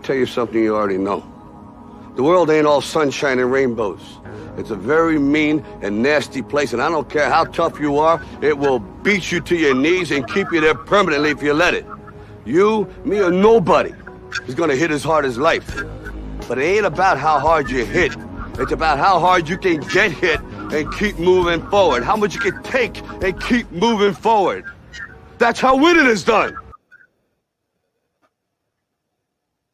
tell you something you already know. The world ain't all sunshine and rainbows. It's a very mean and nasty place, and I don't care how tough you are, it will beat you to your knees and keep you there permanently if you let it. You, me, or nobody is gonna hit as hard as life. But it ain't about how hard you hit. It's about how hard you can get hit and keep moving forward. How much you can take and keep moving forward. That's how winning is done.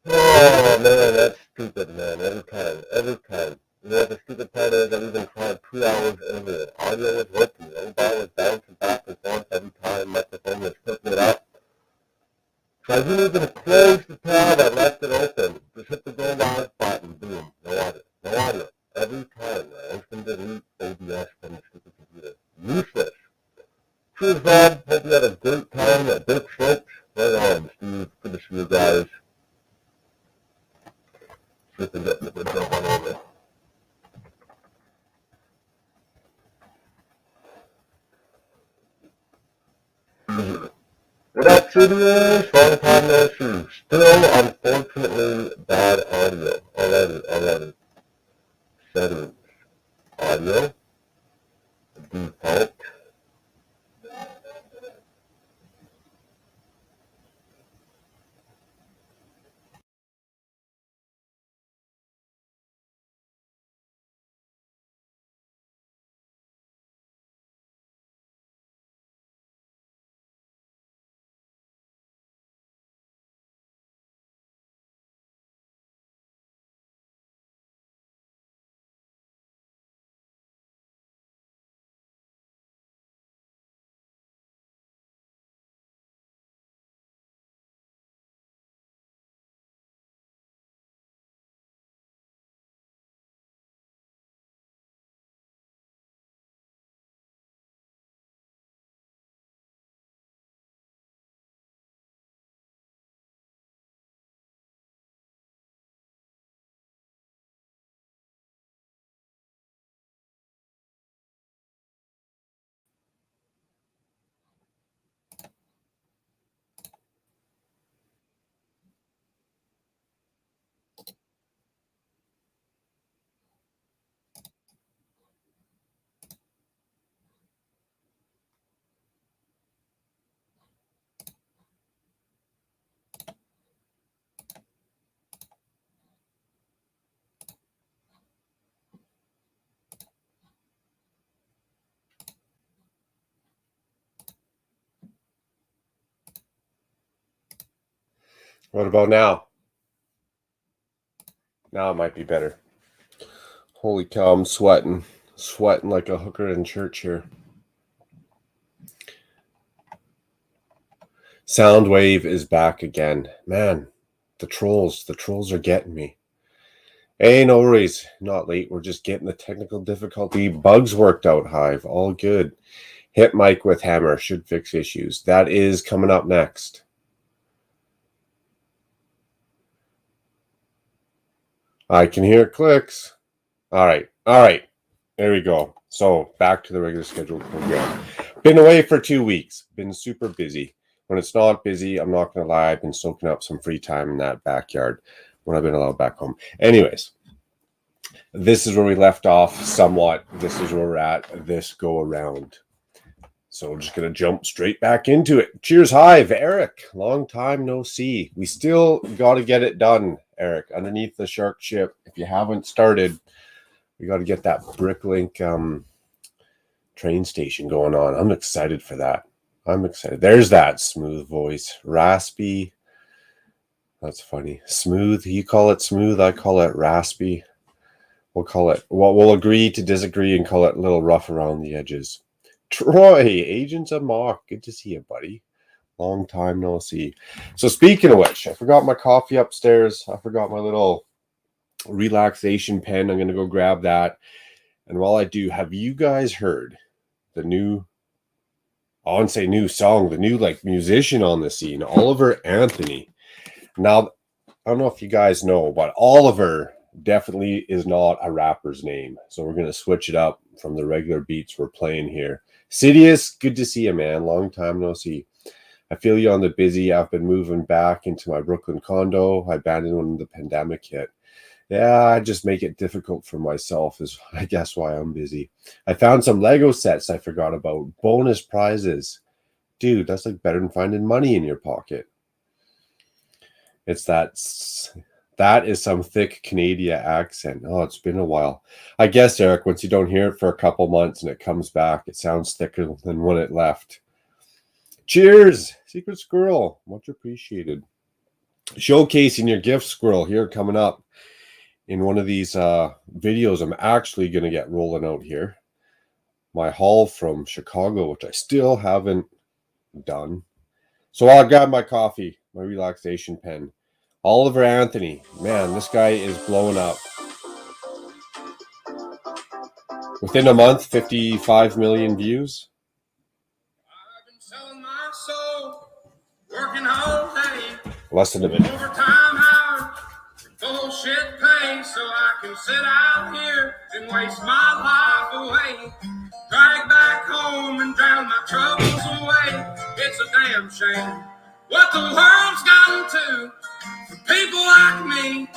Oh man, that's stupid, man. Every time. You know what the stupid part is? I've been trying 2 hours over it. Audio was working. Everybody was bouncing back and forth every time. Microphone was picking it up. So I was even going to close the tab. I left it open. Just hit the go live button. Boom. No audio. No audio. Every time, man. I was going to delete OBS from the stupid computer. Useless. Cheers, Rob. Hope you had a great time at Dick Schultz. Right on, Steve. Good to see you guys. Just getting a good jump on over. What up, Studios? Long time no see. Still, unfortunately, bad audio. Already. Settings. Audio. Default. What about now? Now it might be better. Holy cow, I'm sweating. Sweating like a hooker in church here. Soundwave is back again. Man, the trolls are getting me. Hey, no worries. Not late. We're just getting the technical difficulty bugs worked out, Hive. All good. Hit mic with hammer. Should fix issues. That is coming up next. I can hear clicks. All right. There we go. So back to the regular scheduled program. Been away for 2 weeks. Been super busy. When it's not busy, I'm not going to lie, I've been soaking up some free time in that backyard when I've been allowed back home. Anyways, this is where we left off somewhat. This is where we're at this go around. So we're just going to jump straight back into it. Cheers, Hive. Eric, long time no see. We still got to get it done, Eric, underneath the shark ship. If you haven't started, we got to get that Bricklink train station going on. I'm excited for that. I'm excited. There's that smooth voice. Raspy. That's funny. Smooth. You call it smooth. I call it raspy. We'll agree to disagree and call it a little rough around the edges. Troy, Agents of Mock. Good to see you, buddy. Long time no see. So speaking of which, I forgot my coffee upstairs. I forgot my little relaxation pen. I'm going to go grab that. And while I do, have you guys heard the new, I wouldn't say new song, the new musician on the scene, Oliver Anthony? Now, I don't know if you guys know, but Oliver definitely is not a rapper's name. So we're going to switch it up from the regular beats we're playing here. Sidious, good to see you, man. Long time no see. I feel you on the busy. I've been moving back into my Brooklyn condo. I abandoned when the pandemic hit. Yeah, I just make it difficult for myself is I guess why I'm busy. I found some Lego sets I forgot about. Bonus prizes. Dude, that's like better than finding money in your pocket. It's that is some thick Canadian accent. Oh, it's been a while. I guess, Eric, once you don't hear it for a couple months and it comes back, it sounds thicker than when it left. Cheers, Secret Squirrel. Much appreciated. Showcasing your gift, Squirrel, here coming up in one of these videos I'm actually going to get rolling out here. My haul from Chicago, which I still haven't done. So I'll grab my coffee, my relaxation pen. Oliver Anthony. Man, this guy is blowing up. Within a month, 55 million views. I've been selling my soul, working all day. Less than a minute. Overtime hours, bullshit pay, so I can sit out here and waste my life away. Drag back home and drown my troubles away. It's a damn shame what the world's gotten to. For people like me,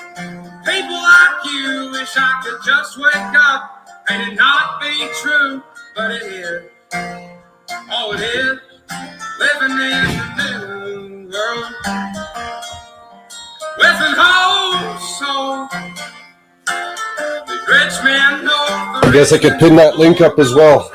people like you, wish I could just wake up and it not be true, but it is. Oh, it is. Living in the new world with an whole soul. The rich man know. I guess I could pin that link up as well.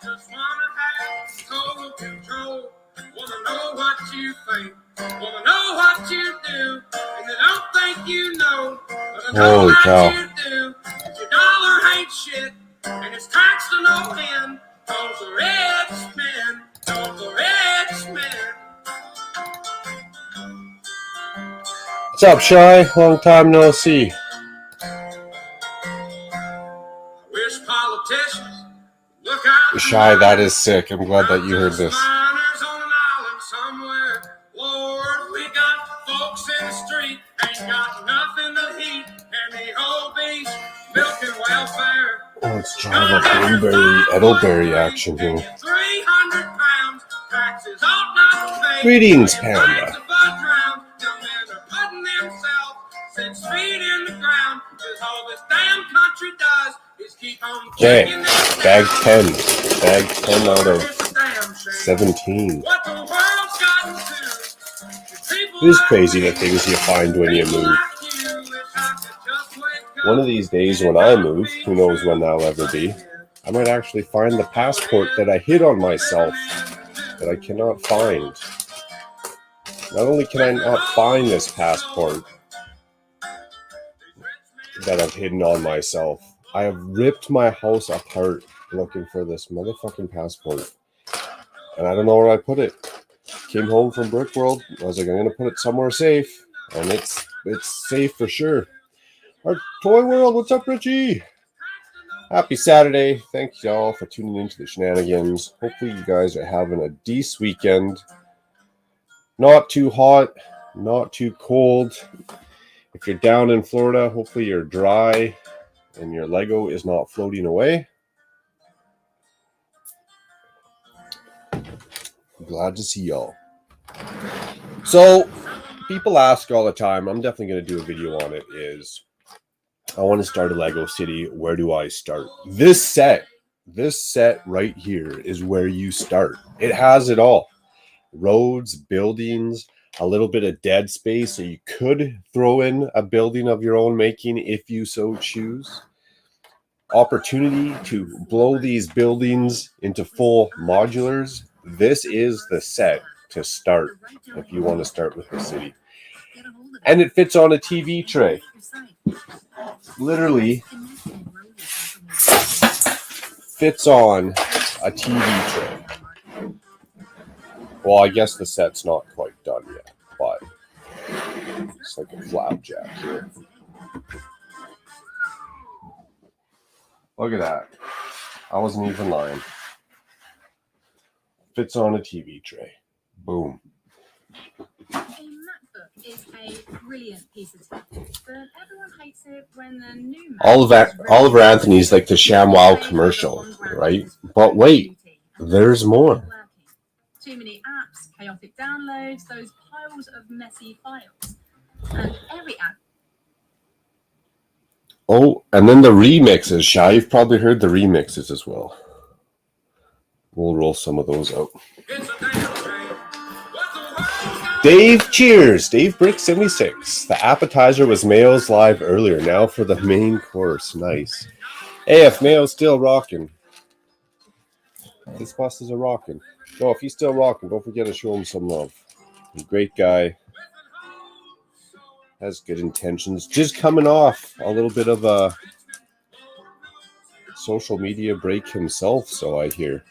Just wanna have total control. Wanna know what you think. Wanna know what you do. And they don't think you know. But I know Holy that cow. you do. Your dollar ain't shit. And it's taxed to no end. Those are rich men. Those are rich men. What's up, Shy? Long time no see. Wish politicians look out. Shy, that is sick. I'm glad that you heard this. Miners on an island somewhere. Lord, we got folks in the street, ain't got nothing to heat, and the whole beach milking welfare. Oh, let's try the blueberry Edelberry action here. 300 pounds, taxes ought not to pay. Greetings, And Panda. rates above ground, young men are putting themselves 6 feet in the ground, 'cause all this damn country does is keep on Okay, kicking this bag down. 10. Bag 10 out of It's a damn shame 17. what the world's gotten to. People It is like crazy me, the things you find when you people move. like you, wish I could just wake up. One of these days when I move, who knows when that'll ever be, I might actually find the passport that I hid on myself that I cannot find. Not only can I not find this passport that I've hidden on myself, I have ripped my house apart looking for this motherfucking passport. And I don't know where I put it. Came home from Brick World. I was like, I'm going to put it somewhere safe. And it's safe for sure. Our Toy World, what's up, Richie? Happy Saturday. Thank y'all for tuning into the Shenanigans. Hopefully you guys are having a decent weekend. Not too hot, not too cold. If you're down in Florida, hopefully you're dry and your Lego is not floating away. Glad to see y'all. So, people ask all the time, I'm definitely going to do a video on it, is I want to start a Lego city. Where do I start? This set right here is where you start. It has it all. Roads, buildings, a little bit of dead space, so you could throw in a building of your own making if you so choose. Opportunity to blow these buildings into full modulars. This is the set to start if you want to start with the city. And it fits on a TV tray. Literally fits on a TV tray. Well, I guess the set's not quite done yet, but it's like a flapjack here. Look at that. I wasn't even lying. Fits on a TV tray. Boom. A MacBook is a brilliant piece of tech, but everyone hates it when the new Mac Oliver Anthony's like the ShamWow commercial, right? But wait, there's more. Too many apps, chaotic downloads, those piles of messy files. And every app. Oh, and then the remixes, Shy. You've probably heard the remixes as well. We'll roll some of those out. Dave, cheers. Dave Brick 76. The appetizer was Mayo's live earlier. Now for the main course. Nice. Hey, if Mayo's still rocking. His bosses are rocking. No, if he's still rocking, don't forget to show him some love. He's a great guy. Has good intentions. Just coming off a little bit of a social media break himself, so I hear.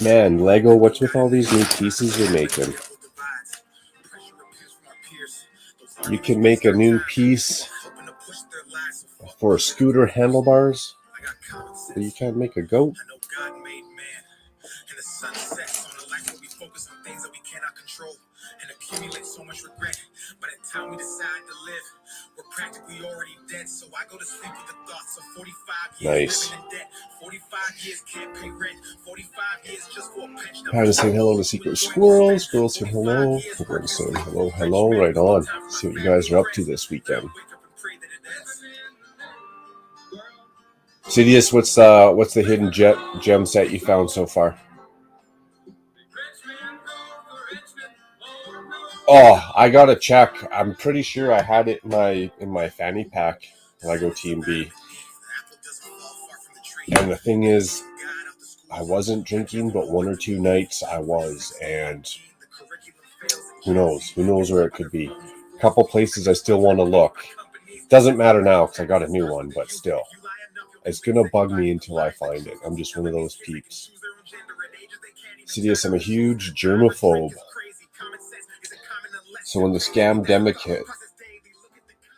Man, Lego, what's with all these new pieces you're making? You can make a new piece for scooter handlebars, but you can't make a goat. And accumulate so much regret. By the time we decide to live, we're practically already dead. So I go to sleep with the thoughts of 45 years Nice. living in debt. 45 years can't pay rent. 45 years just for a pension. Trying to say hello to Secret Squirrels. Girls saying hello. Everyone's saying hello, hello. Right on. See what you guys are up to this weekend. Sidious, what's the hidden gem set you found so far? Oh, I gotta check. I'm pretty sure I had it in my fanny pack Lego Team B. And the thing is, I wasn't drinking, but one or two nights I was, and who knows? Who knows where it could be? A couple places I still want to look. Doesn't matter now because I got a new one, but still, it's gonna bug me until I find it. I'm just one of those peeps. Sidious, I'm a huge germaphobe. So when the scam-demic hit,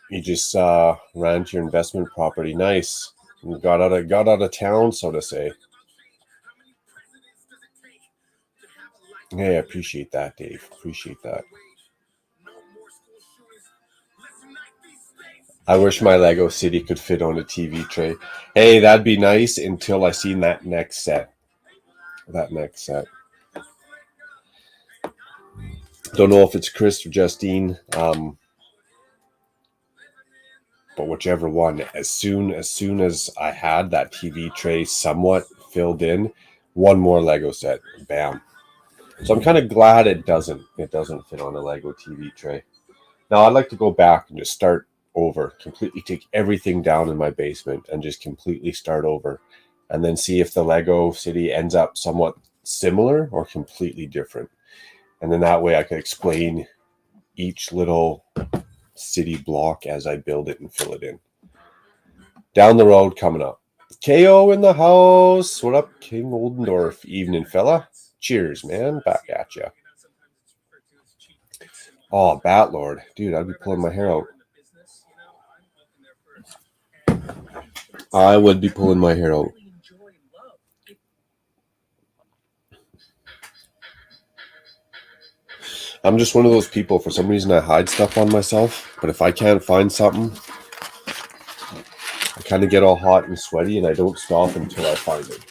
you just ran to your investment property. Nice. You got out of town, so to say. Hey, I appreciate that, Dave. Appreciate that. I wish my Lego City could fit on a TV tray. Hey, that'd be nice until I seen that next set. Don't know if it's Chris or Justine, but whichever one. As soon as I had that TV tray somewhat filled in, one more Lego set, bam. So I'm kind of glad it doesn't fit on a Lego TV tray. Now I'd like to go back and just start over, completely take everything down in my basement and just completely start over, and then see if the Lego City ends up somewhat similar or completely different. And then that way I could explain each little city block as I build it and fill it in. Down the road coming up. KO in the house. What up, King Oldendorf? Evening, fella. Cheers, man. Back at ya. Oh, Batlord. Dude, I'd be pulling my hair out. I would be pulling my hair out. I'm just one of those people, for some reason I hide stuff on myself, but if I can't find something, I kind of get all hot and sweaty and I don't stop until I find it.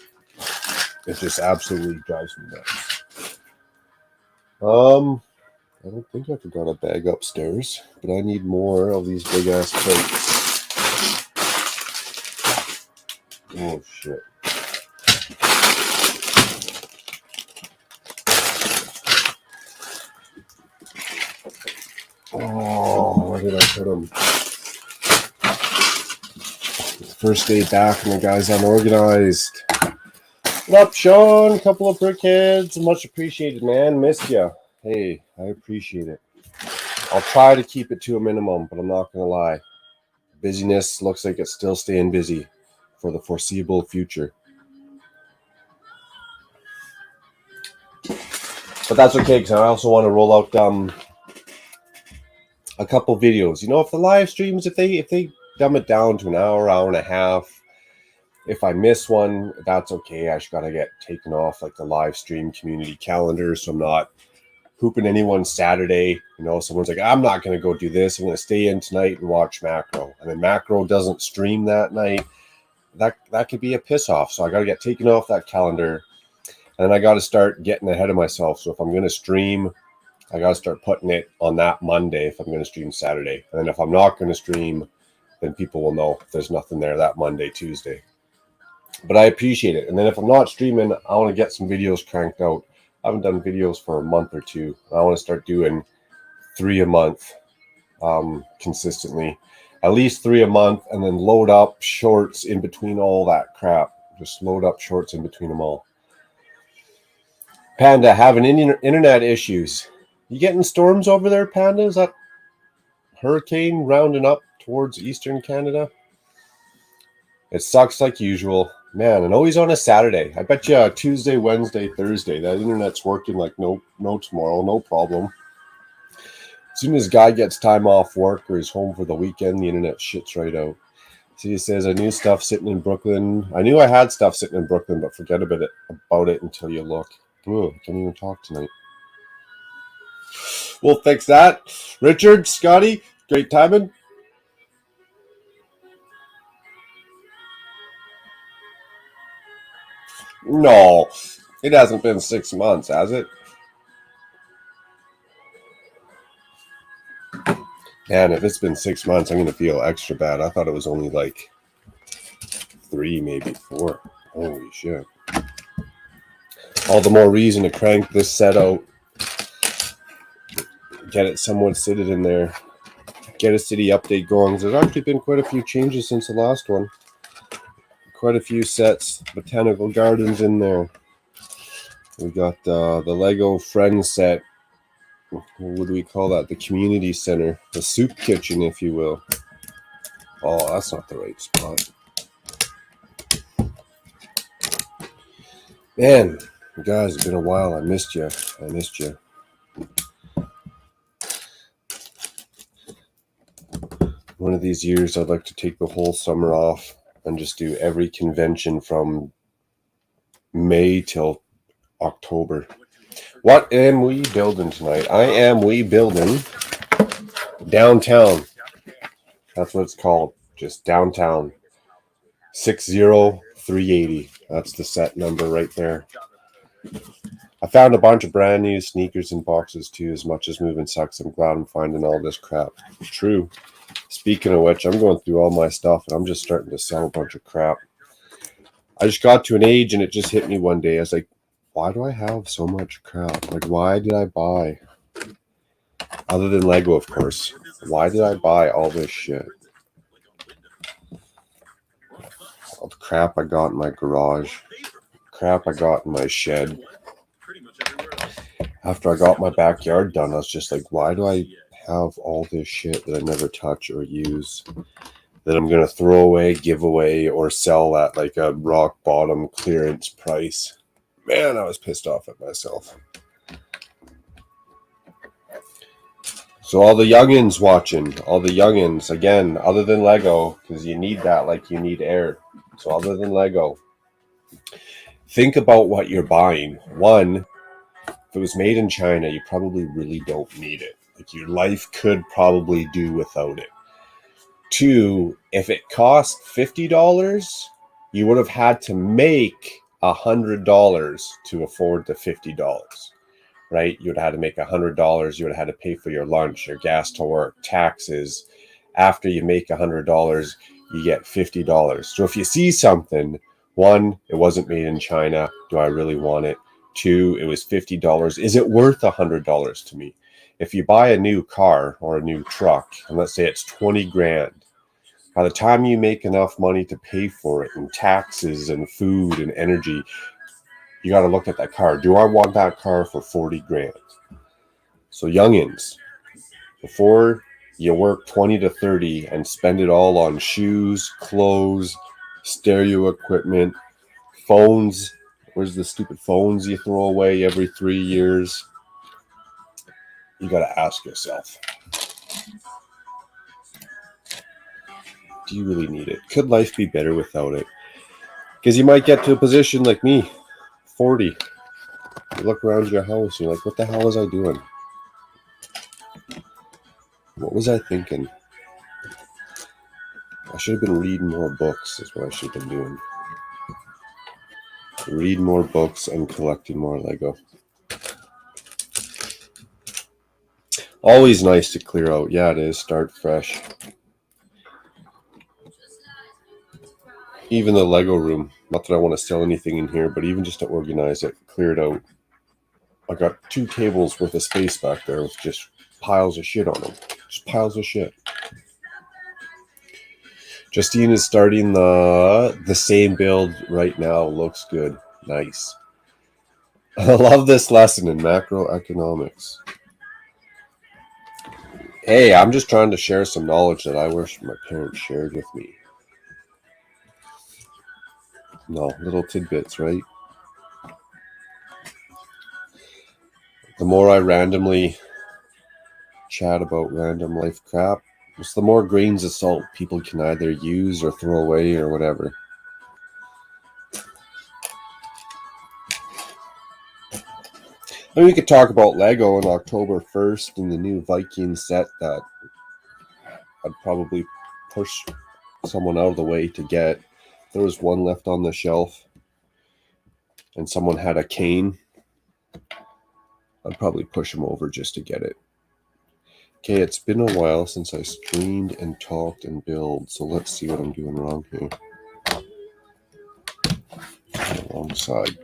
It just absolutely drives me nuts. I don't think I forgot a bag upstairs, but I need more of these big ass plates. Oh shit. Oh, where did I put them? First day back and the guy's unorganized. What up, Sean? Couple of brickheads. Much appreciated, man. Missed ya. Hey, I appreciate it. I'll try to keep it to a minimum, but I'm not going to lie. Busyness looks like it's still staying busy for the foreseeable future. But that's okay, because I also want to roll out a couple videos. You know, if the live streams, if they dumb it down to an hour and a half, if I miss one, that's okay. I just got to get taken off like the live stream community calendar, so I'm not hooping anyone Saturday. You know, someone's like, I'm not going to go do this. I'm going to stay in tonight and watch Macro. And then Macro doesn't stream that night. That could be a piss off. So I got to get taken off that calendar. And I got to start getting ahead of myself. So if I'm going to stream, I got to start putting it on that Monday if I'm going to stream Saturday. And then if I'm not going to stream, then people will know if there's nothing there that Monday, Tuesday. But I appreciate it. And then if I'm not streaming, I want to get some videos cranked out. I haven't done videos for a month or two. I want to start doing 3 a month consistently. At least 3 a month, and then load up shorts in between all that crap. Just load up shorts in between them all. Panda, having internet issues. You getting storms over there, Panda? Is that hurricane rounding up towards eastern Canada? It sucks like usual. Man, and always on a Saturday. I bet you Tuesday, Wednesday, Thursday, that internet's working like no tomorrow, no problem. As soon as guy gets time off work or is home for the weekend, the internet shits right out. See, he says, I knew stuff sitting in Brooklyn. I knew I had stuff sitting in Brooklyn, but forget about it until you look. Oh, I can't even talk tonight. We'll fix that. Richard, Scotty, great timing. No, it hasn't been 6 months, has it? Man, if it's been 6 months, I'm going to feel extra bad. I thought it was only like 3, maybe 4. Holy shit. All the more reason to crank this set out. Get it somewhat seated in there. Get a city update going. There's actually been quite a few changes since the last one. Quite a few sets. Botanical Gardens in there. We got the Lego Friends set. What do we call that? The community center. The soup kitchen, if you will. Oh, that's not the right spot. Man, guys, it's been a while. I missed you. One of these years, I'd like to take the whole summer off and just do every convention from May till October. What am we building tonight? I am building downtown. That's what it's called. Just downtown. 60380. That's the set number right there. I found a bunch of brand new sneakers in boxes too. As much as moving sucks, I'm glad I'm finding all this crap. True. Speaking of which, I'm going through all my stuff and I'm just starting to sell a bunch of crap. I just got to an age and it just hit me one day. I was like, why do I have so much crap? Like, why did I buy? Other than Lego, of course. Why did I buy all this shit? All the crap I got in my garage. Crap I got in my shed. After I got my backyard done, I was just like, why do I have all this shit that I never touch or use that I'm going to throw away, give away, or sell at like a rock bottom clearance price? Man, I was pissed off at myself. So all the youngins watching, all the youngins, again, other than Lego, because you need that like you need air. So other than Lego, think about what you're buying. One, if it was made in China, you probably really don't need it. Like your life could probably do without it. Two, if it cost $50, you would have had to make $100 to afford the $50, right? You would have had to make $100. You would have had to pay for your lunch, your gas to work, taxes. After you make $100, you get $50. So if you see something, one, it wasn't made in China. Do I really want it? Two, it was $50. Is it worth $100 to me? If you buy a new car or a new truck, and let's say it's 20 grand, by the time you make enough money to pay for it and taxes and food and energy, you got to look at that car. Do I want that car for 40 grand? So youngins, before you work 20 to 30 and spend it all on shoes, clothes, stereo equipment, phones. Where's the stupid phones you throw away every 3 years? You got to ask yourself, do you really need it? Could life be better without it? Because you might get to a position like me, 40. You look around your house and you're like, what the hell was I doing? What was I thinking? I should have been reading more books, is what I should have been doing. Read more books and collecting more Lego. Always nice to clear out. Yeah, it is. Start fresh. Even the Lego room. Not that I want to sell anything in here, but even just to organize it, clear it out. I got 2 tables worth of space back there with just piles of shit on them. Just piles of shit. Justine is starting the same build right now. Looks good. Nice. I love this lesson in macroeconomics. Hey, I'm just trying to share some knowledge that I wish my parents shared with me. No, little tidbits, right? The more I randomly chat about random life crap, just the more grains of salt people can either use or throw away or whatever. And we could talk about Lego on October 1st and the new Viking set that I'd probably push someone out of the way to get. There was one left on the shelf and someone had a cane. I'd probably push them over just to get it. Okay, it's been a while since I streamed and talked and build, so let's see what I'm doing wrong here. Wrong side.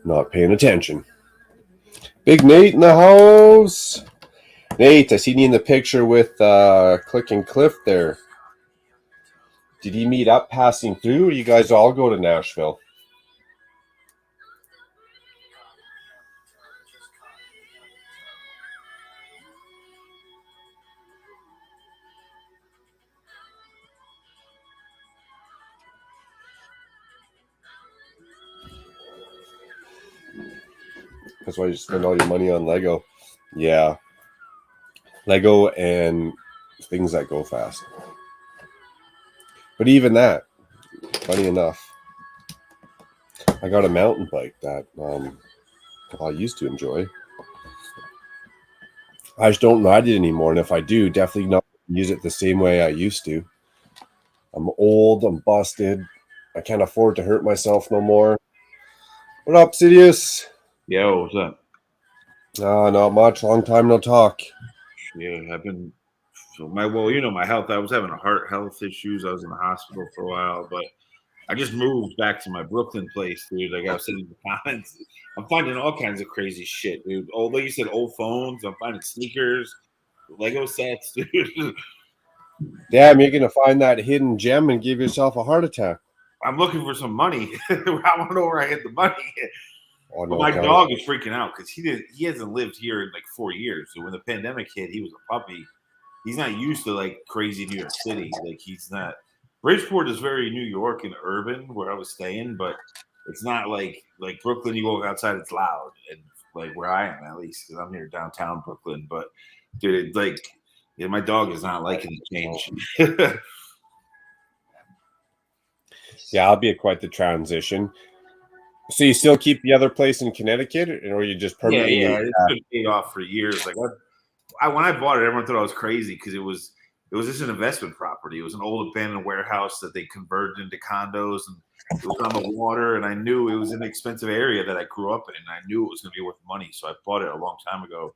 Not paying attention. Big Nate in the house. Nate, I seen you in the picture with Click and Cliff there. Did you meet up passing through, or you guys all go to Nashville? That's why you spend all your money on Lego. Yeah. Lego and things that go fast. But even that, funny enough, I got a mountain bike that I used to enjoy. I just don't ride it anymore, and if I do, definitely not use it the same way I used to. I'm old, I'm busted, I can't afford to hurt myself no more. What up, Sidious? Yo, what's up? Not much. Long time no talk. Yeah, I've been my health. I was having heart health issues. I was in the hospital for a while, but I just moved back to my Brooklyn place, dude. Like I was saying in the comments, I'm finding all kinds of crazy shit, dude. Like you said, old phones. I'm finding sneakers, Lego sets, dude. Damn, you're gonna find that hidden gem and give yourself a heart attack. I'm looking for some money. I want to know where I get the money. Oh, but no, my dog is freaking out because he hasn't lived here in like 4 years. So when the pandemic hit, he was a puppy. He's not used to like crazy New York City. Like he's not. Bridgeport is very New York and urban where I was staying, but it's not like Brooklyn. You go outside, it's loud, and like where I am at least, because I'm near downtown Brooklyn. But dude, my dog is not liking the change. Yeah, I'll be quite the transition. So you still keep the other place in Connecticut, or you just permanently? Yeah, it's been paid off for years. Like when I bought it, everyone thought I was crazy because it was just an investment property. It was an old abandoned warehouse that they converted into condos, and it was on the water. And I knew it was an expensive area that I grew up in. And I knew it was going to be worth money, so I bought it a long time ago.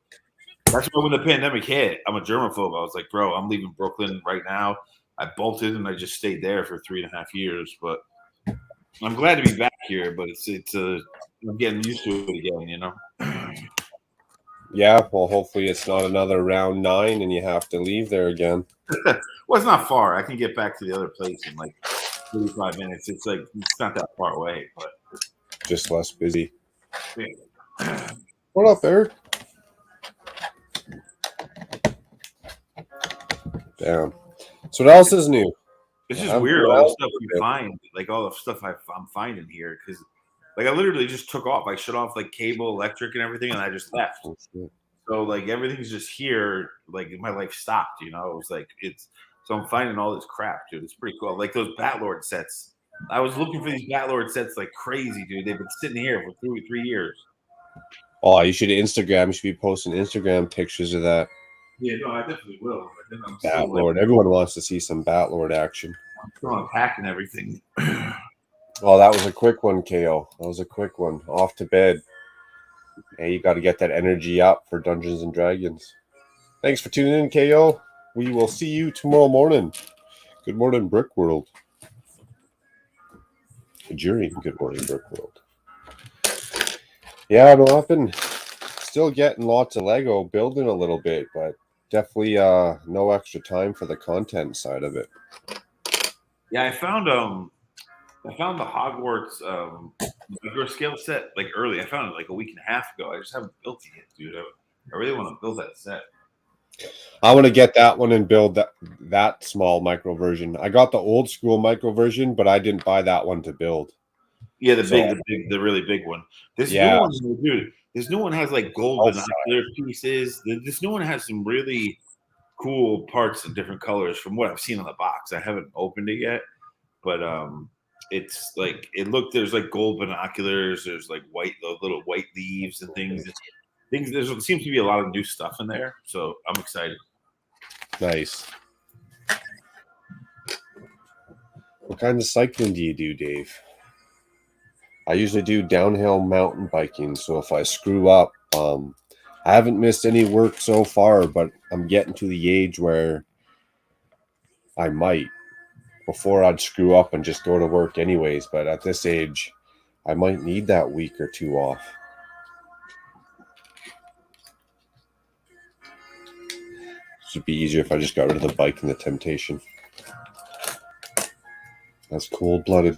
That's why when the pandemic hit, I'm a germaphobe. I was like, bro, I'm leaving Brooklyn right now. I bolted and I just stayed there for 3.5 years. But I'm glad to be back here. But I'm getting used to it again, you know. Yeah, well, hopefully it's not another round 9 and you have to leave there again. Well, it's not far. I can get back to the other place in like 45 minutes. It's not that far away, but just less busy. Yeah. What up, Eric? Damn. So what else is new? It's just weird all the stuff you find, like all the stuff I'm finding here, because like I literally just took off. I shut off like cable, electric, and everything, and I just left. Oh, so like everything's just here. Like my life stopped. You know, it was like So I'm finding all this crap, dude. It's pretty cool. Like those Batlord sets. I was looking for these Batlord sets like crazy, dude. They've been sitting here for 3 years. Oh, you should Instagram. You should be posting Instagram pictures of that. Yeah, no, I definitely will. I think I'm Bat still, Lord. Everyone wants to see some Bat Lord action. I'm still unpacking everything. Oh, that was a quick one, KO. That was a quick one. Off to bed. Hey, you got to get that energy up for Dungeons and Dragons. Thanks for tuning in, KO. We will see you tomorrow morning. Good morning, Brick World. During Good Morning, Brick World. Yeah, no, I've been still getting lots of Lego, building a little bit, but definitely no extra time for the content side of it. Yeah, I found the Hogwarts bigger scale set like early. I found it like a week and a half ago. I just haven't built it yet, dude. I really want to build that set. I want to get that one and build that small micro version. I got the old school micro version, but I didn't buy that one to build. Yeah, the really big one. This new one, dude. This new one has like gold binocular pieces. This new one has some really cool parts in different colors from what I've seen on the box. I haven't opened it yet, but it's like there's like gold binoculars. There's like little white leaves and things. There seems to be a lot of new stuff in there, so I'm excited. Nice. What kind of cycling do you do, Dave? I usually do downhill mountain biking, so if I screw up, I haven't missed any work so far, but I'm getting to the age where I might. Before I'd screw up and just go to work anyways, but at this age, I might need that week or two off. It would be easier if I just got rid of the bike and the temptation. That's cold-blooded.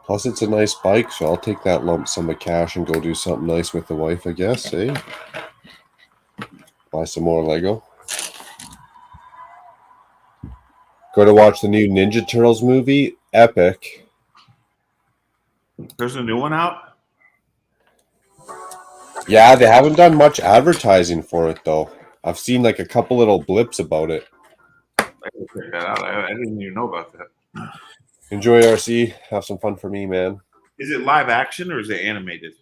Plus, it's a nice bike, so I'll take that lump sum of cash and go do something nice with the wife, I guess, eh? Buy some more Lego. Go to watch the new Ninja Turtles movie. Epic. There's a new one out? Yeah, they haven't done much advertising for it, though. I've seen like a couple little blips about it. I gotta check that out. I didn't even know about that. Enjoy, RC. Have some fun for me, man. Is it live action or is it animated?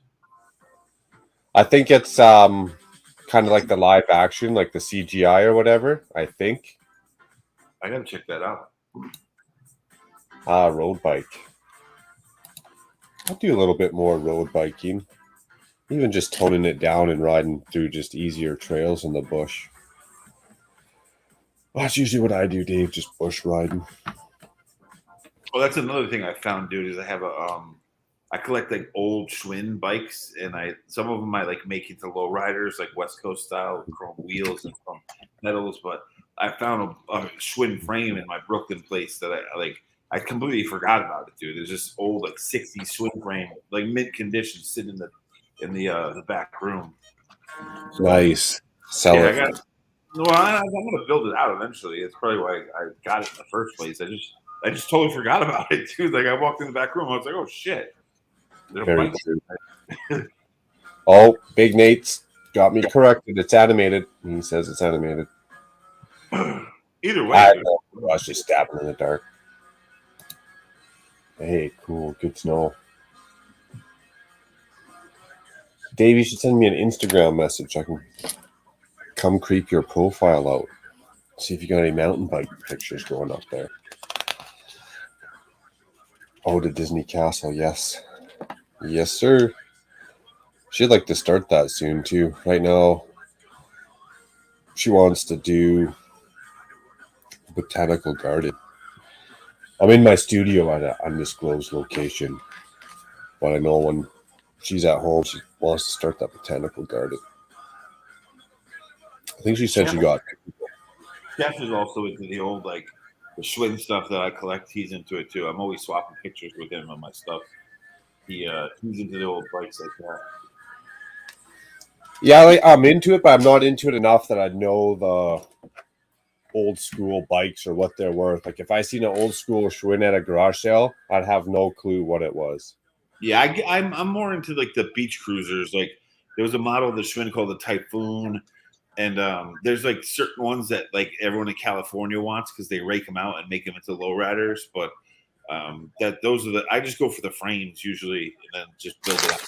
I think it's kind of like the live action, like the CGI or whatever, I think. I gotta check that out. Road bike. I'll do a little bit more road biking. Even just toning it down and riding through just easier trails in the bush. Well, that's usually what I do, Dave, just bush riding. Well, that's another thing I found, dude, is I have I collect like old Schwinn bikes, and some of them I like make into low riders, like West Coast style, with chrome wheels and chrome pedals. But I found a Schwinn frame in my Brooklyn place that I completely forgot about it, dude. There's this old like '60s Schwinn frame, like mint condition, sitting in the back room. So, nice. Sell it. I'm gonna build it out eventually. It's probably why I got it in the first place. I just totally forgot about it, dude. Like I walked in the back room, I was like, "Oh shit!" Very true. Oh, Big Nate's got me corrected. It's animated. He says it's animated. Either way, I was just stabbing in the dark. Hey, cool. Good to know. Dave, you should send me an Instagram message. I can come creep your profile out. See if you got any mountain bike pictures going up there. Oh, the Disney Castle, yes. Yes, sir. She'd like to start that soon, too. Right now, she wants to do botanical garden. I'm in my studio at an undisclosed location, but I know when she's at home, she wants to start that botanical garden. I think she said she got. Jeff is also into the old the Schwinn stuff that I collect. He's into it too. I'm always swapping pictures with him on my stuff. He's into the old bikes like that. Yeah, I'm into it, but I'm not into it enough that I know the old school bikes or what they're worth. Like if I seen an old school Schwinn at a garage sale, I'd have no clue what it was. Yeah, I'm more into like the beach cruisers. Like there was a model of the Schwinn called the Typhoon, and there's like certain ones that like everyone in California wants because they rake them out and make them into lowriders. But That those are I just go for the frames usually, and then just build it up.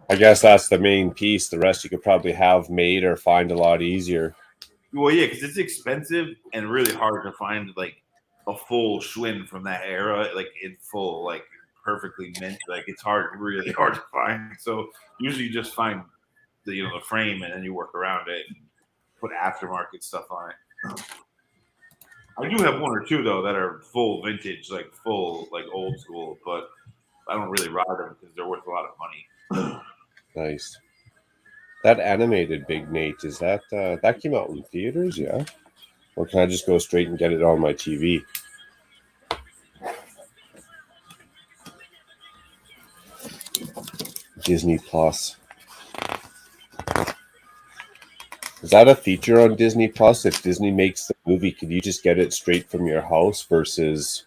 I guess that's the main piece. The rest you could probably have made or find a lot easier. Well, yeah, because it's expensive and really hard to find like a full Schwinn from that era, like in full, like perfectly mint. Like it's really hard to find. So usually you just find the frame and then you work around it and put aftermarket stuff on it. I do have one or two though that are full vintage, like full like old school, but I don't really ride them because they're worth a lot of money. Nice. That animated Big Nate, is that that came out in theaters, yeah? Or can I just go straight and get it on my TV? Disney Plus. Is that a feature on Disney Plus? If Disney makes the movie, could you just get it straight from your house versus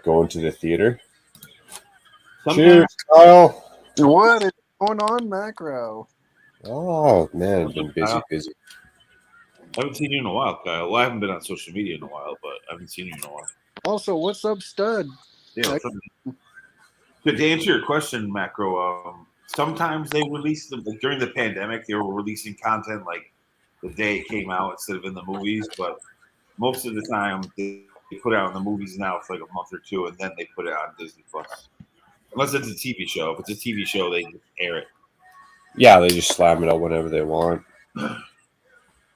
going to the theater? Cheers, Kyle. What is going on, Macro? Oh man, I've been busy. I haven't seen you in a while, Kyle. Well, I haven't been on social media in a while, but I haven't seen you in a while. Also, what's up, Stud? Yeah. To answer your question, Macro, sometimes they release them during the pandemic. They were releasing content like the day it came out instead of in the movies, but most of the time they put it out in the movies now for like a month or two, and then they put it on Disney Plus. Unless it's a TV show. If it's a TV show, they just air it. Yeah, they just slam it out whenever they want. But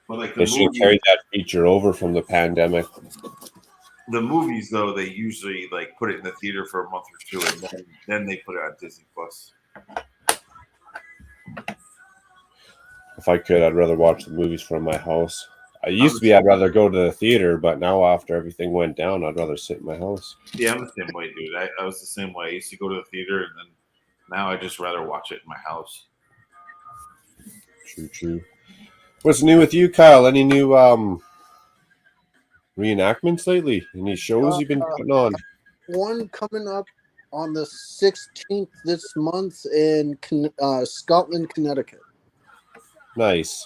like they should carry that feature over from the pandemic. The movies, though, they usually like put it in the theater for a month or two, and then they put it on Disney Plus. If I could, I'd rather watch the movies from my house. I'd rather go to the theater, but now after everything went down, I'd rather sit in my house. Yeah, I'm the same way, dude. I was the same way. I used to go to the theater, and then now I just rather watch it in my house. True. What's new with you, Kyle? Any new reenactments lately? Any shows you've been putting on? One coming up on the 16th this month in Scotland, Connecticut. Nice.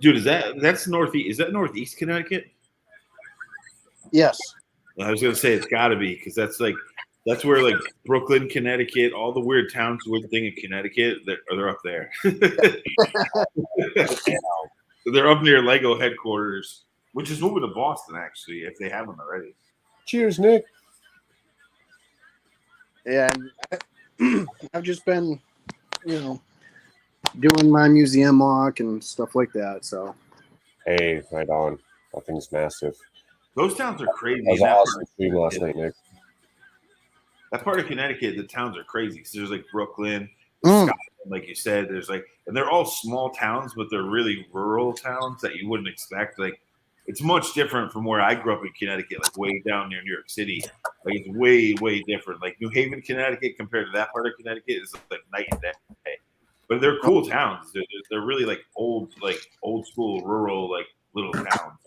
Dude, that's northeast? Is that northeast Connecticut? Yes. I was gonna say it's got to be because that's where like Brooklyn, Connecticut, all the weird towns, weird thing in Connecticut, they're up there. They're up near Lego headquarters, which is moving to Boston actually, if they haven't already. Cheers, Nick. Yeah, I've just been, doing my museum walk and stuff like that. So, hey, right on. That thing's massive. Those towns are crazy. That was an awesome stream last night, Nick. That part of Connecticut, the towns are crazy. So there's like Brooklyn, Scotland, like you said. There's and they're all small towns, but they're really rural towns that you wouldn't expect. Like it's much different from where I grew up in Connecticut, like way down near New York City. Like it's way, way different. Like New Haven, Connecticut, compared to that part of Connecticut, is like night and day. But they're cool towns. They're really like old school, rural, like little towns.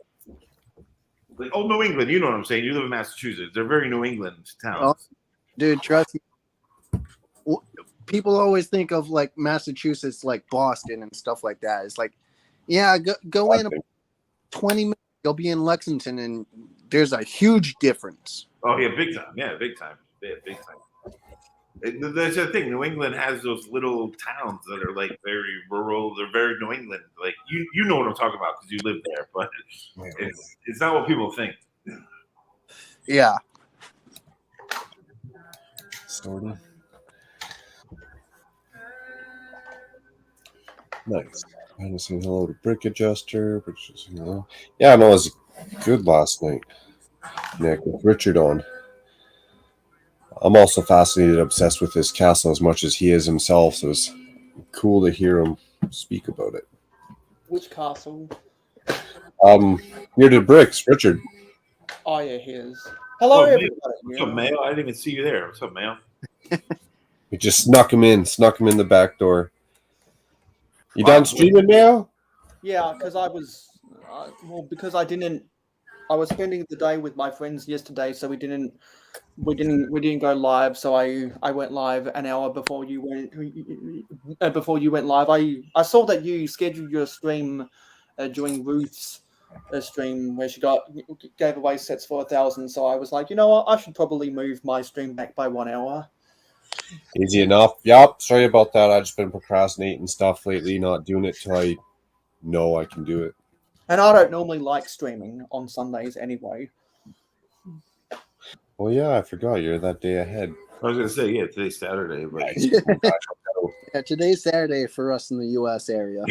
Like old New England, you know what I'm saying? You live in Massachusetts. They're very New England towns. Oh, dude, trust me. People always think of like Massachusetts, like Boston and stuff like that. It's like, yeah, go in 20 minutes, you'll be in Lexington, and there's a huge difference. Oh yeah, big time. Yeah, big time. Yeah, big time. That's the thing. New England has those little towns that are like very rural. They're very New England. Like you know what I'm talking about because you live there, but it's not what people think. Yeah. Sort of. Nice. I'm gonna say hello to Brick Adjuster, which is yeah, no, it was good last night. Nick with Richard on. I'm also fascinated, obsessed with this castle as much as he is himself, so it's cool to hear him speak about it. Which castle? Near the bricks, Richard. Oh yeah, his. Hello, everybody. What's up, Mayo? I didn't even see you there. What's up, Mayo? We just snuck him in the back door. You done streaming now? Yeah, because I was, because I didn't. I was spending the day with my friends yesterday, so we didn't go live. So I went live an hour before you went live. I saw that you scheduled your stream during Ruth's a stream where she gave away sets for 1,000. So I was like, you know what, I should probably move my stream back by 1 hour. Easy enough. Yep. Sorry about that. I've just been procrastinating stuff lately, not doing it till I know I can do it. And I don't normally like streaming on Sundays anyway. Oh yeah, I forgot you're that day ahead. I was gonna say, yeah, today's Saturday, but Yeah, today's Saturday for us in the U.S. area.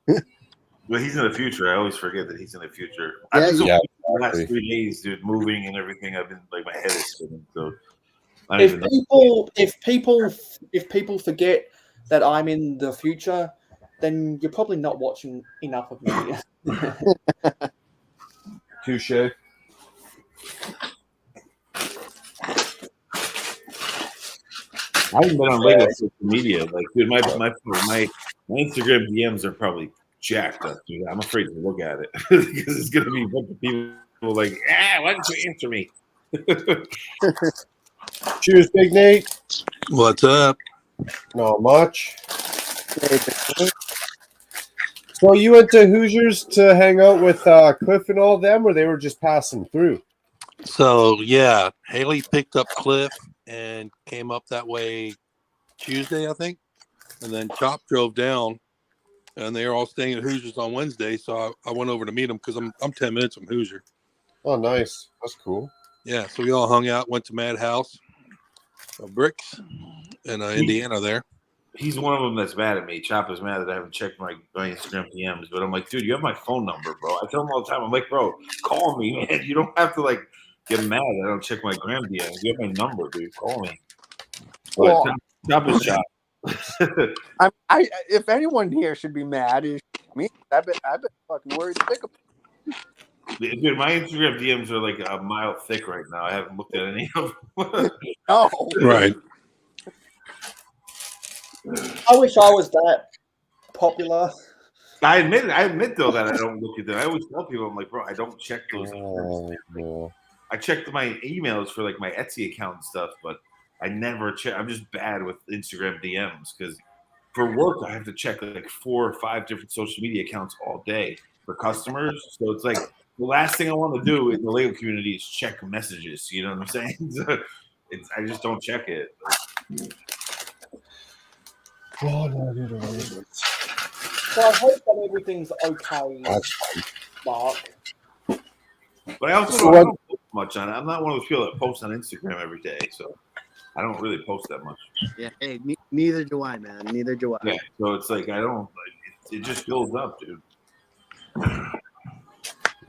but he's in the future. I always forget that he's in the future. Yeah, I've been so yeah, the last exactly. 3 days, dude, moving and everything. I've been like my head is spinning. So I don't If even know. people forget that I'm in the future, then you're probably not watching enough of me. Touche. I haven't been on regular social media. Like, dude, my Instagram DMs are probably jacked up, dude. I'm afraid to look at it because it's gonna be a bunch of people like, why didn't you answer me? Cheers, Big Nate. What's up? Not much. So you went to Hoosiers to hang out with Cliff and all them, or they were just passing through? So yeah, Haley picked up Cliff and came up that way Tuesday, I think, and then Chop drove down, and they were all staying at Hoosiers on Wednesday. So I went over to meet them because I'm 10 minutes from Hoosier. Oh, nice. That's cool. Yeah, so we all hung out, went to Madhouse, Bricks, in Indiana there. He's one of them that's mad at me. Chop is mad that I haven't checked my Instagram DMs, but I'm like, dude, you have my phone number, bro. I tell him all the time. I'm like, bro, call me, man. You don't have to like get mad that I don't check my gram DMs. You have my number, dude. Call me. But Chop is Chop. If anyone here should be mad, it's me. I've been fucking worried sick of. Dude, my Instagram DMs are like a mile thick right now. I haven't looked at any of them. Oh, Right. I wish I was that popular. I admit though that I don't look at them. I always tell people, I'm like, bro, I don't check those. Oh, no. I checked my emails for like my Etsy account and stuff, but I never check. I'm just bad with Instagram DMs because for work I have to check like 4 or 5 different social media accounts all day for customers. So it's like the last thing I want to do in the Lego community is check messages. You know what I'm saying? I just don't check it. Oh, no, So I hope that everything's okay, Mark. But I also So don't post much on it. I'm not one of those people that post on Instagram every day, so I don't really post that much. yeah. Hey, neither do I, man. Neither do I. Yeah, so it's like I don't. It just builds up, dude.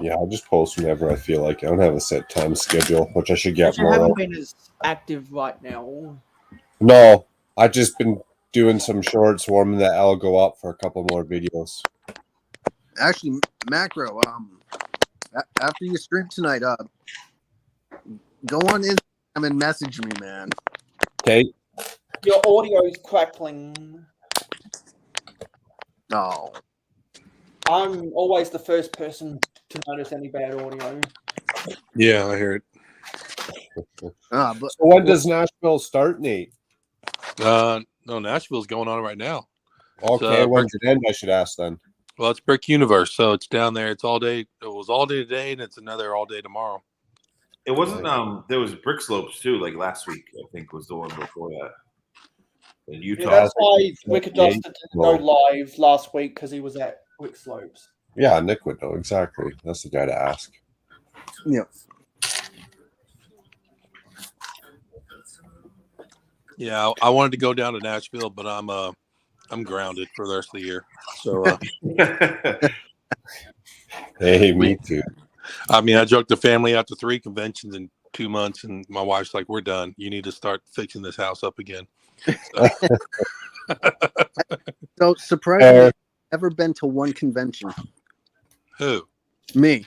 Yeah, I just post whenever I feel like. I don't have a set time schedule, which I should get You more haven't of. been as active right now. No, I've just been doing some shorts, warming the L, go up for a couple more videos. Actually, Macro. After you stream tonight, go on Instagram and message me, man. Okay. Your audio is crackling. No. I'm always the first person to notice any bad audio. Yeah, I hear it. But So when does Nashville start, Nate? No, Nashville's going on right now. Okay, So, when's it end? I should ask then. Well, it's Brick Universe, so it's down there. It's all day. It was all day today, and it's another all day tomorrow. It wasn't. There was Brick Slopes too. Like last week, I think was the one before that. In Utah. Yeah, that's why Wicked Dustin didn't go live last week because he was at Quick Slopes. Yeah, Nick would know exactly. That's the guy to ask. yeah. Yeah, I wanted to go down to Nashville, but I'm grounded for the rest of the year. So Hey, me too. I mean, I joked the family out to 3 conventions in 2 months, and my wife's like, "We're done. You need to start fixing this house up again." So surprisingly, ever been to one convention? Who? Me.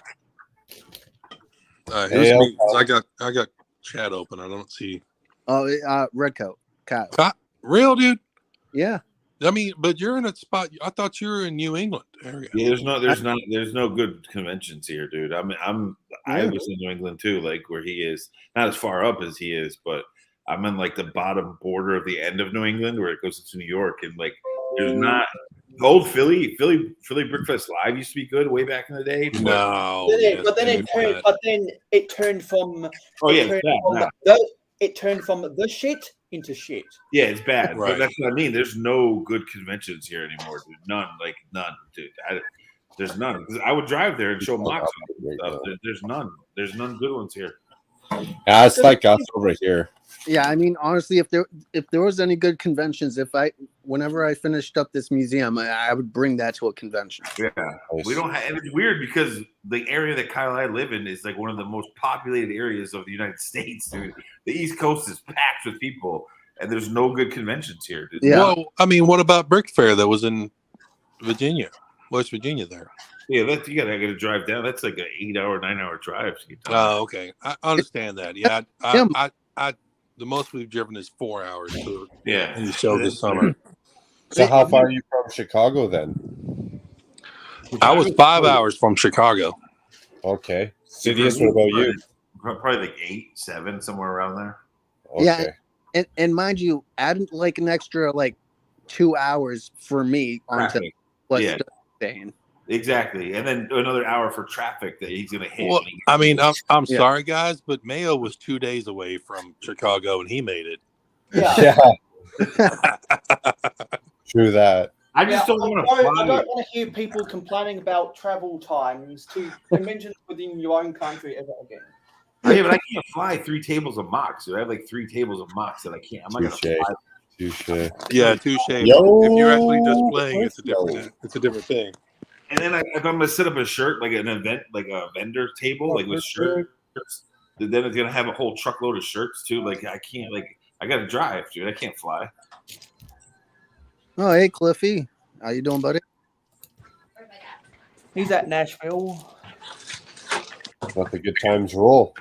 Who's Hey, me? 'Cause I got chat open. I don't see. Oh, Redcoat. Kyle. Real dude. Yeah. I mean, but you're in a spot. I thought you were in New England area. Yeah, there's no good conventions here, dude. I was in New England too, like where he is, not as far up as he is, but I'm in like the bottom border of the end of New England where it goes into New York, and like there's not The old Philly Brickfest Live used to be good way back in the day. But, No, But then it turned from it turned from the shit into shit. yeah, it's bad. Right. But that's what I mean. There's no good conventions here anymore, dude. None, dude. There's none. 'Cause I would drive there and show mocks and stuff. There's none. There's none good ones here. Yeah, it's like us over here. Yeah, I mean, honestly, if there was any good conventions, whenever I finished up this museum, I would bring that to a convention. Yeah, we don't have. And it's weird because the area that Kyle and I live in is like one of the most populated areas of the United States, dude. The East Coast is packed with people, and there's no good conventions here, dude. Yeah. Well, I mean, what about Brick Fair that was in Virginia, West Virginia? There. Yeah, you gotta drive down. That's like an 8-hour, 9-hour drive to get down. Oh, okay. I understand that. Yeah, I the most we've driven is 4 hours. So, Yeah, and the show this summer. So how far are you from Chicago then? I was 5 hours from Chicago. Okay. Sidious, what about you? Probably like 8, 7, somewhere around there. Okay. Yeah, and mind you, add like an extra like 2 hours for me onto Traffic. what's Yeah. staying. Exactly, and then another hour for traffic that he's gonna hit. Well, I mean, I'm Yeah. sorry, guys, but Mayo was 2 days away from Chicago, and he made it. Yeah. True that. I just don't want to I fly. don't want to hear people complaining about travel times to conventions within your own country ever again. Yeah, but I can't fly 3 tables of mocks. So I have like 3 tables of mocks that I can't. I'm not gonna Touche. fly. Touche. Yeah, touche. Yo, If you're actually displaying, it's a different thing. And then if I'm gonna set up a shirt, like an event, like a vendor table, like with shirts, then it's gonna have a whole truckload of shirts too. Like I can't. Like I gotta drive, dude. I can't fly. Oh, hey, Cliffy, how you doing, buddy? He's at Nashville. Let the good times roll.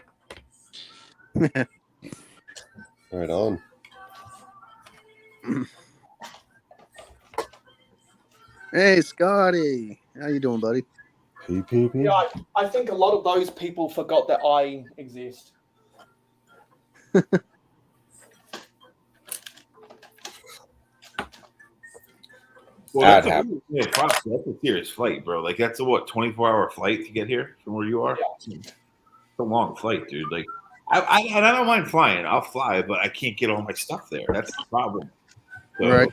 Right on. Hey, Scotty, how you doing, buddy? PPP. Yeah, I think a lot of those people forgot that I exist. Well, That that's happened. that's a serious flight, bro. Like that's a 24-hour flight to get here from where you are. Yeah. It's a long flight, dude. Like I don't mind flying. I'll fly, but I can't get all my stuff there. That's the problem. So Right.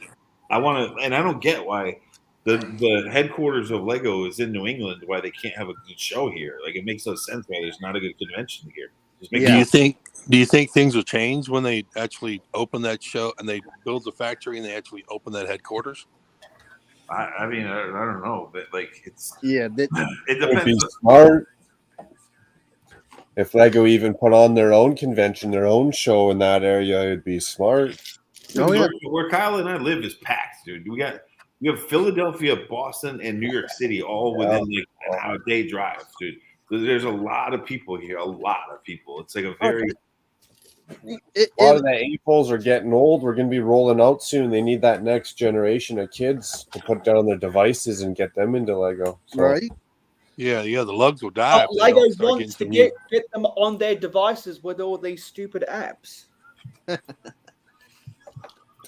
I want to, and I don't get why the headquarters of Lego is in New England. Why they can't have a good show here? Like it makes no sense why there's not a good convention here. Just make Yeah. Do you think things will change when they actually open that show and they build the factory and they actually open that headquarters? I mean, I don't know, but like Yeah, it It would be depends. smart if Lego even put on their own convention, their own show in that area. It'd be smart. Oh, yeah. Where Kyle and I live is packed, dude. We have Philadelphia, Boston, and New York City all within like a day drive, dude. There's a lot of people here, a lot of people. It's like a very It, A lot it, of the A-poles are getting old. We're going to be rolling out soon. They need that next generation of kids to put down their devices and get them into Lego. So, right? Yeah, the lugs will die. if they Lego don't start wants to getting some get them on their devices with all these stupid apps.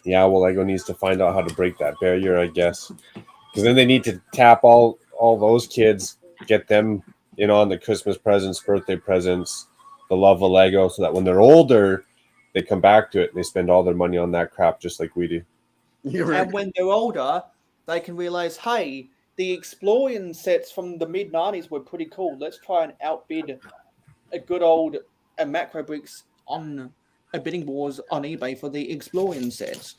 yeah, well, Lego needs to find out how to break that barrier, I guess. Because then they need to tap all those kids, get them in on the Christmas presents, birthday presents, the love of Lego, so that when they're older, they come back to it and they spend all their money on that crap just like we do. You're right. And when they're older, they can realize, hey, the Exploring sets from the mid-90s were pretty cool. Let's try and outbid a good old Macro Bricks on a bidding wars on eBay for the Exploring sets.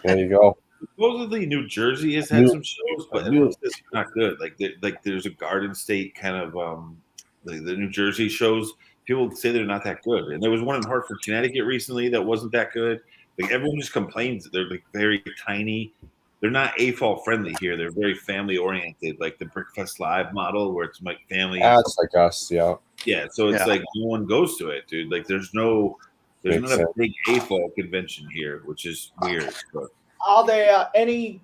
There you go. supposedly New Jersey has had some shows, but everyone says it's not good. Like there's a Garden State kind of the New Jersey shows. People say they're not that good, and there was one in Hartford, Connecticut recently that wasn't that good. Like everyone just complains that they're like very tiny. They're not AFOL friendly here. They're very family oriented, like the Brickfest Live model, where it's like family. That's like us, yeah. Yeah, so it's like no one goes to it, dude. Like there's not a big AFOL convention here, which is weird. But Are there any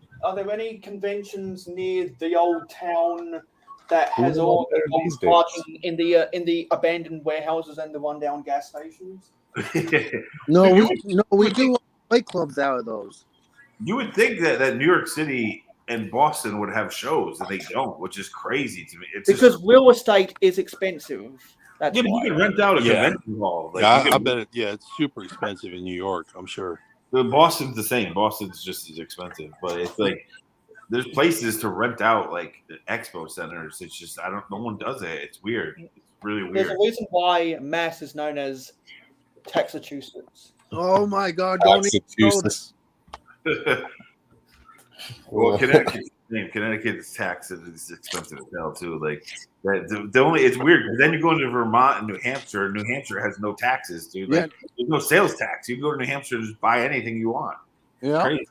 conventions near the old town that has all the parking in the abandoned warehouses and the rundown gas stations? No, we do Fight Clubs out of those. you would think that New York City and Boston would have shows, and they don't, which is crazy to me. It's because just, real estate is expensive. That's yeah, but you why. can rent out a Yeah. convention hall. Like Yeah, you can, I bet it. Yeah, it's super expensive in New York. I'm sure. Boston's the same. Boston's just as expensive, but it's like there's places to rent out like the expo centers. It's just no one does it. It's weird. It's really There's weird. a reason why Mass is known as Taxachusetts. Oh my God! Don't even know that. Massachusetts. Well, Connecticut's the same. Connecticut's tax is expensive as hell too. Like the only it's weird. Then you go into Vermont and New Hampshire. New Hampshire has no taxes, dude. Like there's no sales tax. You can go to New Hampshire and just buy anything you want. It's crazy.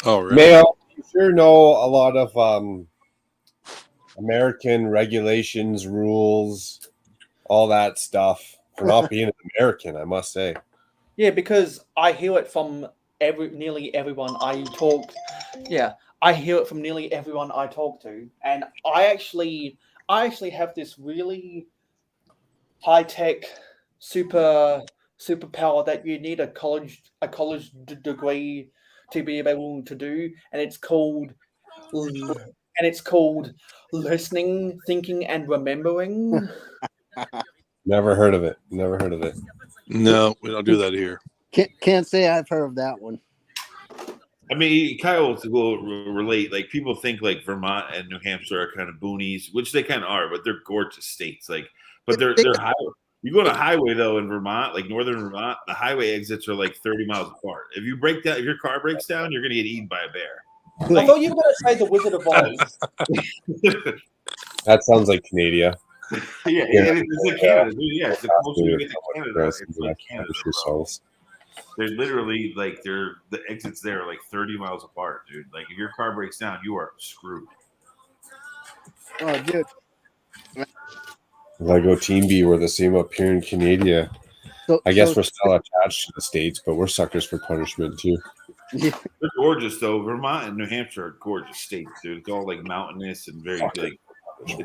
Oh, really? Mail, you sure know a lot of American regulations, rules, all that stuff for not being an American, I must say. Yeah, because I hear it from nearly everyone I talk. Yeah, I hear it from nearly everyone I talk to, and I actually have this really high tech superpower that you need a college degree to be able to do, and it's called listening, thinking, and remembering. Never heard of it. Never heard of it. No, we don't do that here. Can't say I've heard of that one. I mean, Kyle will relate. Like people think like Vermont and New Hampshire are kind of boonies, which they kind of are, but they're gorgeous states. Like, but they're highway. You go on a highway though in Vermont, like northern Vermont, the highway exits are like 30 miles apart. If your car breaks down, you're gonna get eaten by a bear. I thought you were going to say the Wizard of Oz. That sounds like Canada. Yeah, it's like Canada, dude. Yeah, it's the closer you get to Canada, it's like Canada, bro. They're literally like the exits there are like 30 miles apart, dude. Like if your car breaks down, you are screwed. Oh, dude. Lego Team B, we're the same up here in Canada. I guess we're still attached to the States, but we're suckers for punishment too. They're gorgeous though. Vermont and New Hampshire are gorgeous states, dude. It's all like mountainous and very like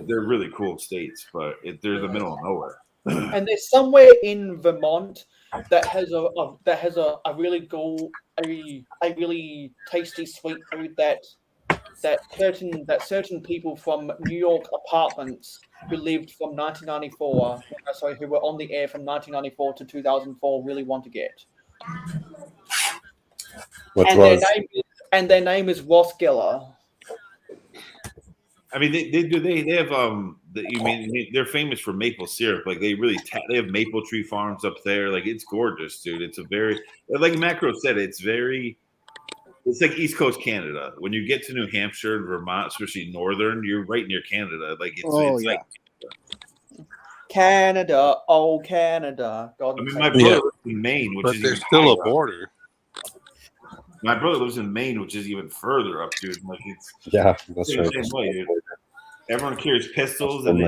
they're really cool states, but they're the middle of nowhere. And there's somewhere in Vermont that has a really cool, a really tasty sweet food that certain people from New York apartments who lived from 1994, who were on the air from 1994 to 2004 really want to get. Their name is Ross Geller. I mean, they have they're famous for maple syrup. Like they have maple tree farms up there. Like it's gorgeous, dude. It's a very like Macro said, it's like East Coast Canada. When you get to New Hampshire and Vermont, especially northern, you're right near Canada. Like it's like Canada, oh Canada. God, I mean, my brother lives in Maine, which but is there's still a border. My brother lives in Maine, which is even further up, dude. Like it's that's right. The same way, dude. Everyone carries pistols, and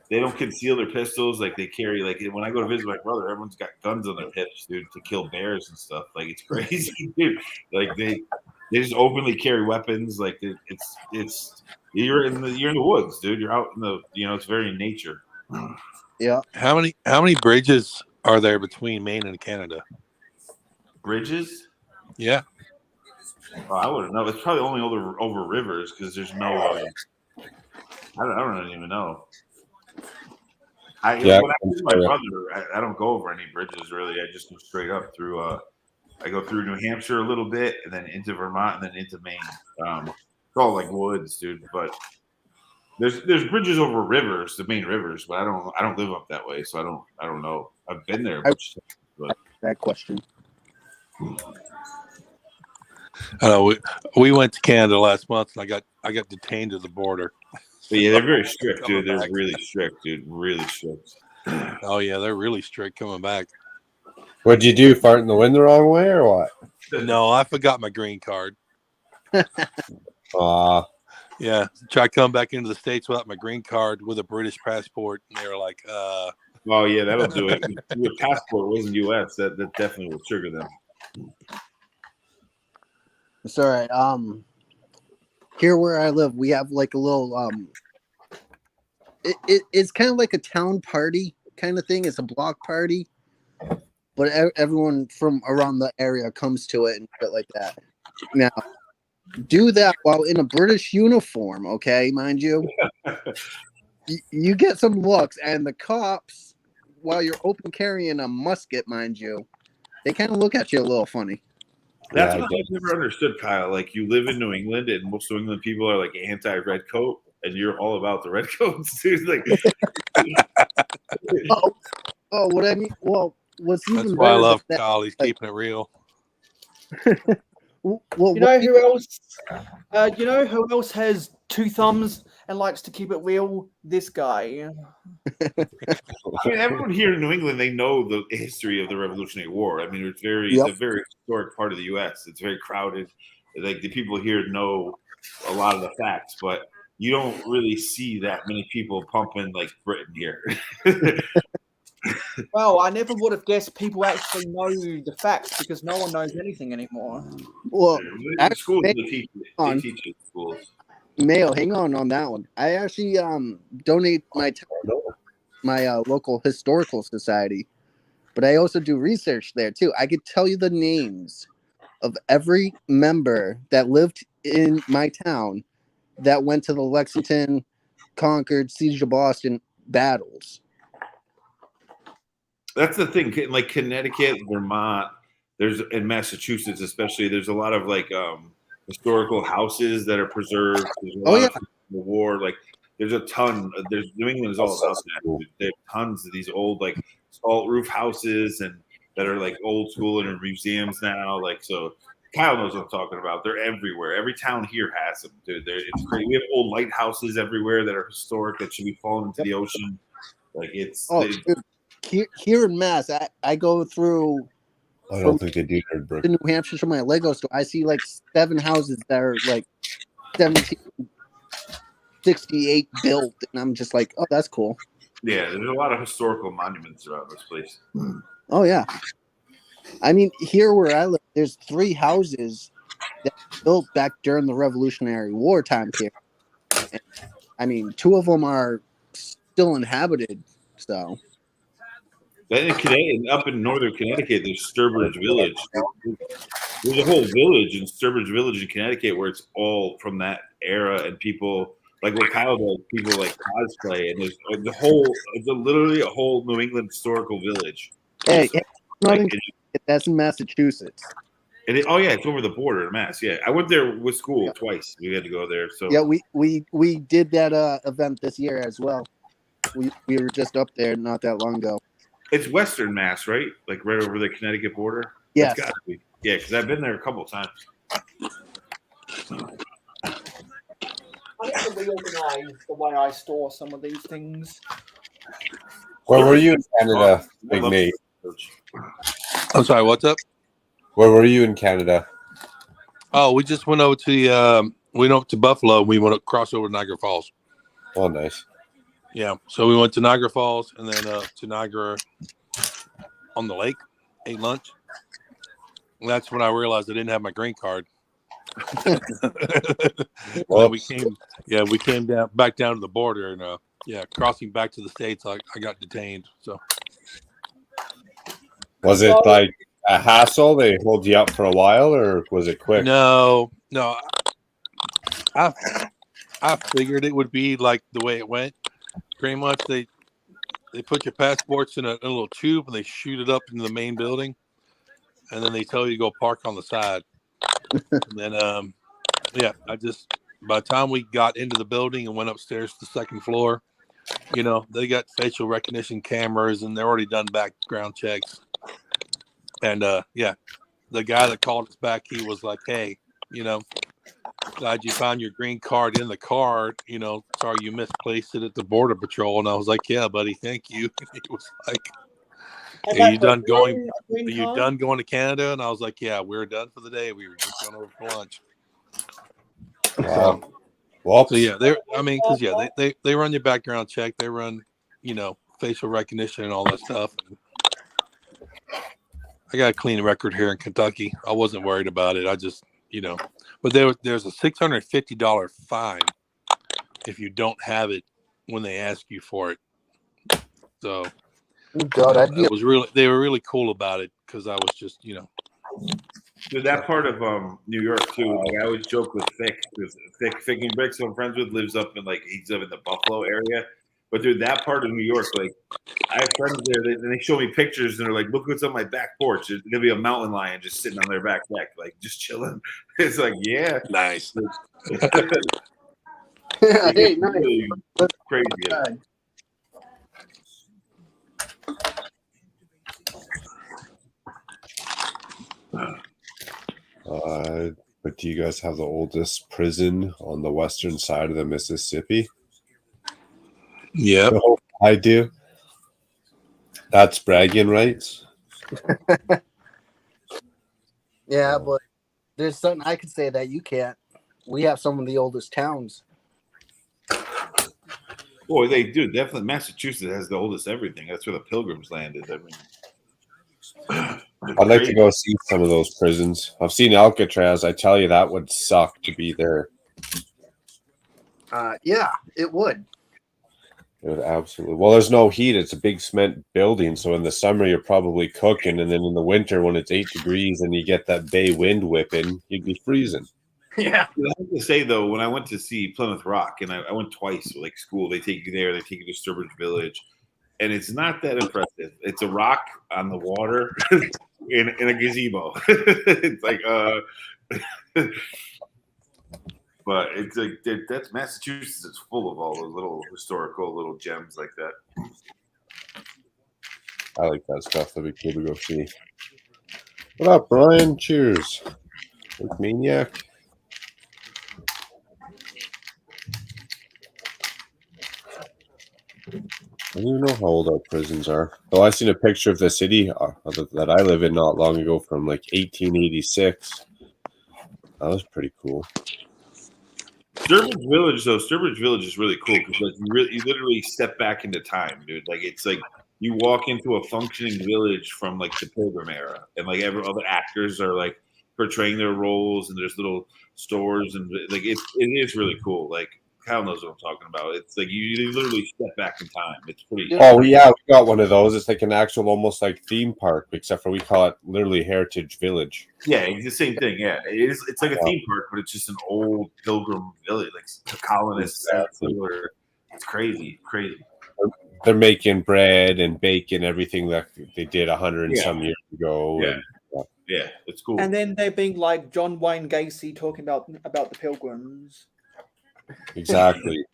they don't conceal their pistols. Like they carry, like when I go to visit my brother, everyone's got guns on their hips, dude, to kill bears and stuff. Like it's crazy, dude. Like they just openly carry weapons. Like it's you're in the woods, dude. You're out in the it's very nature. Yeah. How many bridges are there between Maine and Canada? Bridges? Yeah. Oh, I wouldn't know. It's probably only over rivers because there's no. I don't even know. When I visit my brother, I don't go over any bridges really. I just go straight up through. I go through New Hampshire a little bit, and then into Vermont, and then into Maine. It's all like woods, dude. But there's bridges over rivers, the main rivers, but I don't live up that way, so I don't know. I've been there. But that question. I know we went to Canada last month, and I got detained at the border. But yeah, they're very strict, dude. They're really strict, dude. Really strict. Oh yeah, they're really strict coming back. What'd you do? Fart in the wind the wrong way, or what? No, I forgot my green card. Yeah, try to come back into the States without my green card with a British passport, and they were like, Oh yeah, that'll do it. If your passport wasn't U.S., that definitely will trigger them. It's all right. Here where I live, we have like a little it's kind of like a town party kind of thing. It's a block party, but everyone from around the area comes to it and shit like that. Now, do that while in a British uniform, okay, mind you. You get some looks, and the cops, while you're open carrying a musket, mind you, they kind of look at you a little funny. That's Yeah, what I've never understood, Kyle. Like, you live in New England, and most New England people are like anti-red coat, and you're all about the red coats. Dude. Like, Oh, what I mean? Well, what's even That's why I better love than Kyle. He's like, keeping it real. well, You know who else? You know who else has two thumbs and likes to keep it real? This guy. I mean, everyone here in New England, they know the history of the Revolutionary War. I mean, it's Yep. a very historic part of the U.S. It's very crowded. Like, the people here know a lot of the facts, but you don't really see that many people pumping like Britain here. Well, I never would have guessed people actually know the facts because no one knows anything anymore. Well, In schools, actually, they teach on. it in schools. Mayo, hang on that one. I actually donate my local historical society, but I also do research there too. I could tell you the names of every member that lived in my town that went to the Lexington, Concord, Siege of Boston battles. That's the thing. Like Connecticut, Vermont, in Massachusetts especially, there's a lot of like historical houses that are preserved. There's a lot of the war. Like, there's a ton. There's New England is all about that. There's tons of these old like salt roof houses and that are like old school and in museums now. Like, so Kyle knows what I'm talking about. They're everywhere. Every town here has them, dude. It's crazy. We have old lighthouses everywhere that are historic that should be falling into the ocean. Like, it's here in Mass, I go through. I don't think they do in New Hampshire to my Lego store. I see like 7 houses that are like 1768 built, and I'm just like, oh, that's cool. Yeah, there's a lot of historical monuments around this place. Oh yeah, I mean, here where I live, there's 3 houses that were built back during the Revolutionary War time period. And, I mean, 2 of them are still inhabited. So. Then up in northern Connecticut, there's Sturbridge Village. There's a whole village in Sturbridge Village in Connecticut where it's all from that era, and people like what Kyle does. People like cosplay, and there's literally a whole New England historical village. Hey, that's in Massachusetts. It's over the border in Mass. Yeah, I went there with school twice. We had to go there. So yeah, we did that event this year as well. We were just up there not that long ago. It's Western Mass, right? Like right over the Connecticut border? Yes. It's gotta be. Yeah, because I've been there a couple of times. I need to reorganize the way I store some of these things. Where were you in Canada, Big Nate? I'm sorry, what's up? Where were you in Canada? Oh, we just went over to we went up to Buffalo. We went across over to Niagara Falls. Oh, nice. Yeah, so we went to Niagara Falls and then to Niagara on the lake, ate lunch. And that's when I realized I didn't have my green card. So we came back down to the border and crossing back to the States, I got detained. So was it like a hassle? They hold you up for a while, or was it quick? No. I figured it would be like the way it went. Pretty much, they put your passports in a little tube and they shoot it up into the main building, and then they tell you to go park on the side. And then, by the time we got into the building and went upstairs to the second floor, they got facial recognition cameras and they're already done background checks. And the guy that called us back, he was like, "Hey, glad you found your green card in the car. Sorry you misplaced it at the Border Patrol." And I was like, "Yeah, buddy, thank you." He was like, "Are you done going? Are you done going to Canada?" And I was like, "Yeah, we're done for the day. We were just going over for lunch." Wow. Well, so they run your background check. They run, facial recognition and all that stuff. I got a clean record here in Kentucky. I wasn't worried about it. I just, but there's a $650 fine if you don't have it when they ask you for it. So God, they were really cool about it because I was just, Dude, that part of New York too. Like I always joke with Fick and Bricks, who I'm friends with, lives up in he's up in the Buffalo area. But dude, that part of New York, like I have friends there, and they show me pictures, and they're like, "Look what's on my back porch." There's gonna be a mountain lion just sitting on their back deck, like just chilling. It's like, yeah, Nice. Hey, it's nice. really crazy. But do you guys have the oldest prison on the western side of the Mississippi? Yep. No, I do. That's bragging rights. Yeah, but there's something I could say that you can't. We have some of the oldest towns. Boy, they do definitely. Massachusetts has the oldest everything. That's where the Pilgrims landed. I mean, I'd like to go see some of those prisons. I've seen Alcatraz. I tell you, that would suck to be there. Yeah, it would. It would absolutely. Well, there's no heat. It's a big cement building. So in the summer, you're probably cooking. And then in the winter, when it's 8 degrees and you get that bay wind whipping, you'd be freezing. Yeah. I have to say, though, when I went to see Plymouth Rock, and I went twice, like school, they take you there, they take you to Sturbridge Village. And it's not that impressive. It's a rock on the water in a gazebo. It's like, but it's like that's Massachusetts is full of all those little historical little gems like that. I like that stuff. That'd be cool to go see. What up, Brian? Cheers. With Maniac. I don't even know how old our prisons are. Though I seen a picture of the city that I live in not long ago from like 1886. That was pretty cool. Sturbridge Village, though, Sturbridge Village is really cool because like you literally step back into time, dude. Like it's like you walk into a functioning village from like the Pilgrim era, and like every other actors are like portraying their roles, and there's little stores, and like it is really cool. Like Kyle knows what I'm talking about. It's like you literally step back in time. It's pretty. Oh yeah, we got one of those. It's like an actual, almost like theme park, except for we call it literally Heritage Village. Yeah, it's the same thing. Yeah, it is. It's like a theme park, but it's just an old pilgrim village, like the colonists. Exactly. It's crazy. They're making bread and bacon, everything that they did 100 and some years ago. Yeah. And, yeah, it's cool. And then they're being like John Wayne Gacy talking about the Pilgrims. Exactly.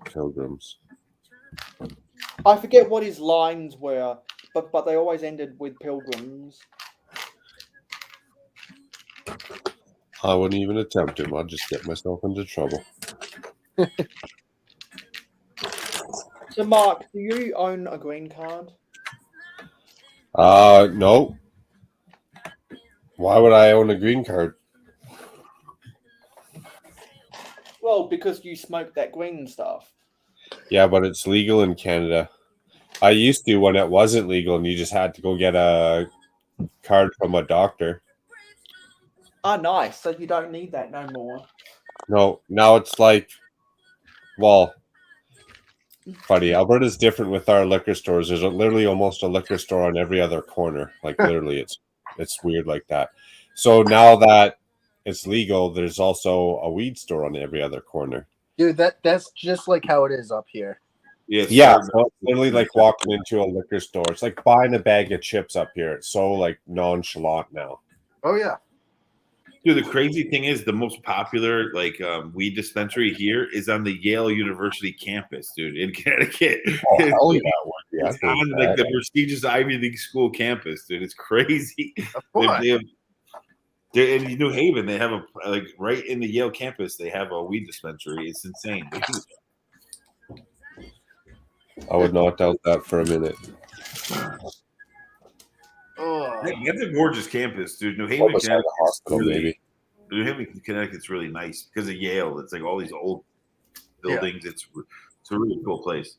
Pilgrims. I forget what his lines were, but they always ended with Pilgrims. I wouldn't even attempt him. I'd just get myself into trouble. So, Mark, do you own a green card? No. Why would I own a green card? Well, because you smoke that green stuff. Yeah, but it's legal in Canada. I used to when it wasn't legal and you just had to go get a card from a doctor. Ah, nice. So you don't need that no more. No, now it's like, well, buddy, Alberta's different with our liquor stores. There's literally almost a liquor store on every other corner. Like literally, it's weird like that. So now that it's legal, there's also a weed store on every other corner. Dude, that's just like how it is up here. Yeah, so it's literally like walking into a liquor store. It's like buying a bag of chips up here. It's so like nonchalant now. Oh yeah. Dude, the crazy thing is the most popular weed dispensary here is on the Yale University campus, dude, in Connecticut. Oh, hell yeah. Yeah, it's on like the prestigious Ivy League school campus, dude. It's crazy. In New Haven, they have right in the Yale campus, they have a weed dispensary. It's insane. I would not doubt that for a minute. That's a gorgeous campus, dude. New Haven, Connecticut's really nice because of Yale. It's like all these old buildings. Yeah. It's a really cool place.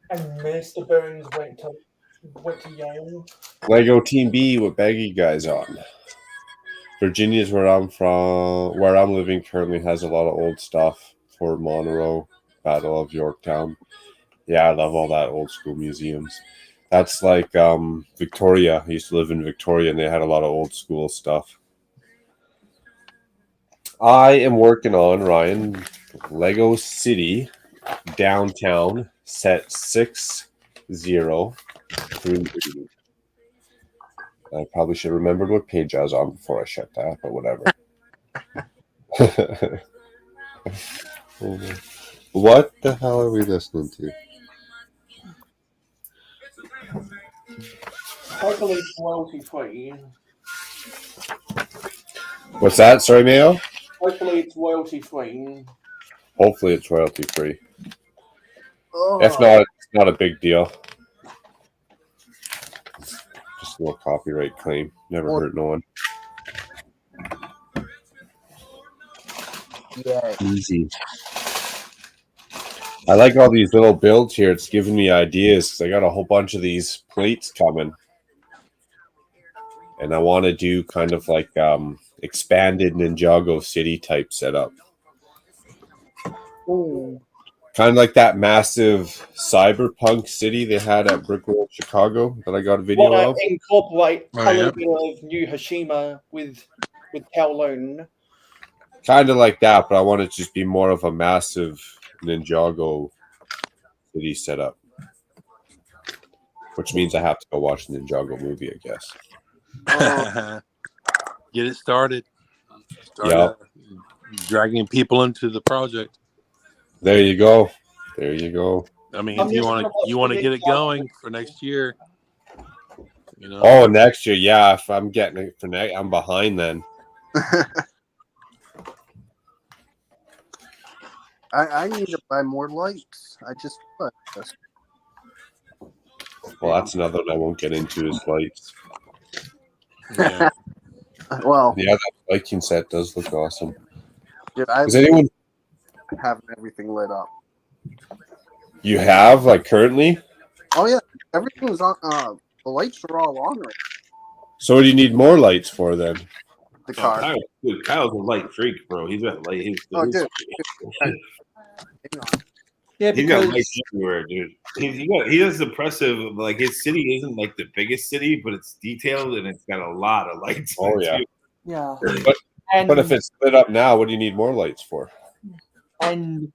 And Mr. Burns went to Yale. Lego Team B, what bag are you guys on? Virginia's where I'm from. Where I'm living currently has a lot of old stuff. Fort Monroe, Battle of Yorktown. Yeah, I love all that old school museums. That's like Victoria. I used to live in Victoria, and they had a lot of old school stuff. I am working on, Ryan, Lego City downtown set 603. I probably should have remembered what page I was on before I shut that, but whatever. What the hell are we listening to? Hopefully it's royalty free. What's that? Sorry, Mayo? Hopefully it's royalty free. Hopefully it's royalty free. Oh, If not, it's not a big deal. Just a little copyright claim. Never hurt no one. yeah. Easy. I like all these little builds here. It's giving me ideas because I got a whole bunch of these plates coming. And I want to do kind of like expanded Ninjago City type setup. Ooh. Kind of like that massive cyberpunk city they had at Brickworld Chicago that I got a video Want of. to incorporate Oh, a yeah. little bit of New Hashima with Kowloon. Kind of like that, but I want it to just be more of a massive Ninjago city setup. Which means I have to go watch the Ninjago movie, I guess. Get it started. Yep. Dragging people into the project. There you go. There you go. I mean, I'm if you just want gonna to, you watch want to the get it big one. going for next year. You know. Oh, next year, yeah. If I'm getting it for next, I'm behind then. I need to buy more lights. I just Well, that's another one I won't get into is lights. Yeah. well, Yeah, that Viking set does look awesome. dude, I Is anyone having everything lit up. you have like currently? Oh yeah, everything's on. The lights are all on right. So what do you need more lights for then? The car. Kyle's a light freak, bro. He's got light. Oh, dude. Hang on. Yeah, He's got because lights everywhere, dude. He has impressive. Like his city isn't like the biggest city, but it's detailed and it's got a lot of lights. Oh, yeah. yeah, But- and But if it's lit up now, what do you need more lights for? and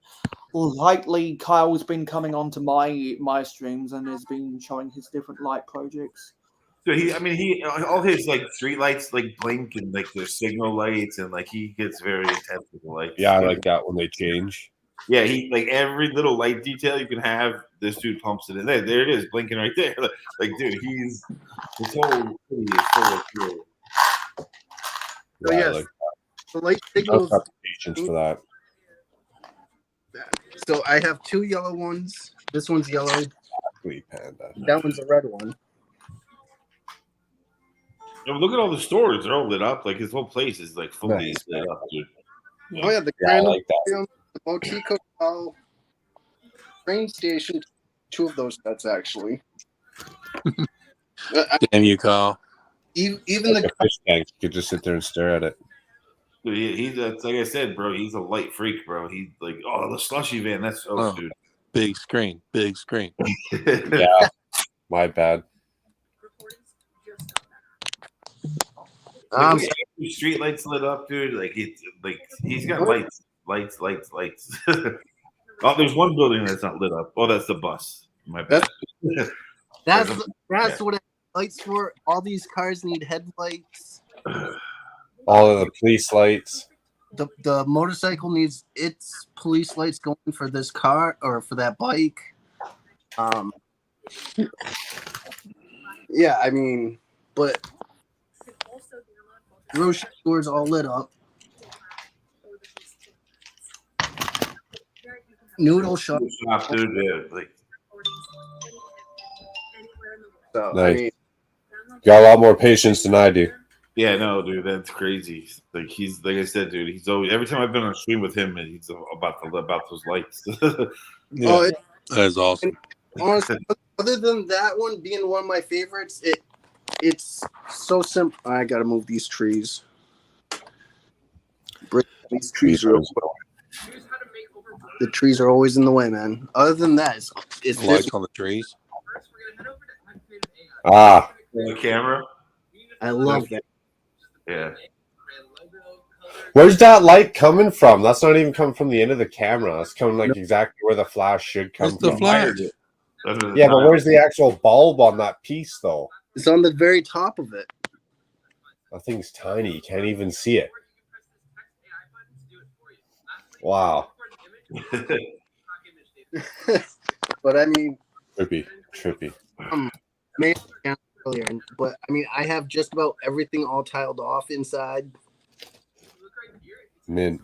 lately Kyle's been coming onto my streams and has been showing his different light projects. Dude, he all his like street lights like blink and like their signal lights and like he gets very intense with the lights. Yeah, I like that when they change. Yeah, he like every little light detail you can have. This dude pumps it in there. There it is, blinking right there. Like, dude, his whole city is full of fuel. So Yeah, I yes, like the light I signals. don't have patience for that. So I have two yellow ones. This one's yellow. Sweet panda. That one's a red one. You know, look at all the stores; they're all lit up. Like his whole place is like fully Nice. lit up, dude. Oh yeah, the Yeah, I Grand like that. Aquarium, the Boutique Hotel, train station. Two of those sets actually. Damn you, Kyle. Even Like the a fish tank. You could just sit there and stare at it. Dude, he's like I said, bro. He's a light freak, bro. He's like, oh, the slushy van. That's dude. Big screen. Big screen. Yeah. My bad. Every street lights lit up, dude. Like he's got lights. Oh, there's one building that's not lit up. Oh, that's the bus. My bad. that's what it lights for. All these cars need headlights. All of the police lights. The motorcycle needs its police lights going for this car or for that bike. Yeah, I mean, but grocery stores all lit up. Noodle shop. Dude, yeah, like So Nice. I mean, Got a lot more patience than I do. yeah, no, dude, that's crazy. Like he's like I said, dude. He's always every time I've been on a stream with him, and he's about those lights. Yeah, oh, that is awesome. honestly, other than that one being one of my favorites, it's so simple. I gotta move these trees. Break these trees real quick. The trees are always in the way, man. Other than that, it's Lights on the trees. Ah, on the camera. I love that. Yeah. where's that light coming from? That's not even coming from the end of the camera. That's coming like exactly where the flash should come It's the from. flash. Under the Yeah, but tile. where's the actual bulb on that piece, though? It's on the very top of it. That thing's tiny. You can't even see it. Wow. But I mean, Trippy. maybe earlier, but I mean, I have just about everything all tiled off inside. Mint.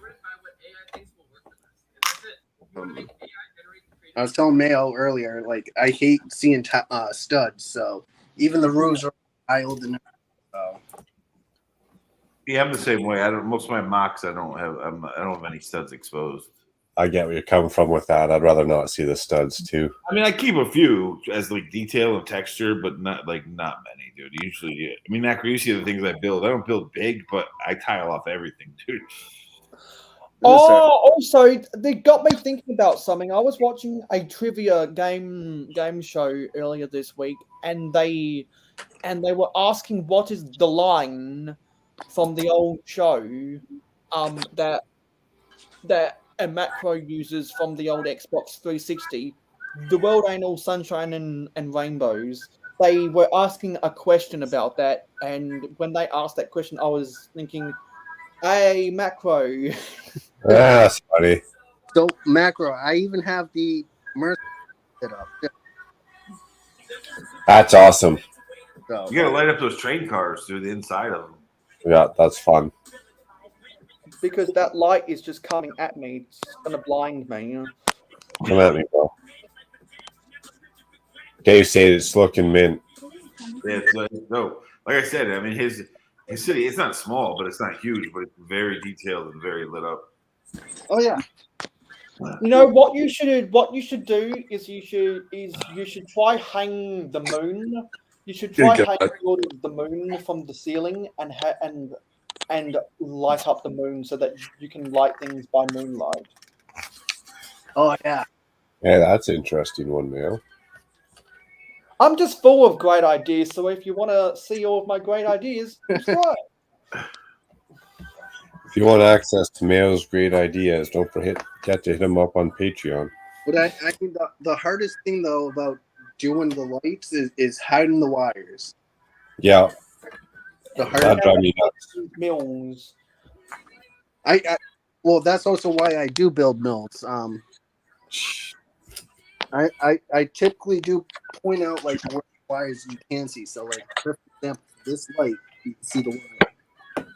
I was telling Mayo earlier, like I hate seeing studs, so even the roofs are tiled and. Yeah, I'm the same way. I don't. Most of my mocks, I don't have any studs exposed. I get where you're coming from with that. I'd rather not see the studs too. I mean, I keep a few as like detail and texture, but not many, dude. Usually, I mean, Macro, you see the things I build. I don't build big, but I tile off everything, dude. Oh, also, they got me thinking about something. I was watching a trivia game show earlier this week, and they were asking what is the line from the old show that a Macro uses from the old Xbox 360. The world ain't all sunshine and rainbows. They were asking a question about that, and when they asked that question, I was thinking, "Hey, Macro." That's funny. So Macro, I even have the Mercy set up. That's awesome. So, You gotta light up those train cars through the inside of them. Yeah, that's fun. Because that light is just coming at me. It's going to blind me. Come at me, bro. Dave said it's looking mint. Yeah, it's like I said, I mean his city. It's not small, but it's not huge. But it's very detailed and very lit up. oh yeah, You know what you should do is you should try hang the moon. You should try Good hang God. the moon from the ceiling and light up the moon so that you can light things by moonlight. oh yeah. Yeah, that's an interesting one, man. I'm just full of great ideas, so if you want to see all of my great ideas, subscribe. If you want access to Mayo's great ideas, don't forget to hit him up on Patreon. But I think the hardest thing though about doing the lights is hiding the wires. Yeah, The that'd hardest. drive me nuts. Mills. I well, that's also why I do build mills. I typically do point out like where wires you can see. So like for example, this light you can see the wire.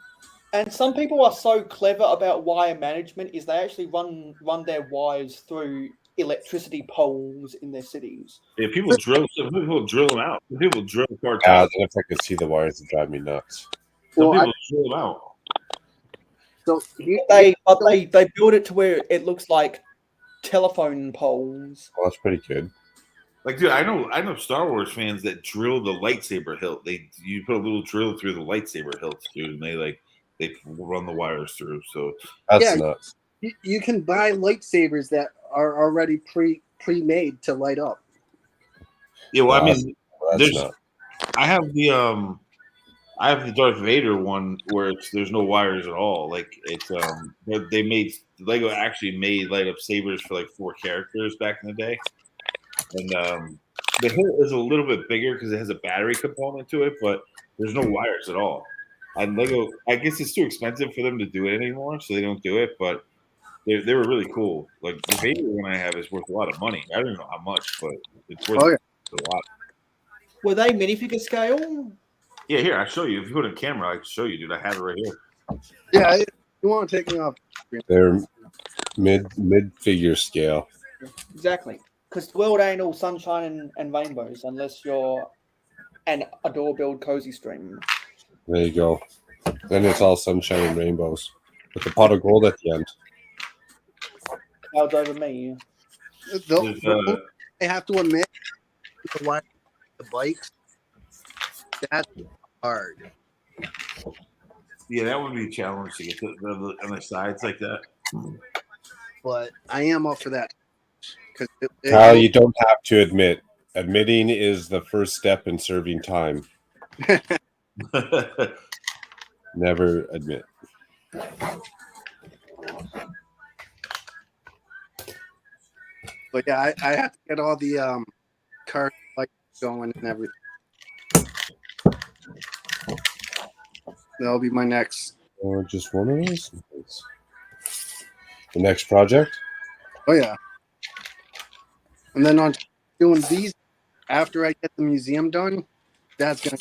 And some people are so clever about wire management is they actually run their wires through electricity poles in their cities. Yeah, people drill them out. Some people drill parts Yeah, out. then if I could see the wires, it'd drive me nuts. Some Well, people drill them out. So They build it to where it looks like telephone poles. Well, that's pretty good. Like, dude, I know Star Wars fans that drill the lightsaber hilt. You put a little drill through the lightsaber hilts, dude, and they run the wires through. So That's Yeah. nuts. you can buy lightsabers that are already pre-made to light up. yeah, well, I mean, That's there's nuts. I have the Darth Vader one where there's no wires at all. Like it's they made Lego actually made light up sabers for like 4 characters back in the day, and the hilt is a little bit bigger because it has a battery component to it, but there's no wires at all. And Lego, I guess it's too expensive for them to do it anymore, so they don't do it. But they were really cool. Like the Vader one I have is worth a lot of money. I don't even know how much, but it's worth Oh, yeah. a lot. Were they minifigure scale? Yeah, here I'll show you. If you put it in camera, I can show you, dude. I have it right here. Yeah, if you want to take me off. They're mid figure scale. Exactly. Because the world ain't all sunshine and rainbows unless you're an adore build cozy stream. There you go. Then it's all sunshine and rainbows with the pot of gold at the end. Clouds over me. I have to admit, the bikes, that's hard. Yeah, that would be a challenge to get on the sides like that. But I am up for that. Because Kyle, you don't have to admit. Admitting is the first step in serving time. Never admit. But yeah, I have to get all the cars like going and everything. That'll be my next. Just one of those. The next project? Oh yeah. And then on doing these after I get the museum done, that's gonna.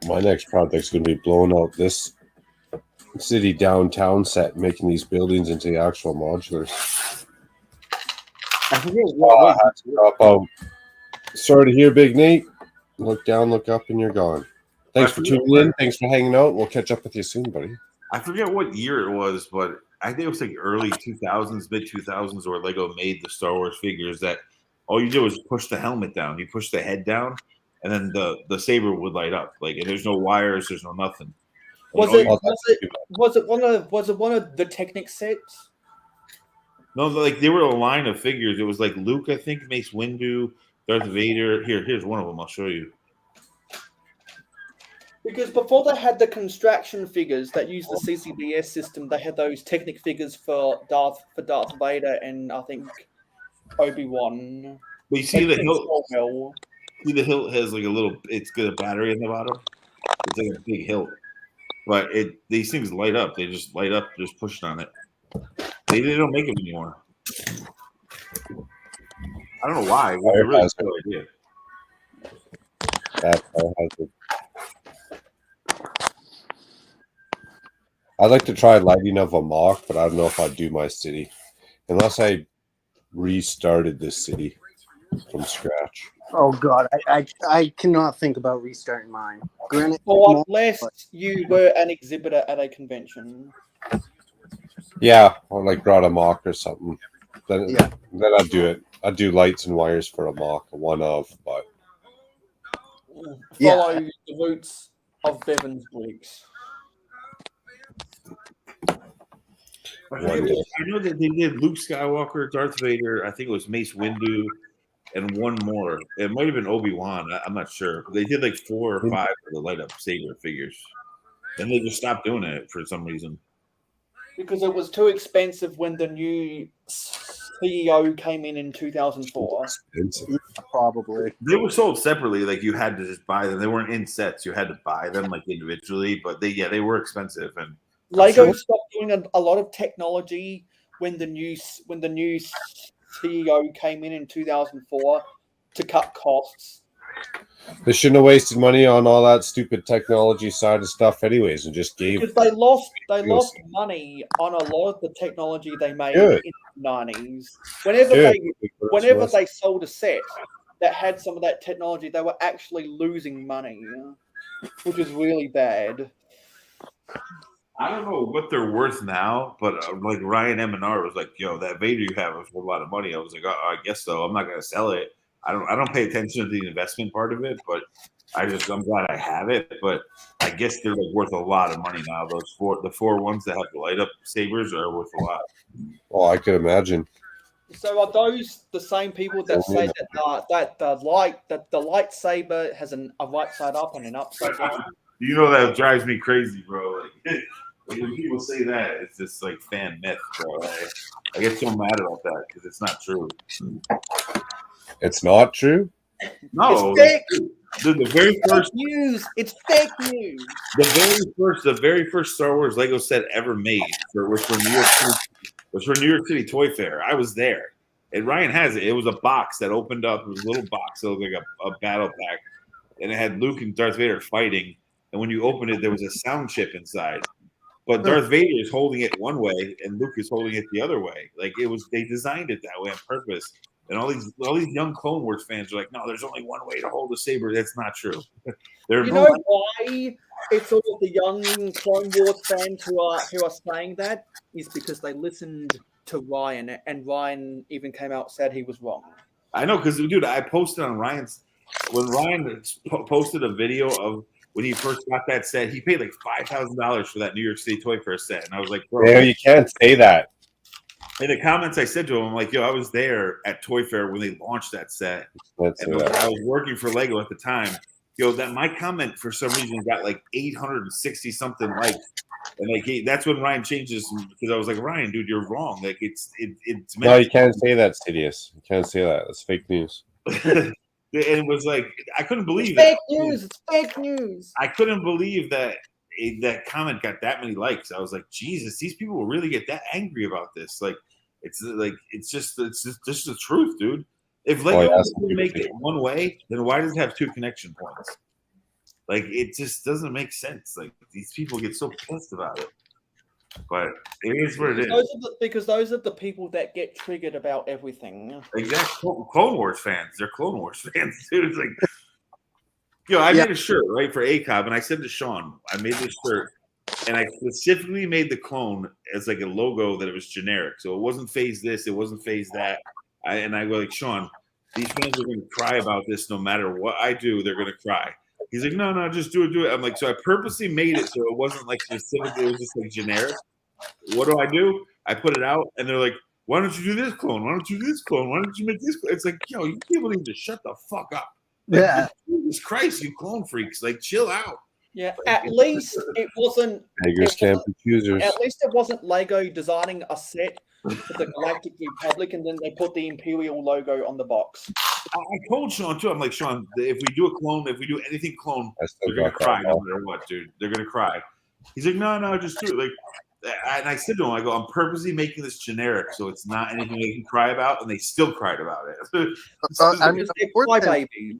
My next project's going to be blowing out this city downtown set, making these buildings into the actual modulars. I forget what Drop out. Sorry to hear, Big Nate. Look down, look up, and you're gone. Thanks for tuning in. Thanks for hanging out. We'll catch up with you soon, buddy. I forget what year it was, but I think it was like early 2000s, mid 2000s, where Lego made the Star Wars figures that all you did was push the helmet down. You push the head down, and then the saber would light up. Like, and there's no wires, there's no nothing. Was it one of the Technic sets? No, like they were a line of figures. It was like Luke, I think, Mace Windu, Darth Vader. Here's one of them. I'll show you. Because before they had the construction figures that used the CCBS system, they had those Technic figures for Darth Vader and I think Obi-Wan. But you see the hilt. See the hilt has like a little. It's got a battery in the bottom. It's like a big hilt, but these things light up. They just light up just pushing on it. They don't make them anymore. I don't know why. It's a really cool idea. That's hazard. I'd like to try lighting of a mock, but I don't know if I'd do my city unless I restarted this city from scratch. Oh God, I cannot think about restarting mine. Granted, or unless you were an exhibitor at a convention. Yeah, or like brought a mock or something. Then I'd do it. I'd do lights and wires for a mock, one of, but follow the roots of Bevan's bricks. I know that they did Luke Skywalker, Darth Vader. I think it was Mace Windu, and one more. It might have been Obi-Wan. I'm not sure. They did like 4 or 5 of the light up saber figures. Then they just stopped doing it for some reason. Because it was too expensive when the new CEO came in 2004. Probably. They were sold separately. Like you had to just buy them. They weren't in sets. You had to buy them like individually. But they were expensive. And Lego stopped doing a lot of technology when the new CEO came in 2004 to cut costs. They shouldn't have wasted money on all that stupid technology side of stuff, anyways, and just gave. Because they lost money on a lot of the technology they made in the 90s. Whenever they sold a set that had some of that technology, they were actually losing money, which is really bad. I don't know what they're worth now, but like Ryan M&R was like, "Yo, that Vader you have is worth a lot of money." I was like, I guess so. I'm not gonna sell it. I don't pay attention to the investment part of it, but I'm glad I have it. But I guess they're like worth a lot of money now. The four ones that have the light up sabers are worth a lot. Oh, I could imagine. So are those the same people that say that the lightsaber has a right side up and an upside down? You know that drives me crazy, bro. Like, when people say that, it's just like fan myth, bro. I get so mad about that because it's not true. It's not true? No. It's fake. The very first news. It's fake news. The very first Star Wars Lego set ever made was for New York City Toy Fair. I was there. And Ryan has it. It was a box that opened up. It was a little box. It was like a battle pack. And it had Luke and Darth Vader fighting. And when you open it, there was a sound chip inside. But Darth Vader is holding it one way and Luke is holding it the other way. Like they designed it that way on purpose. And all these young Clone Wars fans are like, no, there's only one way to hold a saber. That's not true. You know why it's all of the young Clone Wars fans who are saying that is because they listened to Ryan, and Ryan even came out and said he was wrong. I know, because dude, I posted on when Ryan posted a video of when he first got that set, he paid like $5,000 for that New York City Toy Fair set, and I was like, bro, yeah, you can't say that. In the comments, I said to him, I'm like, yo, I was there at Toy Fair when they launched that set. Let's And I was working for Lego at the time. Yo, that my comment for some reason got like 860 something likes. And like that's when Ryan changes because I was like, Ryan, dude, you're wrong. Like it's no, you can't say that, Sidious. You can't say that. That's fake news. And it was like I couldn't believe It's fake news. It's fake news. I couldn't believe that comment got that many likes. I was like, Jesus, these people will really get that angry about this. Like it's just the truth, dude. If Lego was going to make it one way, then why does it have 2 connection points? Like it just doesn't make sense. Like these people get so pissed about it. But it is what it is. Because those are the people that get triggered about everything. Exactly. Clone Wars fans. They're Clone Wars fans, dude. It's like, I made a shirt, right, for ACOB, and I said to Sean, I made this shirt, and I specifically made the clone as like a logo that it was generic. So it wasn't phase this, it wasn't phase that. And I go like, Sean, these fans are going to cry about this no matter what I do. They're going to cry. He's like, no, just do it. I'm like, so I purposely made it so it wasn't like specific. It was just like generic. What do? I put it out, and they're like, why don't you do this clone? Why don't you do this clone? Why don't you make this clone? It's like, yo, you people need to shut the fuck up. Like, Yeah. Jesus Christ, you clone freaks. Like, chill out. Yeah, at least it wasn't. Beggars can't be choosers. At least it wasn't Lego designing a set for the Galactic Republic and then they put the Imperial logo on the box. I told Sean too. I'm like, Sean, if we do a clone, if we do anything clone, they're gonna cry no matter what, dude. They're gonna cry. He's like, no, just do it. Like, and I said to him, I go, I'm purposely making this generic so it's not anything they can cry about, and they still cried about it. I mean, babies.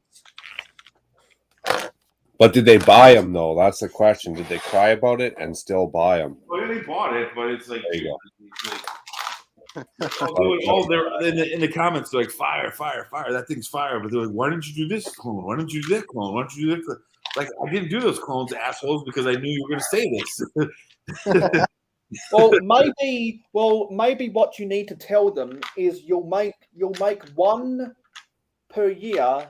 But did they buy them though? That's the question. Did they cry about it and still buy them? Well, they bought it, but it's like, there you all they're in the comments, they're like, fire, that thing's fire. But they're like, why didn't you do this clone? Why didn't you do that clone? Why didn't you do that? Like, I didn't do those clones, assholes, because I knew you were going to say this. Well, maybe what you need to tell them is you'll make one per year,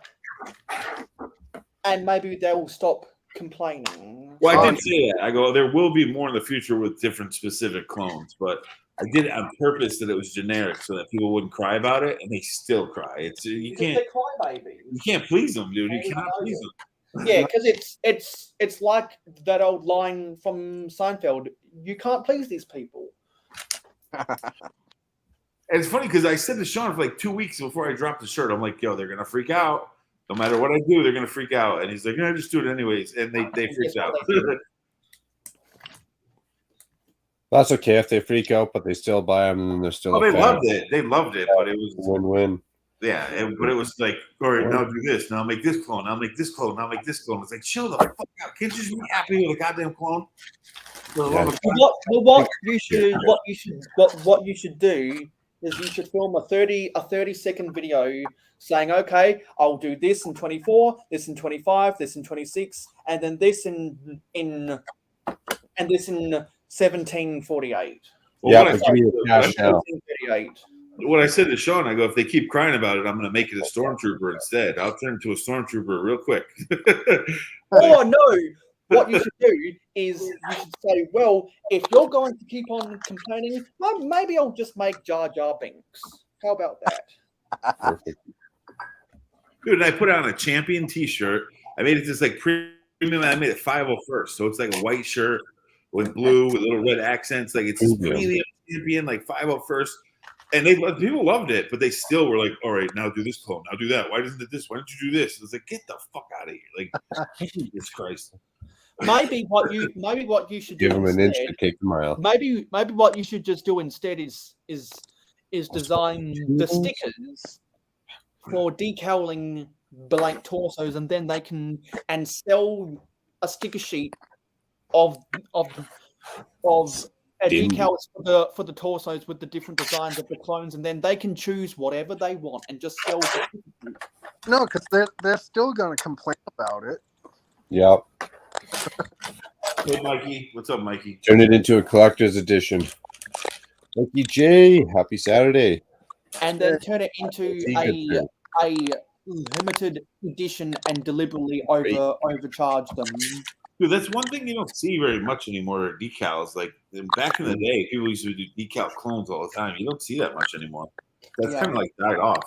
and maybe they'll stop complaining. Well, I did say that. I go, there will be more in the future with different specific clones, but I did it on purpose that it was generic so that people wouldn't cry about it, and they still cry. It's you can't cry babies. You can't please them, dude. You cannot please them. Yeah, because it's like that old line from Seinfeld. You can't please these people. And it's funny because I said to Sean for like 2 weeks before I dropped the shirt, I'm like, yo, they're gonna freak out. No matter what I do, they're gonna freak out. And he's like, no, just do it anyways. And they freaked out. That's okay if they freak out, but they still buy them and they're still. Oh, they loved it. They loved it, but it was win-win. Yeah, but it was like, all right, now do this. Now make this clone. Now make this clone. Now make this clone. It's like, chill the fuck out. Can't you just be happy with a goddamn clone? What you should do is you should film a 30-second video saying, okay, I'll do this in 24, this in 25, this in 26, and then this in 1748. Yeah, but give me the cash now. What I said to Sean, I go, if they keep crying about it, I'm going to make it a stormtrooper instead. I'll turn into a stormtrooper real quick. Oh, no. What you should do is you should say, well, if you're going to keep on complaining, maybe I'll just make Jar Jar Binks. How about that? Perfect. Dude, and I put on a champion t-shirt. I made it just like premium. I made it 501st. So it's like a white shirt with blue with little red accents. Like it's premium champion, like 501st. And people loved it, but they still were like, all right, now do this clone. Now do that. Why doesn't it this? Why don't you do this? It's like, get the fuck out of here. Like, Jesus Christ. Maybe what you should give do them an inch to take the mile. Maybe what you should just do instead is design the stickers for decaling blank torsos, and then they can sell a sticker sheet of decals for the torsos with the different designs of the clones, and then they can choose whatever they want and just sell it. No, because they're still going to complain about it. Yep. Hey, Mikey. What's up, Mikey? Turn it into a collector's edition. Mikey J, happy Saturday. And then turn it into a limited edition and deliberately overcharge them. Dude, that's one thing you don't see very much anymore. Decals, like back in the day, people used to do decal clones all the time. You don't see that much anymore. That's kind of like died off.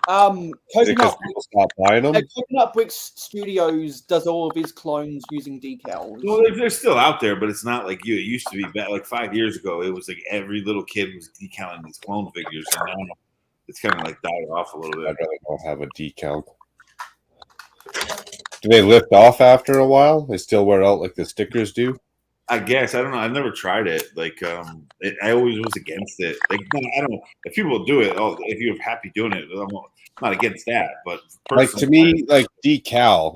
Because people stop buying them. Coconut Bricks Studios does all of his clones using decals. Well, they're still out there, but it's not like you. It used to be back like 5 years ago. It was like every little kid was decaling these clone figures, and now it's kind of like died off a little bit. I'd rather not have a decal. Do they lift off after a while? They still wear out like the stickers do? I guess. I don't know. I've never tried it. Like, I always was against it. Like, I don't know if people do it. Oh, if you're happy doing it, I'm not against that. But like to me, like decal,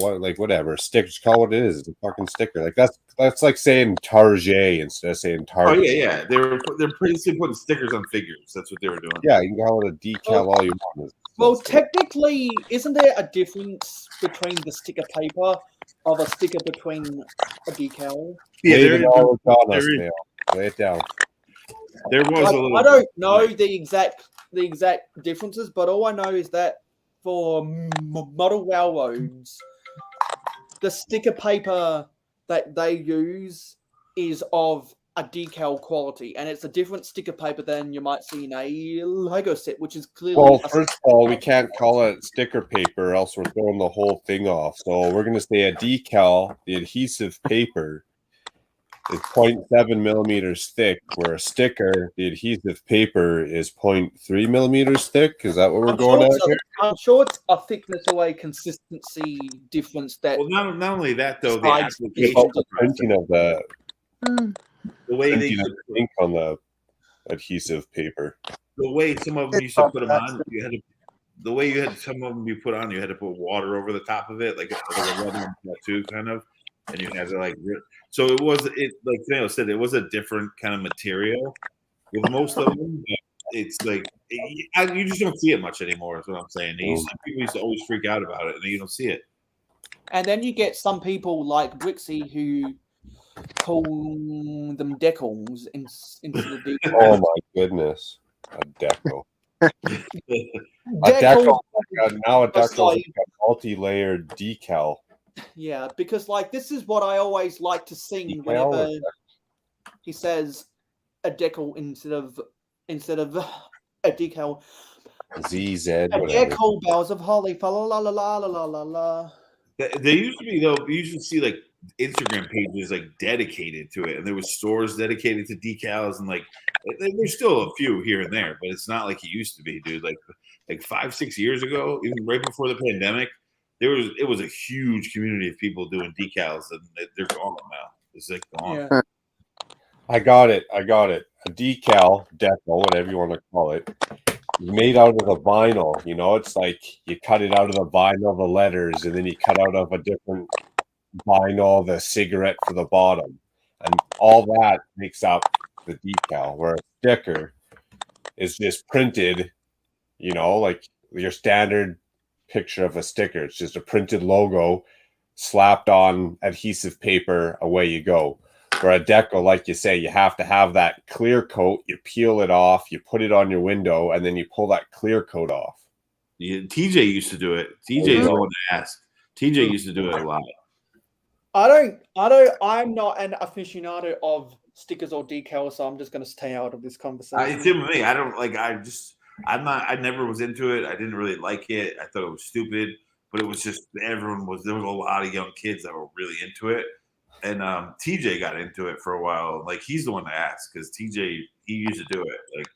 what, whatever stickers. Call what it is. It's a fucking sticker. Like that's like saying Target instead of saying Target. Oh yeah. They're pretty putting stickers on figures. That's what they were doing. Yeah, you can call it a decal all you want. Well, technically, isn't there a difference between the sticker paper of a sticker between a decal? Yeah, lay it down. There was a little. I don't know the exact differences, but all I know is that for model railroads, the sticker paper that they use is of a decal quality, and it's a different sticker paper than you might see in a Lego set, which is clearly. Well, first of all, we can't call it sticker paper, or else we're throwing the whole thing off. So we're going to say a decal, the adhesive paper, is 0.7 millimeters thick, where a sticker, the adhesive paper, is 0.3 millimeters thick. Is that what we're going at here? I'm sure it's a thickness or a consistency difference that. Well, not only that though, the It's application, about the printing of the way they ink on the adhesive paper. The way some of them used to put them on, you had some of them you put on, you had to put water over the top of it, like a rubber tattoo kind of, and you had to like. So it like Daniel said, it was a different kind of material with most of them. It's like you just don't see it much anymore. Is what I'm saying. People used to always freak out about it, and you don't see it. And then you get some people like Brixie who call them decals instead of decals. Oh my goodness, a decal. Now a decal is like a multi-layered decal. Yeah, because like this is what I always like to sing whenever he says a decal instead of a decal. ZZ. A decal, bells of holly, fa la la la la la la la. There used to be though. You usually see like Instagram pages like dedicated to it, and there was stores dedicated to decals, and like there's still a few here and there, but it's not like it used to be, dude. Like 5-6 years ago, even right before the pandemic, it was a huge community of people doing decals, and they're gone now. It's like gone. Yeah. I got it. A decal, whatever you want to call it, is made out of the vinyl. You know, it's like you cut it out of the vinyl, the letters, and then you cut out of a different vinyl the cigarette for the bottom, and all that makes up the decal. Where a sticker is just printed, you know, like your standard picture of a sticker. It's just a printed logo slapped on adhesive paper. Away you go. For a decal, like you say, you have to have that clear coat. You peel it off, you put it on your window, and then you pull that clear coat off. Yeah, TJ used to do it. TJ's the one to ask. TJ used to do it a lot. I'm not an aficionado of stickers or decals, so I'm just going to stay out of this conversation. It's him with me. I don't like. I never was into it. I didn't really like it. I thought it was stupid. But it was just there was a lot of young kids that were really into it. And TJ got into it for a while. Like he's the one to ask because TJ he used to do it. Like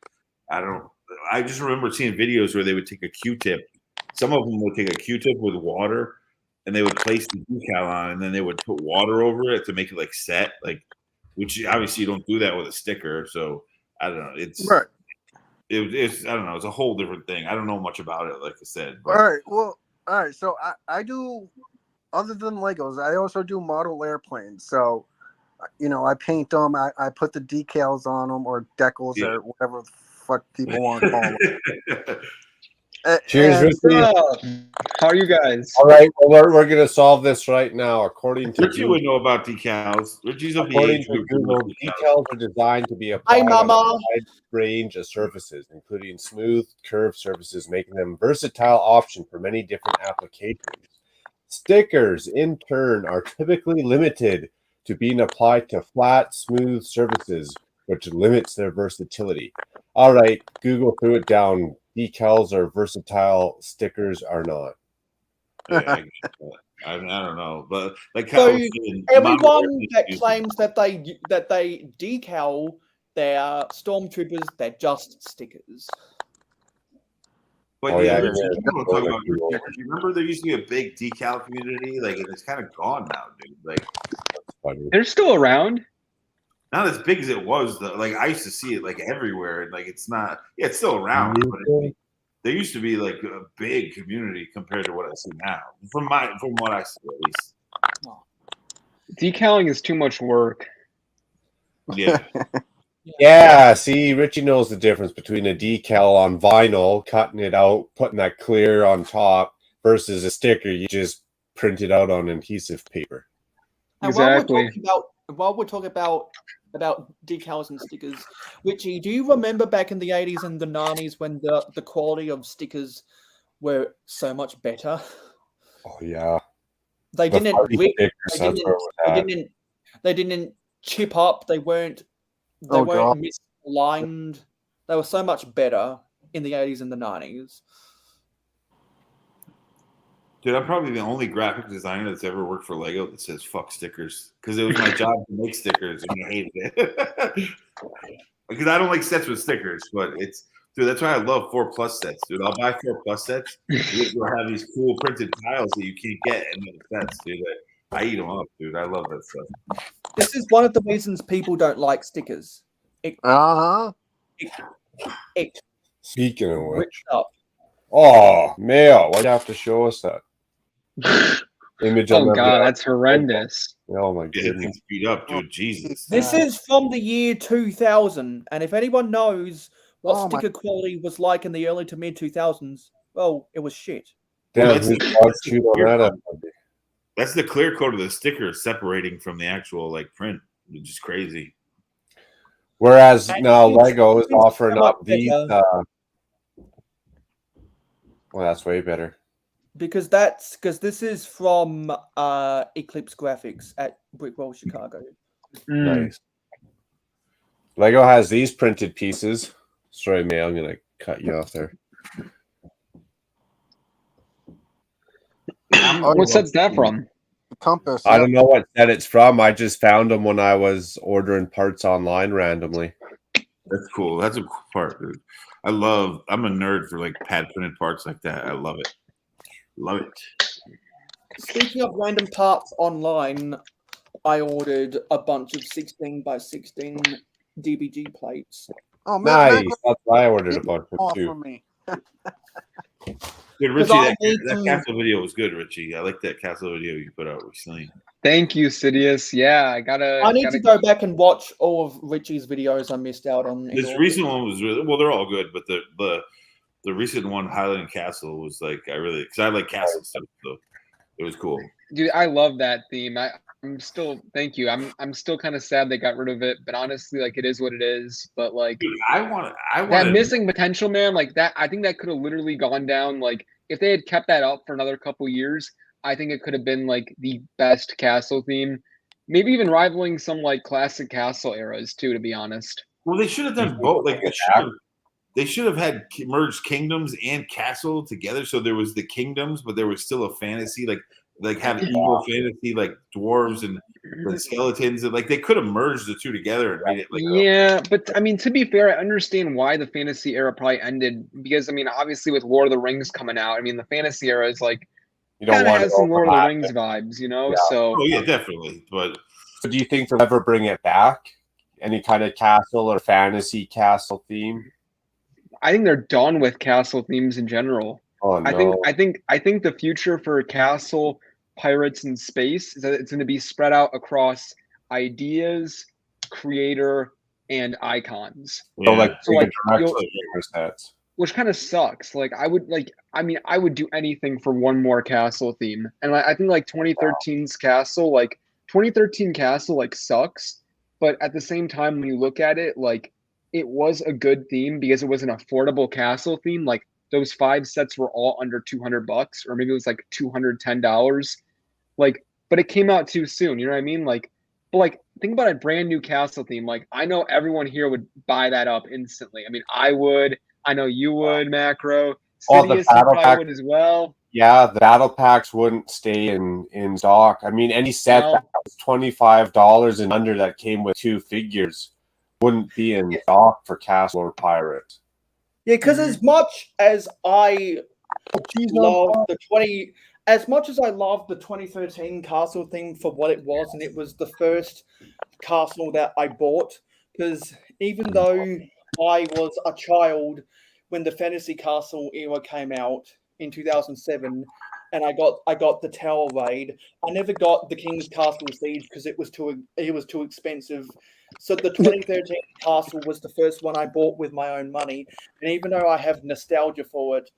I just remember seeing videos where they would take a Q-tip. Some of them would take a Q-tip with water, and they would place the decal on, and then they would put water over it to make it like set. Like, which obviously you don't do that with a sticker. So I don't know. It's right. It's I don't know. It's a whole different thing. I don't know much about it. Like I said. But. All right. So I do. Other than Legos, I also do model airplanes. So, you know, I paint them. I put the decals on them or decals or whatever the fuck people want to call them. Cheers, Richie. How are you guys? All right, well, we're going to solve this right now. According to Richie would know about decals. Richie's of the age group. Google, decals are designed to be applied on a wide range of surfaces, including smooth, curved surfaces, making them a versatile option for many different applications. Stickers, in turn, are typically limited to being applied to flat, smooth surfaces, which limits their versatility. All right, Google threw it down. Decals are versatile, stickers are not. Yeah, I don't know, but like So Kyle was saying, everyone modular that is claims that they decal their stormtroopers, they're just stickers. But Oh, yeah, yeah, Richie, yeah, you want to those talk are about cool. stickers. You remember there used to be a big decal community, like, and it's kind of gone now, dude. Like, Funny. They're still around. not as big as it was. Though. Like, I used to see it like everywhere, and like it's not. Yeah, it's still around, but there used to be like a big community compared to what I see now. From what I see, at least. Decaling is too much work. Yeah. Yeah, see, Richie knows the difference between a decal on vinyl, cutting it out, putting that clear on top, versus a sticker you just print it out on adhesive paper. And Exactly. while we're talking about decals and stickers, Richie, do you remember back in the 80s and the 90s when the quality of stickers were so much better? Oh yeah, They The didn't party rip, stickers, they that's didn't, where it was they at. didn't, they didn't chip up. They weren't Oh, God. misaligned. They were so much better in the 80s and the 90s. Dude, I'm probably the only graphic designer that's ever worked for Lego that says "fuck stickers" because it was my job to make stickers and I hated it. Because I don't like sets with stickers, but it's dude. That's why I love 4+ sets, dude. I'll buy 4+ sets. You'll have these cool printed tiles that you can't get in the sets, dude. I eat them up, dude. I love that stuff. This is one of the reasons people don't like stickers. Uh-huh. It Speaking of which, rips up. oh, Mayo, why'd you have to show us that image? Oh god, that's horrendous. Oh my Yeah, goodness. things beat up, dude. Jesus. This is from the year 2000, and if anyone knows what Oh, my- sticker quality was like in the early to mid 2000s, well, it was shit. Damn, that's who's the- dog that's the shoot on clear that? coat. That's the clear coat of the sticker separating from the actual like print, which is crazy. Whereas And now it's- Lego is it's offering so much up these. better. Well, that's way better. Because this is from Eclipse Graphics at Brickwell, Chicago. Nice. Lego has these printed pieces. Sorry, May, I'm gonna cut you off there. What set's that from? Compass. I don't know what set it's from. I just found them when I was ordering parts online randomly. That's cool. That's a cool part, dude. I'm a nerd for like pad printed parts like that. I love it. Love it. Speaking of random parts online, I ordered a bunch of 16x16 DBG plates. Oh, man. Nice. That's why I ordered a bunch of Off too. for me. Dude, Richie, I that need to- castle video was good, Richie. I like that castle video you put out recently. Thank you, Sidious. Yeah, I need to go back and watch all of Richie's videos I missed out on. This recent one was really well. They're all good, but the recent one, Highland Castle, was like because I like castle stuff, so it was cool. Dude, I love that theme. I'm still thank you. I'm still kind of sad they got rid of it, but honestly, like it is what it is. But like Dude, I want that missing potential, man, like that I think that could have literally gone down. Like if they had kept that up for another couple years, I think it could have been like the best castle theme. Maybe even rivaling some like classic castle eras too, to be honest. Well, they should have done both. Like they should have had merged kingdoms and castle together, so there was the kingdoms, but there was still a fantasy, like have evil fantasy, like dwarves and skeletons, and like they could have merged the two together and made it like. Yeah, but I mean, to be fair, I understand why the fantasy era probably ended because I mean, obviously with Lord of the Rings coming out, I mean, the fantasy era is like kind of has some Lord of the Rings vibes, you know. Yeah. So oh yeah, definitely. But so do you think they'll ever bring it back? Any kind of castle or fantasy castle theme? I think they're done with castle themes in general. Oh no! I think the future for castle pirates in space is that it's going to be spread out across ideas, creator, and icons. So like you'll- sets. which kind of sucks. Like I would do anything for one more castle theme. And I think like 2013's castle, like 2013 castle like sucks, but at the same time when you look at it, like it was a good theme because it was an affordable castle theme. Like those 5 sets were all under $200, or maybe it was like $210. Like, but it came out too soon. You know what I mean? Like, but like, think about a brand new castle theme. Like, I know everyone here would buy that up instantly. I mean, I would. I know you would, Macro. All the Sidious, you battle probably pack. would as well. Yeah, the battle packs wouldn't stay in stock. I mean, any set No. that was $25 and under that came with 2 figures wouldn't be in stock for Castle or Pirates. Yeah, because as much as I love as much as I love the 2013 castle theme for what it was, and it was the first castle that I bought, because even though I was a child when the Fantasy Castle era came out in 2007, and I got the Tower Raid, I never got the King's Castle Siege because it was too expensive. So the 2013 castle was the first one I bought with my own money, and even though I have nostalgia for it,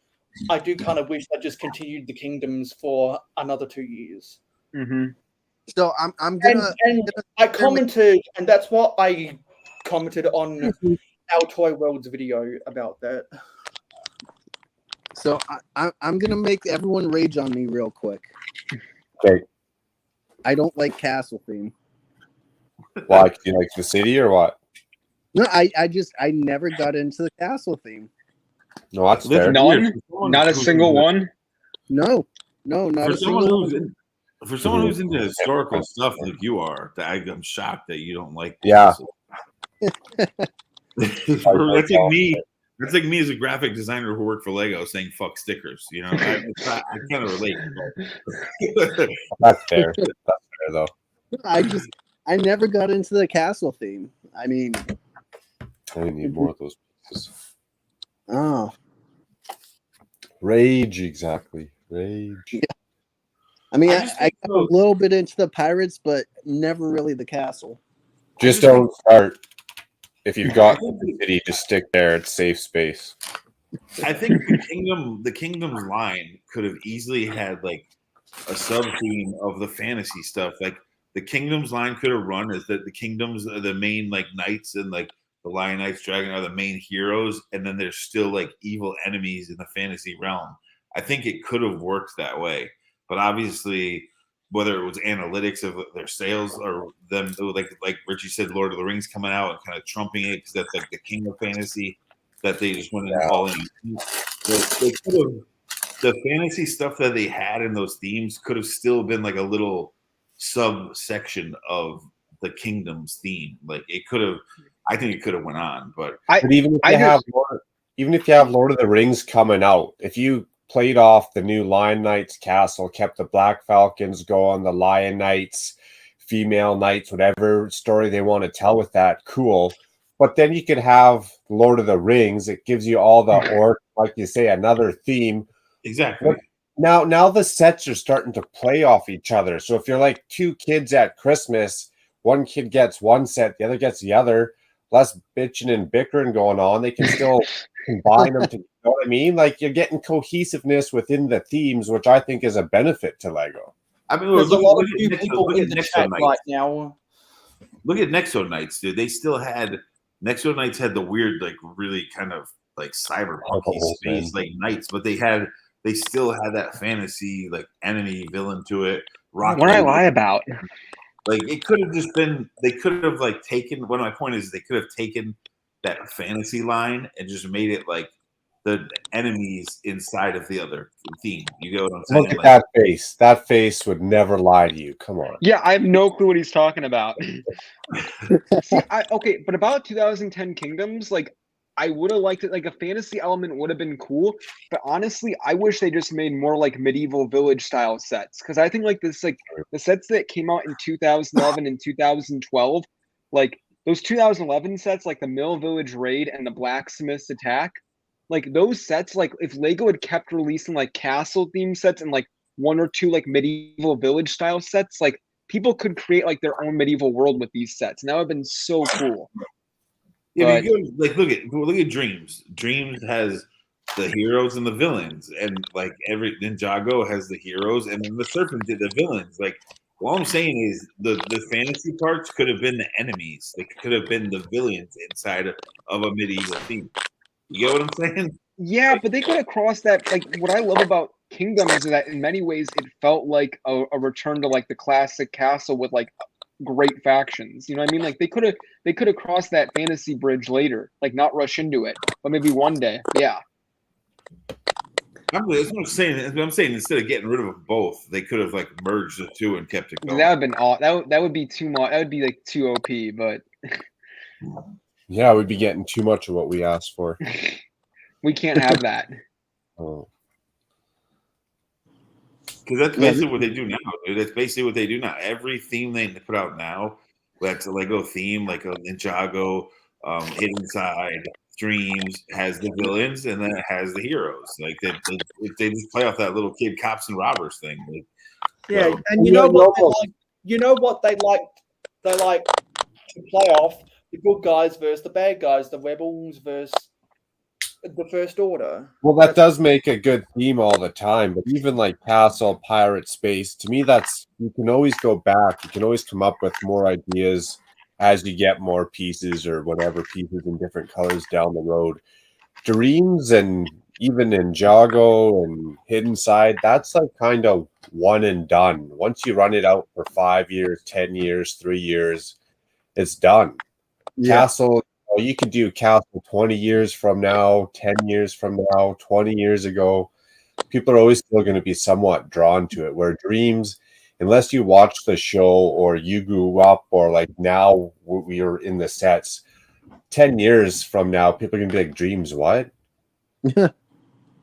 I do kind of wish I just continued the Kingdoms for another 2 years. Mm-hmm. So I'm gonna And I commented, and that's what I commented on our Toy Worlds video about that. So I'm gonna make everyone rage on me real quick. Okay. I don't like castle theme. Why? Do you like the city or what? No, I never got into the castle theme. No, that's fair. None? Not a single one? No, not For a someone single who's one. for someone who's into historical stuff like you are, I'm shocked that you don't like. Yeah. That's like me. That's like me as a graphic designer who worked for Lego saying "fuck stickers." You know, I kind of relate. But... That's fair. That's fair though. I never got into the castle theme. I mean, I need more of those pieces. Oh, rage, exactly. Rage. Yeah. I mean, I got a little bit into the pirates, but never really the castle. Just don't start. If you've got the city, just stick there. It's safe space. I think the Kingdoms line could have easily had like a sub theme of the fantasy stuff. Like the Kingdoms line could have run as that the Kingdoms are the main like knights, and like the Lion Knights Dragon are the main heroes, and then there's still like evil enemies in the fantasy realm. I think it could have worked that way, but obviously, whether it was analytics of their sales or them, like Richie said, Lord of the Rings coming out and kind of trumping it because that's like the king of fantasy, that they just went in all in. They could have, the fantasy stuff that they had in those themes could have still been like a little subsection of the Kingdoms theme. Like it could have. I think it could have went on, but even if you have Lord of the Rings coming out, if you played off the new Lion Knights castle, kept the Black Falcons going, the Lion Knights, female knights, whatever story they want to tell with that, cool. But then you could have Lord of the Rings. It gives you all the orc, like you say, another theme. Exactly. But now the sets are starting to play off each other. So if you're like 2 kids at Christmas, one kid gets one set, the other gets the other. Less bitching and bickering going on. They can still combine them. You know what I mean? Like you're getting cohesiveness within the themes, which I think is a benefit to Lego. I mean, there's a lot of new look people in at the Nexo chat Knights. right now. Look at Nexo Knights, dude. They still had Nexo Knights had the weird, like really kind of like cyberpunk space like knights, but they still had that fantasy like enemy villain to it. What did I lie about? Like it could have just been, they could have like taken. One of my point is they could have taken that fantasy line and just made it like the enemies inside of the other theme. You get what I'm saying? Look at that face. That face would never lie to you. Come on. Yeah, I have no clue what he's talking about. See, okay, but about 2010 Kingdoms, like I would have liked it. Like a fantasy element would have been cool, but honestly, I wish they just made more like medieval village style sets, because I think like this, like the sets that came out in 2011 and 2012, like those 2011 sets, like the Mill Village Raid and the Blacksmith's Attack, like those sets, like if Lego had kept releasing like castle theme sets and like 1 or 2 like medieval village style sets, like people could create like their own medieval world with these sets, and that would have been so cool. Yeah, like look at Dreams. Dreams has the heroes and the villains, and like every Ninjago has the heroes, and then the Serpent did the villains. Like all I'm saying is the fantasy parts could have been the enemies. They could have been the villains inside of a medieval theme. You get what I'm saying? Yeah, but they could have crossed that. Like, what I love about Kingdom is that in many ways it felt like a return to like the classic castle with like great factions. You know what I mean? Like they could have crossed that fantasy bridge later, like not rush into it, but maybe one day. Yeah. That's what I'm saying. That's what I'm saying, instead of getting rid of them both, they could have like merged the two and kept it going. That would have been all. That would be too much. That would be like too OP. But Yeah, we'd be getting too much of what we asked for. we can't have that. Oh. Because that's basically what they do now, dude. That's basically what they do now. Every theme they put out now, that's a Lego theme, like a Ninjago, Hidden Side, Dreams, has the villains, and then it has the heroes. Like they just play off that little kid cops and robbers thing. Like, Yeah, so, and you know what they like? You know what they like? They like to play off the good guys versus the bad guys, the rebels versus the First Order. Well, that does make a good theme all the time, but even like Castle, Pirate, Space, to me, that's you can always go back. You can always come up with more ideas as you get more pieces or whatever pieces in different colors down the road. Dreams and even Ninjago and Hidden Side, that's like kind of one and done. Once you run it out for 5 years, 10 years, 3 years, it's done. Yeah. Castle, you could do Castle 20 years from now, 10 years from now, 20 years ago. People are always still going to be somewhat drawn to it. Where Dreams, unless you watch the show or you grew up or like now we are in the sets, 10 years from now, people are going to be like, Dreams, what?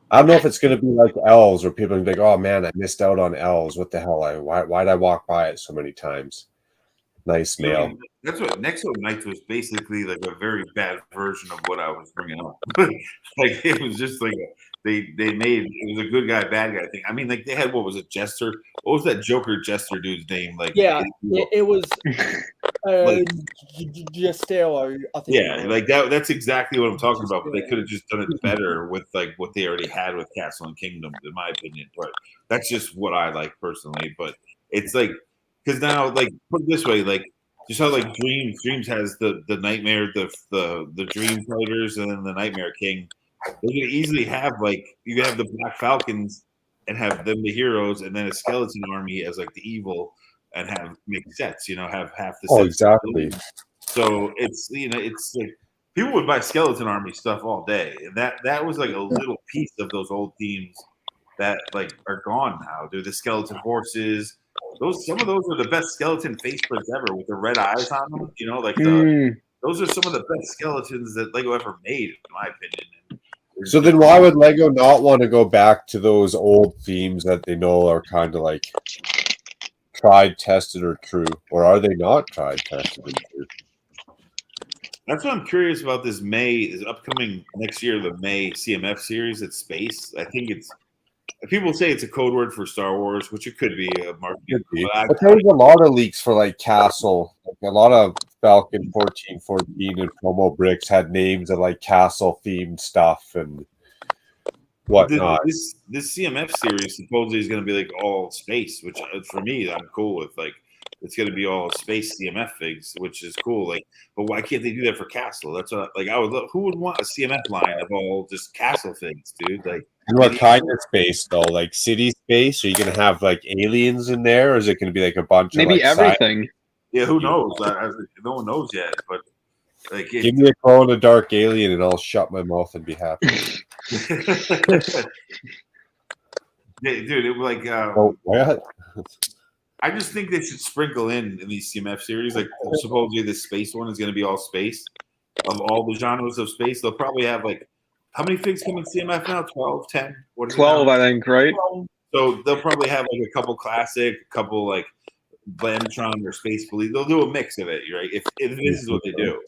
I don't know if it's going to be like Elves where people are going to be like, oh man, I missed out on Elves. What the hell? Why'd I walk by it so many times? Nice mail. that's what Next Door Nights was basically like a very bad version of what I was bringing up. Like it was just like they made it was a good guy, bad guy thing. I mean, like they had what was it, Jester? What was that Joker Jester dude's name? Like it was Jestero, I think. Yeah, like that's exactly what I'm talking about. But they could have just done it better with like what they already had with Castle and Kingdom, in my opinion. But that's just what I like personally. But it's like because now, like put it this way, like just how like Dreams has the Nightmare, the Dream Fighters, and then the Nightmare King. They could easily have like you could have the Black Falcons and have them the heroes, and then a skeleton army as like the evil, and have make sets. Have half the sets. Exactly. So it's it's like people would buy skeleton army stuff all day, and that was like a little piece of those old themes that like are gone now. Dude, the skeleton horses, some of those are the best skeleton face prints ever with the red eyes on them. Those are some of the best skeletons that Lego ever made, in my opinion. So then why would Lego not want to go back to those old themes that they know are kind of like tried, tested, or true? Or are they not tried, tested, and true? That's what I'm curious about this upcoming next year, the May CMF series at Space. I think people say it's a code word for Star Wars, which it could be a marketing. But there's a lot of leaks for like Castle. Like a lot of Falcon 1414 and promo bricks had names of like Castle themed stuff and whatnot. This CMF series supposedly is going to be like all space, which for me I'm cool with. Like it's going to be all space CMF figs, which is cool. Like, but why can't they do that for Castle? That's what I would love. Who would want a CMF line of all just Castle figs, dude? Like, what kind of space though? Like city space? Are you going to have like aliens in there, or is it going to be like a bunch of maybe everything? Yeah, who knows? No one knows yet. But like, give me a glow in the dark alien, and I'll shut my mouth and be happy. Dude, it was like. What? I just think they should sprinkle in these CMF series. Like supposedly the space one is going to be all space of all the genres of space. They'll probably have like how many figs come in CMF now? 12, 10? What is 12, I think, right? 12. So they'll probably have like a couple classic, a couple like Blandtron or Space Police. They'll do a mix of it, right? If this is what they do.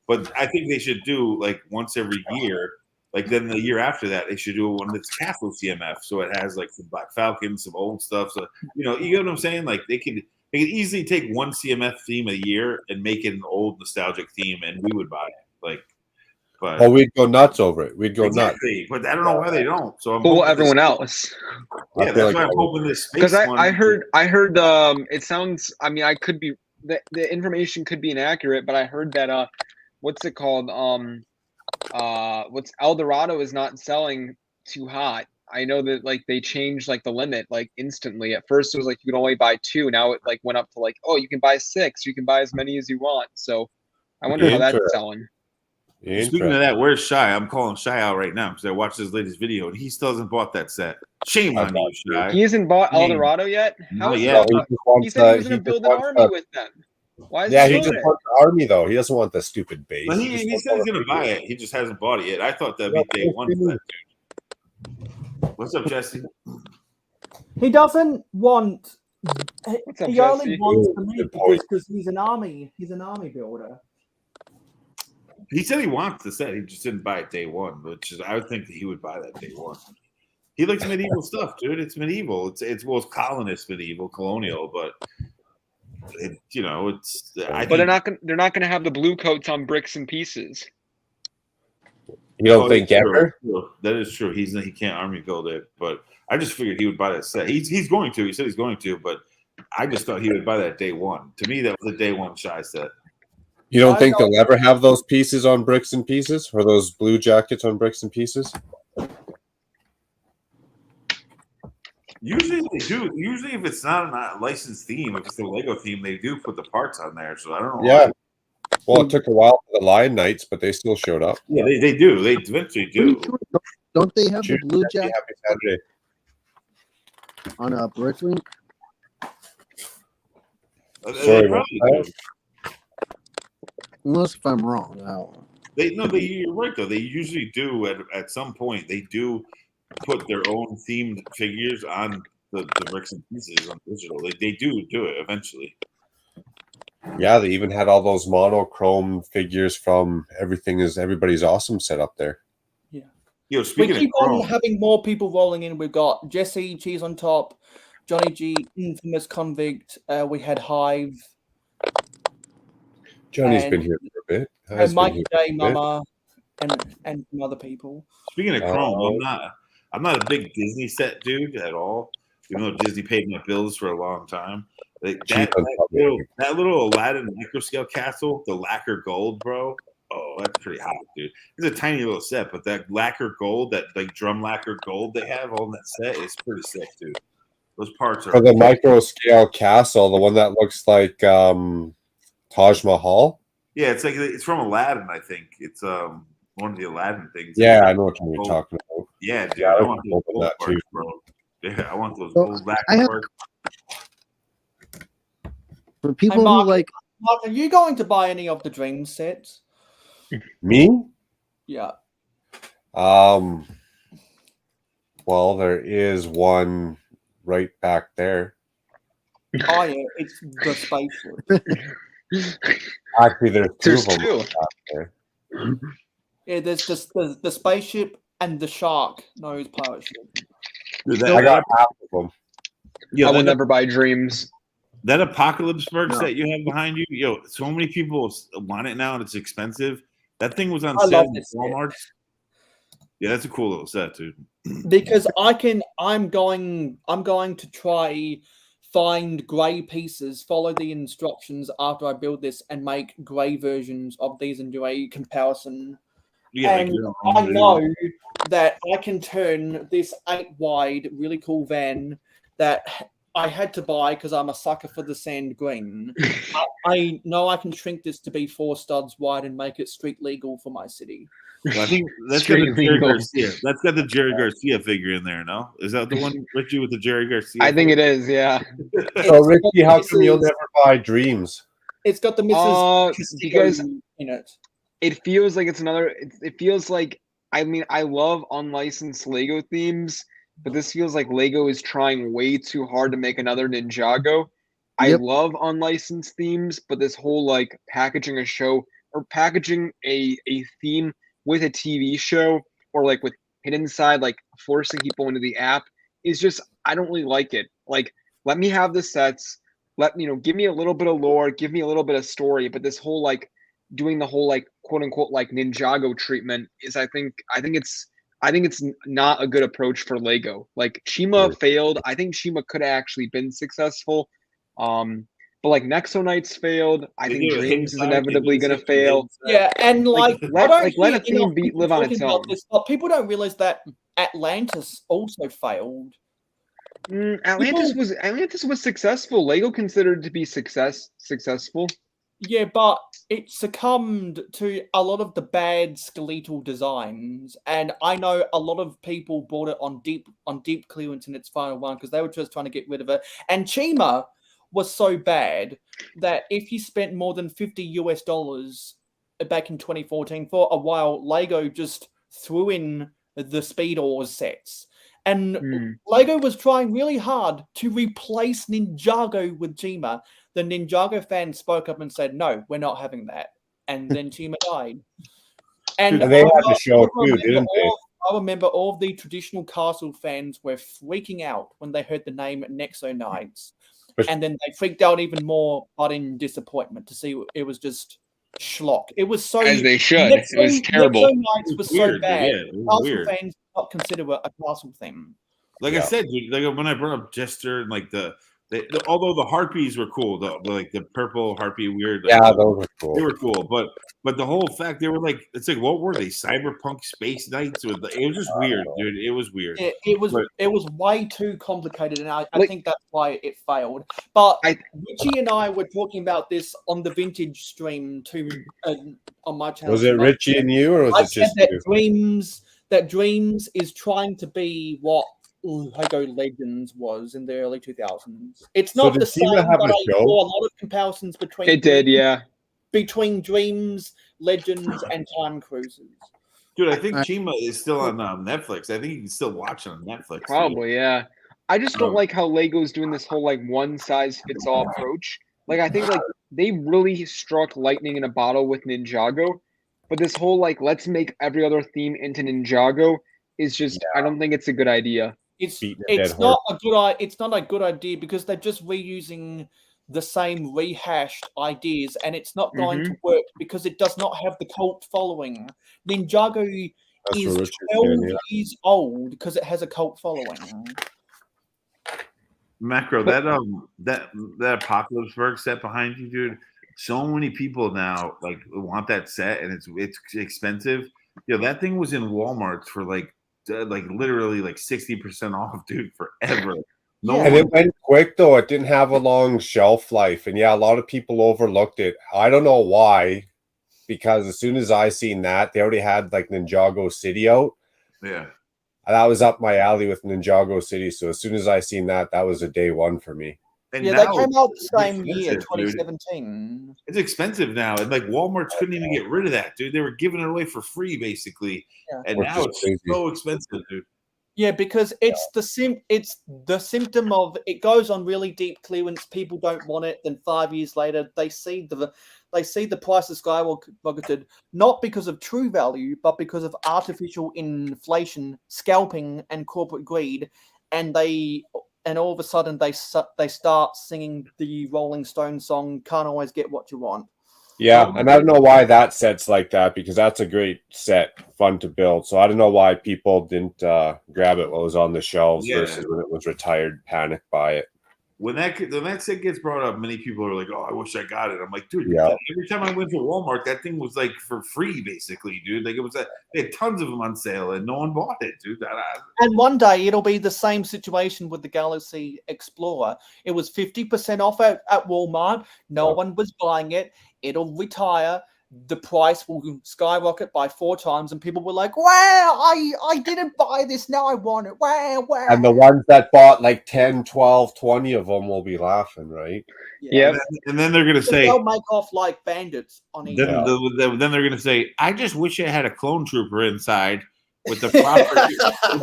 But I think they should do like once every year. Like then the year after that, they should do one that's Castle CMF, so it has like some Black Falcons, some old stuff. So you know what I'm saying? Like they could easily take one CMF theme a year and make it an old nostalgic theme, and we would buy it. Like, but we'd go nuts over it. We'd go nuts. But I don't know why they don't. So I'm everyone else. Yeah, that's why I'm hoping this space. Because I heard. It sounds. I mean, I could be. The information could be inaccurate, but I heard that. What's it called? what's Eldorado is not selling too hot. I know that like they changed like the limit like instantly. At first it was like you could only buy 2. Now it like went up to like, oh, you can buy 6. You can buy as many as you want. So I wonder how that's selling. Speaking of that, where's Shy? I'm calling Shy out right now because I watched his latest video and he still hasn't bought that set. Shame on you, Shy. He hasn't bought Eldorado yet? How is yet. He said he was going to build an army with them. Why is he he just wants the army though. He doesn't want the stupid base. Well, he said he's going to buy it. He just hasn't bought it yet. I thought that'd be day one for that dude. What's up, Jesse? He doesn't want. What's up, he only Jesse? wants to make because he's an army. He's an army builder. He said he wants the set. He just didn't buy it day one, which is I would think that he would buy that day one. He likes medieval stuff, dude. It's medieval. It's colonist medieval, colonial, but it's. But they're not gonna have the blue coats on bricks and pieces. You don't think ever? That is true. He can't army build it, but I just figured he would buy that set. He's going to. He said he's going to, but I just thought he would buy that day one. To me, that was a day one Shy set. You don't think they'll ever have those pieces on bricks and pieces, or those blue jackets on bricks and pieces? Usually they do. Usually, if it's not a licensed theme, if it's a Lego theme, they do put the parts on there. So I don't know. Yeah. Well, it took a while for the Lion Knights, but they still showed up. Yeah, they do. They eventually do. Don't they have the blue jacket Saturday on a Bricklink? Sorry, Unless if I'm wrong. You're right though. They usually do at some point. They do put their own themed figures on the bricks and pieces on digital. They do it eventually. Yeah, they even had all those monochrome figures from Everybody's Awesome set up there. Yeah. We keep on having more people rolling in. We've got Jesse, Cheese on Top, Johnny G, Infamous Convict. We had Hive. Johnny's been here for a bit. And Mikey J, Mama, and some other people. Speaking of Chrome, I'm not a big Disney set dude at all. Even though Disney paid my bills for a long time. That little Aladdin microscale castle, the lacquer gold, bro. Oh, that's pretty hot, dude. It's a tiny little set, but that lacquer gold, that like drum lacquer gold they have on that set is pretty sick, dude. Those parts are for the micro scale castle, the one that looks like Taj Mahal. Yeah, it's from Aladdin, I think. It's one of the Aladdin things. Yeah, I know what you're talking about. Yeah, dude. Yeah, I want those gold parts, too. bro. Yeah, I want those gold lacquer parts. For people Mark, who like, Mark, are you going to buy any of the Dream sets? Me? Yeah. Well, there is one right back there. Oh yeah, it's the spaceship. Actually, there's two of them two. back there. Yeah, there's just the spaceship and the shark nose pirate ship. Dude, I got half of them. I will never buy Dreams. That Apocalypse Mercs that you have behind you, so many people want it now and it's expensive. That thing was on sale at Walmart. Yeah, that's a cool little set, dude. Because I'm going to try find grey pieces, follow the instructions after I build this, and make grey versions of these and do a comparison. Yeah, and I know that I can turn this 8 wide, really cool van that I had to buy because I'm a sucker for the sand green. I know I can shrink this to be 4 studs wide and make it street legal for my city. Well, I think that's got the Jerry Garcia. That's got the Jerry Garcia figure in there. No, is that the one, Richie, with the Jerry Garcia? I think it is. Yeah. So, Richie, how come you'll never buy Dreams? It's got the Mrs. Because in it. It feels like it's another. It feels like, I mean, I love unlicensed Lego themes, but this feels like Lego is trying way too hard to make another Ninjago. I love unlicensed themes, but this whole like packaging a show or packaging a theme with a TV show or like with hidden side, like forcing people into the app is just, I don't really like it. Like, let me have the sets, give me a little bit of lore, give me a little bit of story, but this whole like doing the whole like quote unquote like Ninjago treatment is I think it's not a good approach for Lego. Like Chima failed. I think Chima could have actually been successful. But like Nexo Knights failed. I They think do a Dreams is inside, they inevitably do going to something fail. inside. Yeah, and Like, I don't let hear a theme enough beat people live on talking its about own. this, but people don't realize that Atlantis also failed. Atlantis was successful. Lego considered to be successful. Yeah, but it succumbed to a lot of the bad skeletal designs, and I know a lot of people bought it on deep clearance in its final one because they were just trying to get rid of it. And Chima was so bad that if you spent more than $50 back in 2014 for a while, Lego just threw in the Speed Ores sets. And Lego was trying really hard to replace Ninjago with Chima. The Ninjago fans spoke up and said, "No, we're not having that." And then Chima died. And they had the show too, didn't they? I remember all of the traditional castle fans were freaking out when they heard the name Nexo Knights. And then they freaked out even more, but in disappointment to see it was just schlock. It was so As they should. It was terrible. Nexo Knights was so weird, bad. yeah, it was Castle weird. fans did not consider it a castle theme. Like I said, dude, like when I brought up Jester and like although the harpies were cool, the purple harpy weird. Yeah, those were cool. They were cool, but the whole fact they were like, it's like, what were they? Cyberpunk space knights? It was just weird, dude. It was weird. It was way too complicated, and I think that's why it failed. But Richie and I were talking about this on the vintage stream too on my channel. Was it Richie and you, or was it just that you? Dreams is trying to be what Lego Legends was in the early 2000s. It's not the same, but I saw a lot of comparisons between between Dreams, Legends, and Time Cruisers. Dude, I think Chima is still on Netflix. I think you can still watch it on Netflix. Probably, yeah. I just don't like how Lego's doing this whole like one size fits all approach. Like I think like they really struck lightning in a bottle with Ninjago, but this whole like let's make every other theme into Ninjago is just I don't think it's a good idea. It's not a good idea because they're just reusing the same rehashed ideas, and it's not going to work because it does not have the cult following. Ninjago is 12 years old because it has a cult following. Macro, that Apocalypseburg set behind you, dude. So many people now like want that set, and it's expensive. You know, that thing was in Walmart for like literally like 60% off, dude, forever. And it went quick though. It didn't have a long shelf life, and a lot of people overlooked it. I don't know why, because as soon as I seen that, they already had like Ninjago City out. Yeah, that was up my alley with Ninjago City. So as soon as I seen that, that was a day one for me. And they came out the same year, 2017. Dude. It's expensive now, and like Walmart couldn't even get rid of that, dude. They were giving it away for free, basically, and now it's so expensive, dude. Yeah, because it's the symptom of it goes on really deep clearance. People don't want it. Then 5 years later, they see the price of skyrocketed, not because of true value, but because of artificial inflation, scalping, and corporate greed, and all of a sudden they start singing the Rolling Stones song "Can't Always Get What You Want." Yeah, and I don't know why that set's like that, because that's a great set, fun to build. So I don't know why people didn't grab it while it was on the shelves versus when it was retired, panicked by it. When that set gets brought up, many people are like, "Oh, I wish I got it." I'm like, dude, every time I went to Walmart, that thing was like for free, basically, dude. Like they had tons of them on sale, and no one bought it, dude. And one day it'll be the same situation with the Galaxy Explorer. It was 50% off at Walmart. No one was buying it. It'll retire. The price will skyrocket by 4 times, and people were like, "Wow, I didn't buy this. Now I want it. Wow." And the ones that bought like 10, 12, 20 of them will be laughing, right? Yeah. And then they're going to say, they'll make off like bandits on each other. Then they're going to say, "I just wish I had a clone trooper inside with the proper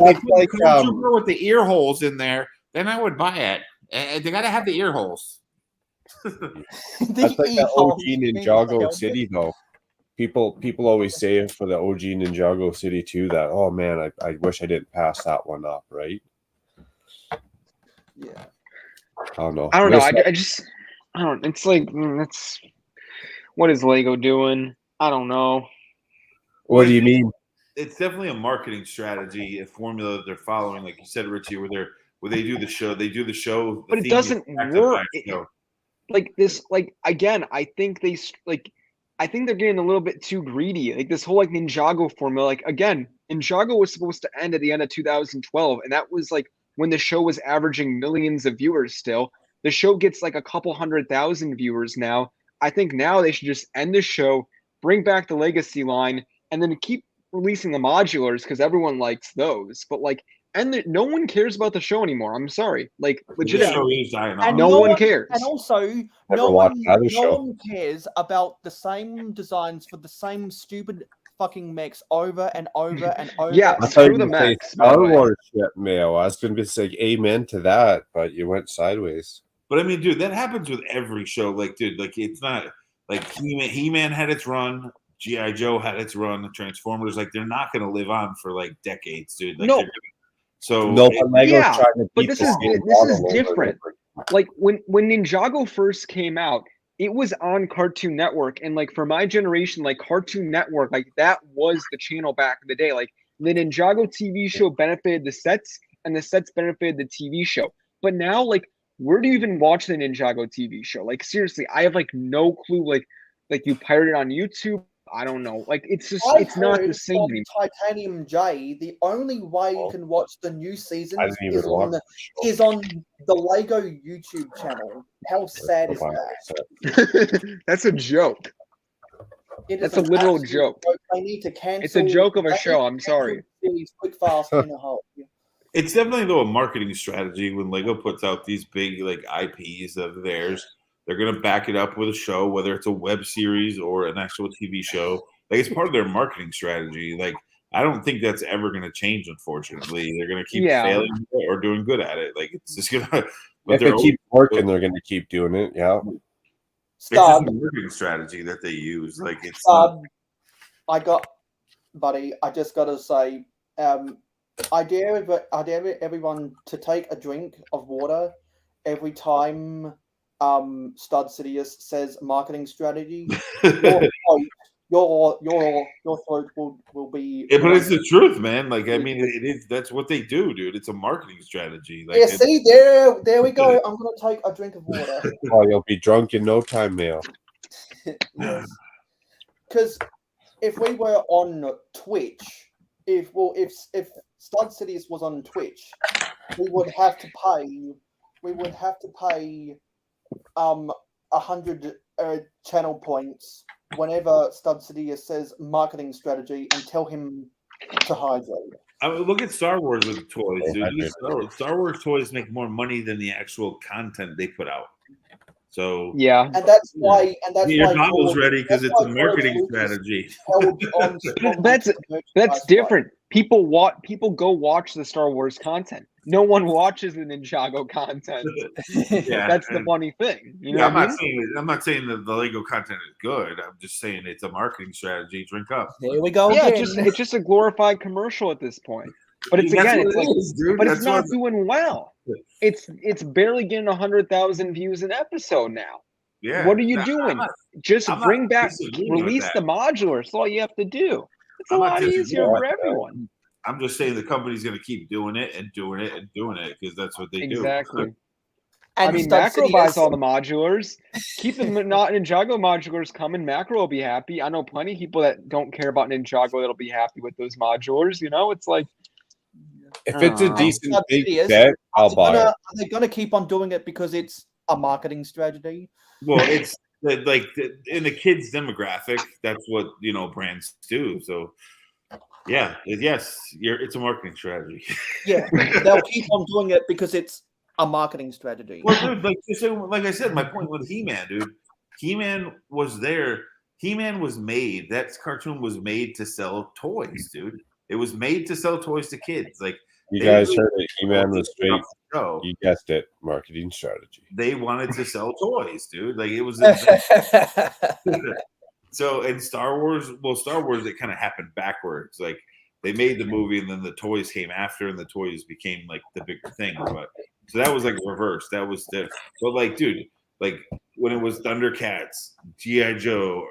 like clone trooper with the ear holes in there. Then I would buy it. They got to have the ear holes." That's like the OG Ninjago City, though. People always say for the OG Ninjago City too that, oh man, I wish I didn't pass that one up, right? Yeah. I don't know. I don't know. I don't. It's like what is Lego doing? I don't know. What do you mean? It's definitely a marketing strategy, a formula that they're following, like you said, Richie, where they do the show. They do the show, but it doesn't work. like this, like again, I think I think they're getting a little bit too greedy. Like this whole like Ninjago formula. Like again, Ninjago was supposed to end at the end of 2012, and that was like when the show was averaging millions of viewers. Still, the show gets like a couple 100,000 viewers now. I think now they should just end the show, bring back the legacy line, and then keep releasing the modulars because everyone likes those. But like, and no one cares about the show anymore. I'm sorry, like The legitimately, show is dying And off. no one cares. And also, Never no watched one, either no show. one cares about the same designs for the same stupid fucking mechs over and over and over. Yeah, I and thought screw you the were going to say mechs, by the Star way. Wars ship mail. I was going to say amen to that, but you went sideways. But I mean, dude, that happens with every show. Like, dude, like it's not like He-Man had its run, G.I. Joe had its run, the Transformers, like they're not gonna live on for like decades, dude. Like, No. so No, but Lego's Yeah, trying to but beat this the is same this is model over and different. over. Like when Ninjago first came out, it was on Cartoon Network, and like for my generation, like Cartoon Network, like that was the channel back in the day. Like the Ninjago TV show benefited the sets, and the sets benefited the TV show. But now, like, where do you even watch the Ninjago TV show? Like seriously, I have like no clue. Like you pirate it on YouTube. I don't know. Like it's just I've it's not the heard same from anymore. Titanium J, the only way you can watch the new I seasons didn't even watch the show. is on the Lego YouTube channel. How sad is that? That's a joke. It is That's a an literal absolute joke. They need to cancel. It's a joke of a they show. need I'm to cancel sorry. the series quick, fast, in a hole. it's definitely though a marketing strategy when Lego puts out these big like IPs of theirs. They're gonna back it up with a show, whether it's a web series or an actual TV show. Like it's part of their marketing strategy. Like I don't think that's ever gonna change. Unfortunately, they're gonna keep Yeah. failing or doing good at it. Like it's just gonna. But If they're it keeps working, they're going to keep doing it. Yeah. It's just Stub, a marketing strategy that they use. Like it's Stub, buddy, I just got to say, I dare everyone to take a drink of water every time Stud Sidious says marketing strategy. Your throat will be. yeah, but it's the truth, man. Like I mean, it is. That's what they do, dude. It's a marketing strategy. Like Yeah, see, there we go. I'm gonna take a drink of water. Oh, you'll be drunk in no time, Mail. Yes, because if we were on Twitch, if Stud Sidious was on Twitch, we would have to pay 100 channel points whenever Stud Sidious says marketing strategy and tell him to hydrate. I mean, look at Star Wars with toys, dude. Yeah. Star Wars toys make more money than the actual content they put out. So Yeah. And that's why. get your why bottles George- ready because that's it's a why marketing George Lucas strategy. held on strongly That's to the that's merchandise different. People go watch the Star Wars content. No one watches the Ninjago content. Yeah, That's the and- funny thing. You know Yeah, what I mean? I'm not saying that the Lego content is good. I'm just saying it's a marketing strategy. Drink up. There we go Yeah, again. it's just a glorified commercial at this point. But it's That's again, what it's it like, is, dude. but it's That's not what- doing well. It's barely getting 100,000 views an episode now. Yeah. What are you I'm doing? not- Just I'm not bring back, disagreeing with release that. the modular. That's all you have to do. It's a I'm not lot easier disagreeing for with that. everyone. I'm just saying the company's going to keep doing it and doing it and doing it because that's what they Exactly. do. I And mean, Stud Macro Sidious- buys all the modulars. Keep the not Ninjago modulars coming. Macro will be happy. I know plenty of people that don't care about Ninjago that'll be happy with those modulars. You know, it's like If it's a Oh. decent Stud big Sidious, set, I'll buy it. Are they gonna keep on doing it because it's a marketing strategy? Well, it's like in the kids demographic, that's what brands do. So, yeah, yes, it's a marketing strategy. Yeah, they'll keep on doing it because it's a marketing strategy. Well, dude, like I said, my point with He-Man, dude. He-Man was there. He-Man was made. That cartoon was made to sell toys, dude. It was made to sell toys to kids. Like You they guys really- heard it. He-Man was straight. show. You guessed it. Marketing strategy. They wanted to sell toys, dude. Like it was. So in Star Wars, it kind of happened backwards. Like they made the movie and then the toys came after, and the toys became like the bigger thing. But so that was like reverse. That was different. But like, dude, like when it was Thundercats, G.I. Joe,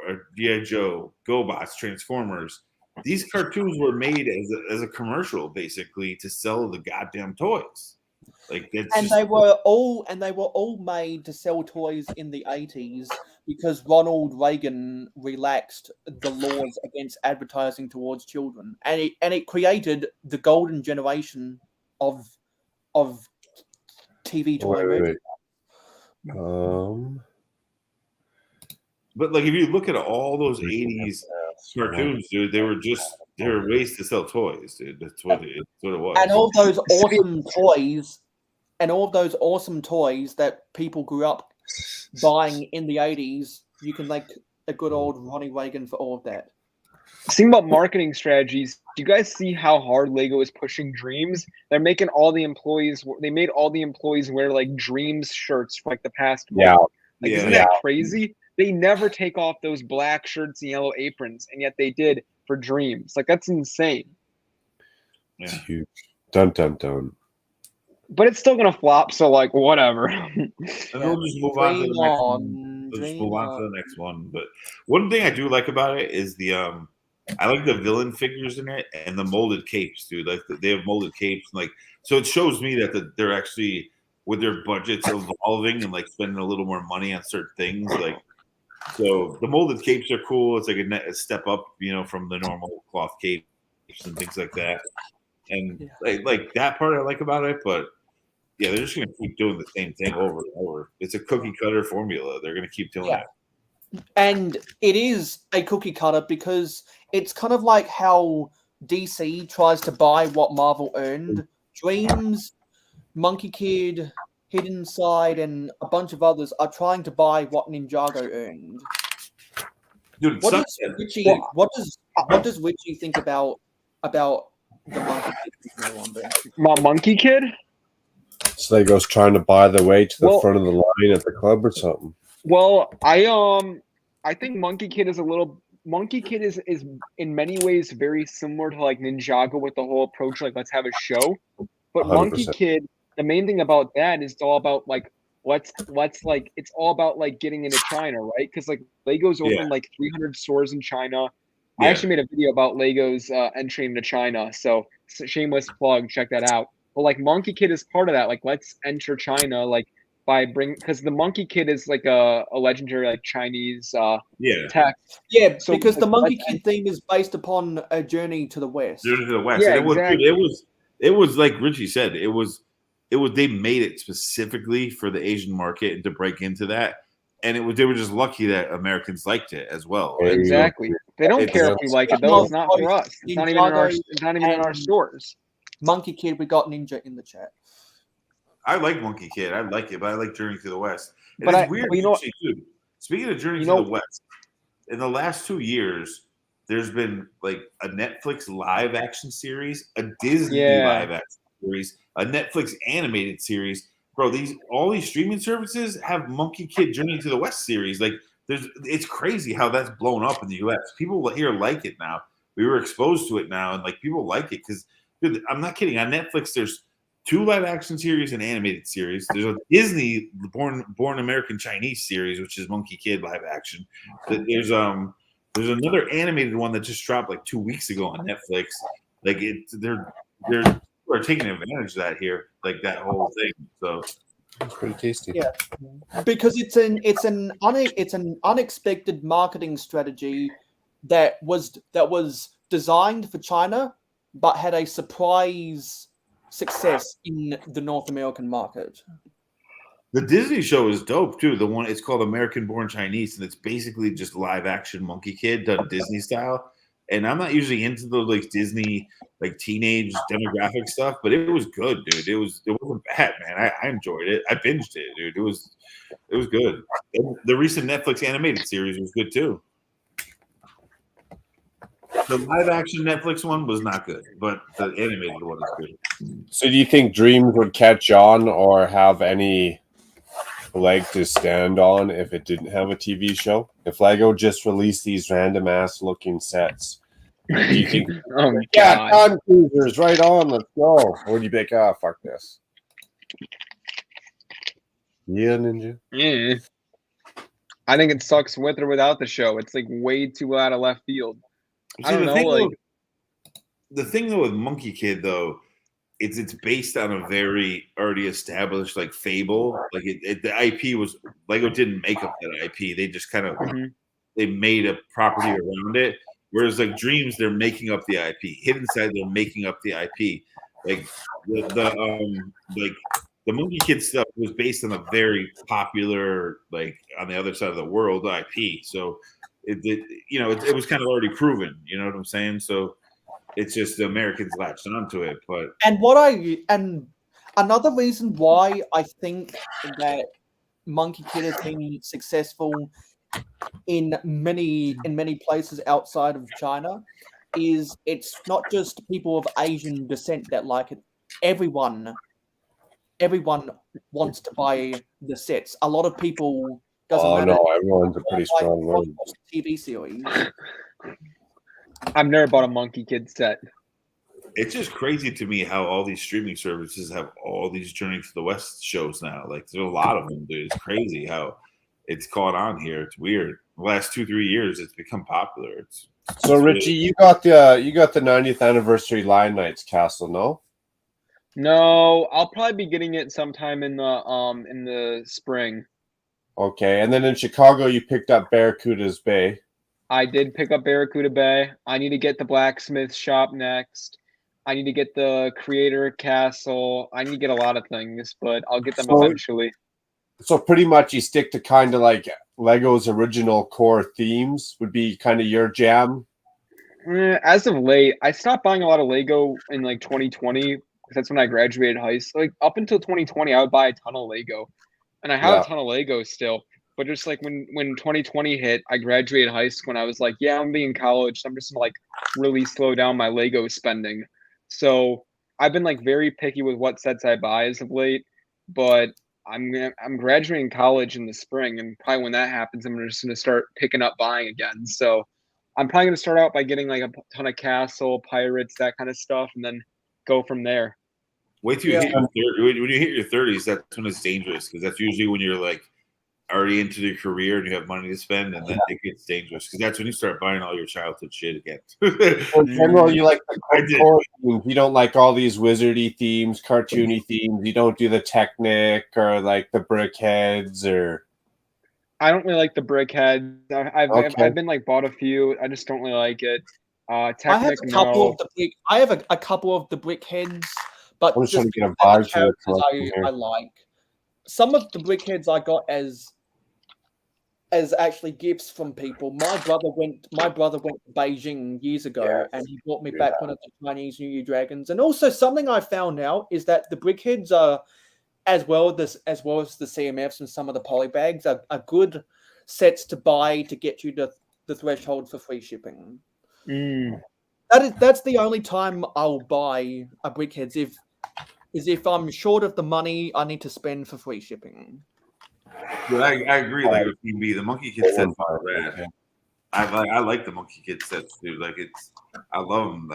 GoBots, Transformers, these cartoons were made as a commercial basically to sell the goddamn toys. Like it's And just, they were all made to sell toys in the 80s because Ronald Reagan relaxed the laws against advertising towards children, and it created the golden generation of TV toy merchandise. but like if you look at all those 80s cartoons, dude, they were raised to sell toys, dude. That's what it was. And all those awesome toys, that people grew up buying in the 80s, you can make a good old Ronnie Reagan for all of that. Think about marketing strategies. Do you guys see how hard Lego is pushing Dreams? They're making all the employees. They made all the employees wear like Dreams shirts for like the past month. Yeah. Like, isn't that crazy? They never take off those black shirts and yellow aprons, and yet they did for Dreams. Like, that's insane. It's huge. Dun dun dun. But it's still gonna flop, so like whatever. And we'll just move on to the next one. Let's just move on to the next one. But one thing I do like about it is the I like the villain figures in it and the molded capes, dude. Like they have molded capes, and like so it shows me that they're actually with their budgets evolving and like spending a little more money on certain things. Like so, the molded capes are cool. It's like a step up, you know, from the normal cloth capes and things like that. And like that part I like about it, but yeah, they're just gonna keep doing the same thing over and over. It's a cookie cutter formula. They're gonna keep doing it. And it is a cookie cutter because it's kind of like how DC tries to buy what Marvel earned. Dreams, Monkey Kid, Hidden Side, and a bunch of others are trying to buy what Ninjago earned. Dude, what does Richie think about the Monkey Kid? Monkey Kid? So Lego's trying to buy their way to the front of the line at the club or something. Well, I think Monkey Kid is in many ways very similar to like Ninjago with the whole approach like let's have a show. But 100%. Monkey Kid, the main thing about that is it's all about like let's like it's all about like getting into China, right? Because like Lego's opened like 300 stores in China. I actually made a video about Lego's entry into China, so shameless plug, check that out. But like Monkey Kid is part of that. Like let's enter China like by because the Monkey Kid is like a legendary like Chinese tech. Yeah, so because the Monkey Kid theme is based upon a journey to the west. Journey to the west. Yeah, and it was like Richie said, it was they made it specifically for the Asian market and to break into that. And they were just lucky that Americans liked it as well. Right? Exactly. They don't care if we like it though. It's not for us. It's not even in our stores. Monkey Kid, we got Ninja in the chat. I like Monkey Kid. I like it, but I like Journey to the West. But it's weird, you know, too. Speaking of Journey to the West, in the last 2 years, there's been like a Netflix live action series, a Disney live action series, a Netflix animated series. Bro, all these streaming services have Monkey Kid Journey to the West series. Like, it's crazy how that's blown up in the US. People here like it now. We were exposed to it now, and like people like it because, dude, I'm not kidding. On Netflix, there's 2 live action series and animated series. There's a Disney Born American Chinese series, which is Monkey Kid live action. There's another animated one that just dropped like 2 weeks ago on Netflix. Like they're taking advantage of that here, like that whole thing. So it's pretty tasty. Yeah, because it's an unexpected marketing strategy that was designed for China, but had a surprise success in the North American market. The Disney show is dope too. The one it's called American Born Chinese, and it's basically just live action Monkey Kid done Disney style. And I'm not usually into the like Disney like teenage demographic stuff, but it was good, dude. It wasn't bad, man. I enjoyed it. I binged it, dude. It was good. The recent Netflix animated series was good too. The live action Netflix one was not good, but the animated one is good. So do you think Dreams would catch on or have any leg to stand on if it didn't have a TV show? If Lego just released these random ass looking sets, do you think time cruisers right on, let's go? Or do you be like, fuck this? Yeah, Ninja. Yeah. I think it sucks with or without the show. It's like way too out of left field. I don't know. The thing though with Monkey Kid though it's based on a very already established like fable. Like the IP was Lego didn't make up that IP. They just kind of they made a property around it. Whereas like Dreams, they're making up the IP. Hidden Side, they're making up the IP. Like the Monkey Kid stuff was based on a very popular, like on the other side of the world IP. So it was kind of already proven. You know what I'm saying? So it's just the Americans latched onto it. But and another reason why I think that Monkey Kid has been successful in many places outside of China is it's not just people of Asian descent that like it. Everyone wants to buy the sets. A lot of people doesn't matter. No, everyone's a pretty strong word. TV series. I've never bought a Monkey Kid set. It's just crazy to me how all these streaming services have all these Journey to the West shows now. Like there's a lot of them, dude. It's crazy how it's caught on here. It's weird. The last 2-3 years, it's become popular. So Richie, you got the 90th anniversary Lion Knights Castle, no? No, I'll probably be getting it sometime in the spring. Okay, and then in Chicago, you picked up Barracuda's Bay. I did pick up Barracuda Bay. I need to get the blacksmith shop next. I need to get the creator castle. I need to get a lot of things, but I'll get them eventually. So pretty much you stick to kind of like Lego's original core themes would be kind of your jam? As of late, I stopped buying a lot of Lego in like 2020 because that's when I graduated high school. Like up until 2020, I would buy a ton of Lego. And I have a ton of Lego still. But just like when 2020 hit, I graduated high school and I was like, yeah, I'm being in college. So I'm just gonna like really slow down my Lego spending. So I've been like very picky with what sets I buy as of late. But I'm graduating college in the spring, and probably when that happens, I'm just gonna start picking up buying again. So I'm probably gonna start out by getting like a ton of Castle, Pirates, that kind of stuff, and then go from there. Wait till you hit when you hit your 30s. That's when it's dangerous because that's usually when you're like already into your career and you have money to spend, and then it gets dangerous because that's when you start buying all your childhood shit again. In general, you like the core themes. You don't like all these wizardy themes, cartoony themes. You don't do the Technic or like the Brickheads or. I don't really like the Brickheads. I've been like bought a few. I just don't really like it. Technic, I have a couple of the I have a couple of the Brickheads, but I'm just just trying to get a vibe characters I like. Some of the Brickheads I got as actually gifts from people. My brother went to Beijing years ago, and he brought me back one of the Chinese New Year dragons. And also something I found out is that the Brickheads are, as well as the CMFs and some of the polybags, are good sets to buy to get you to the threshold for free shipping. That's the only time I'll buy a Brickheads if I'm short of the money I need to spend for free shipping. But I agree. Like with PB, the Monkey Kid sets are rad. I like the Monkey Kid sets, dude. Like I love them.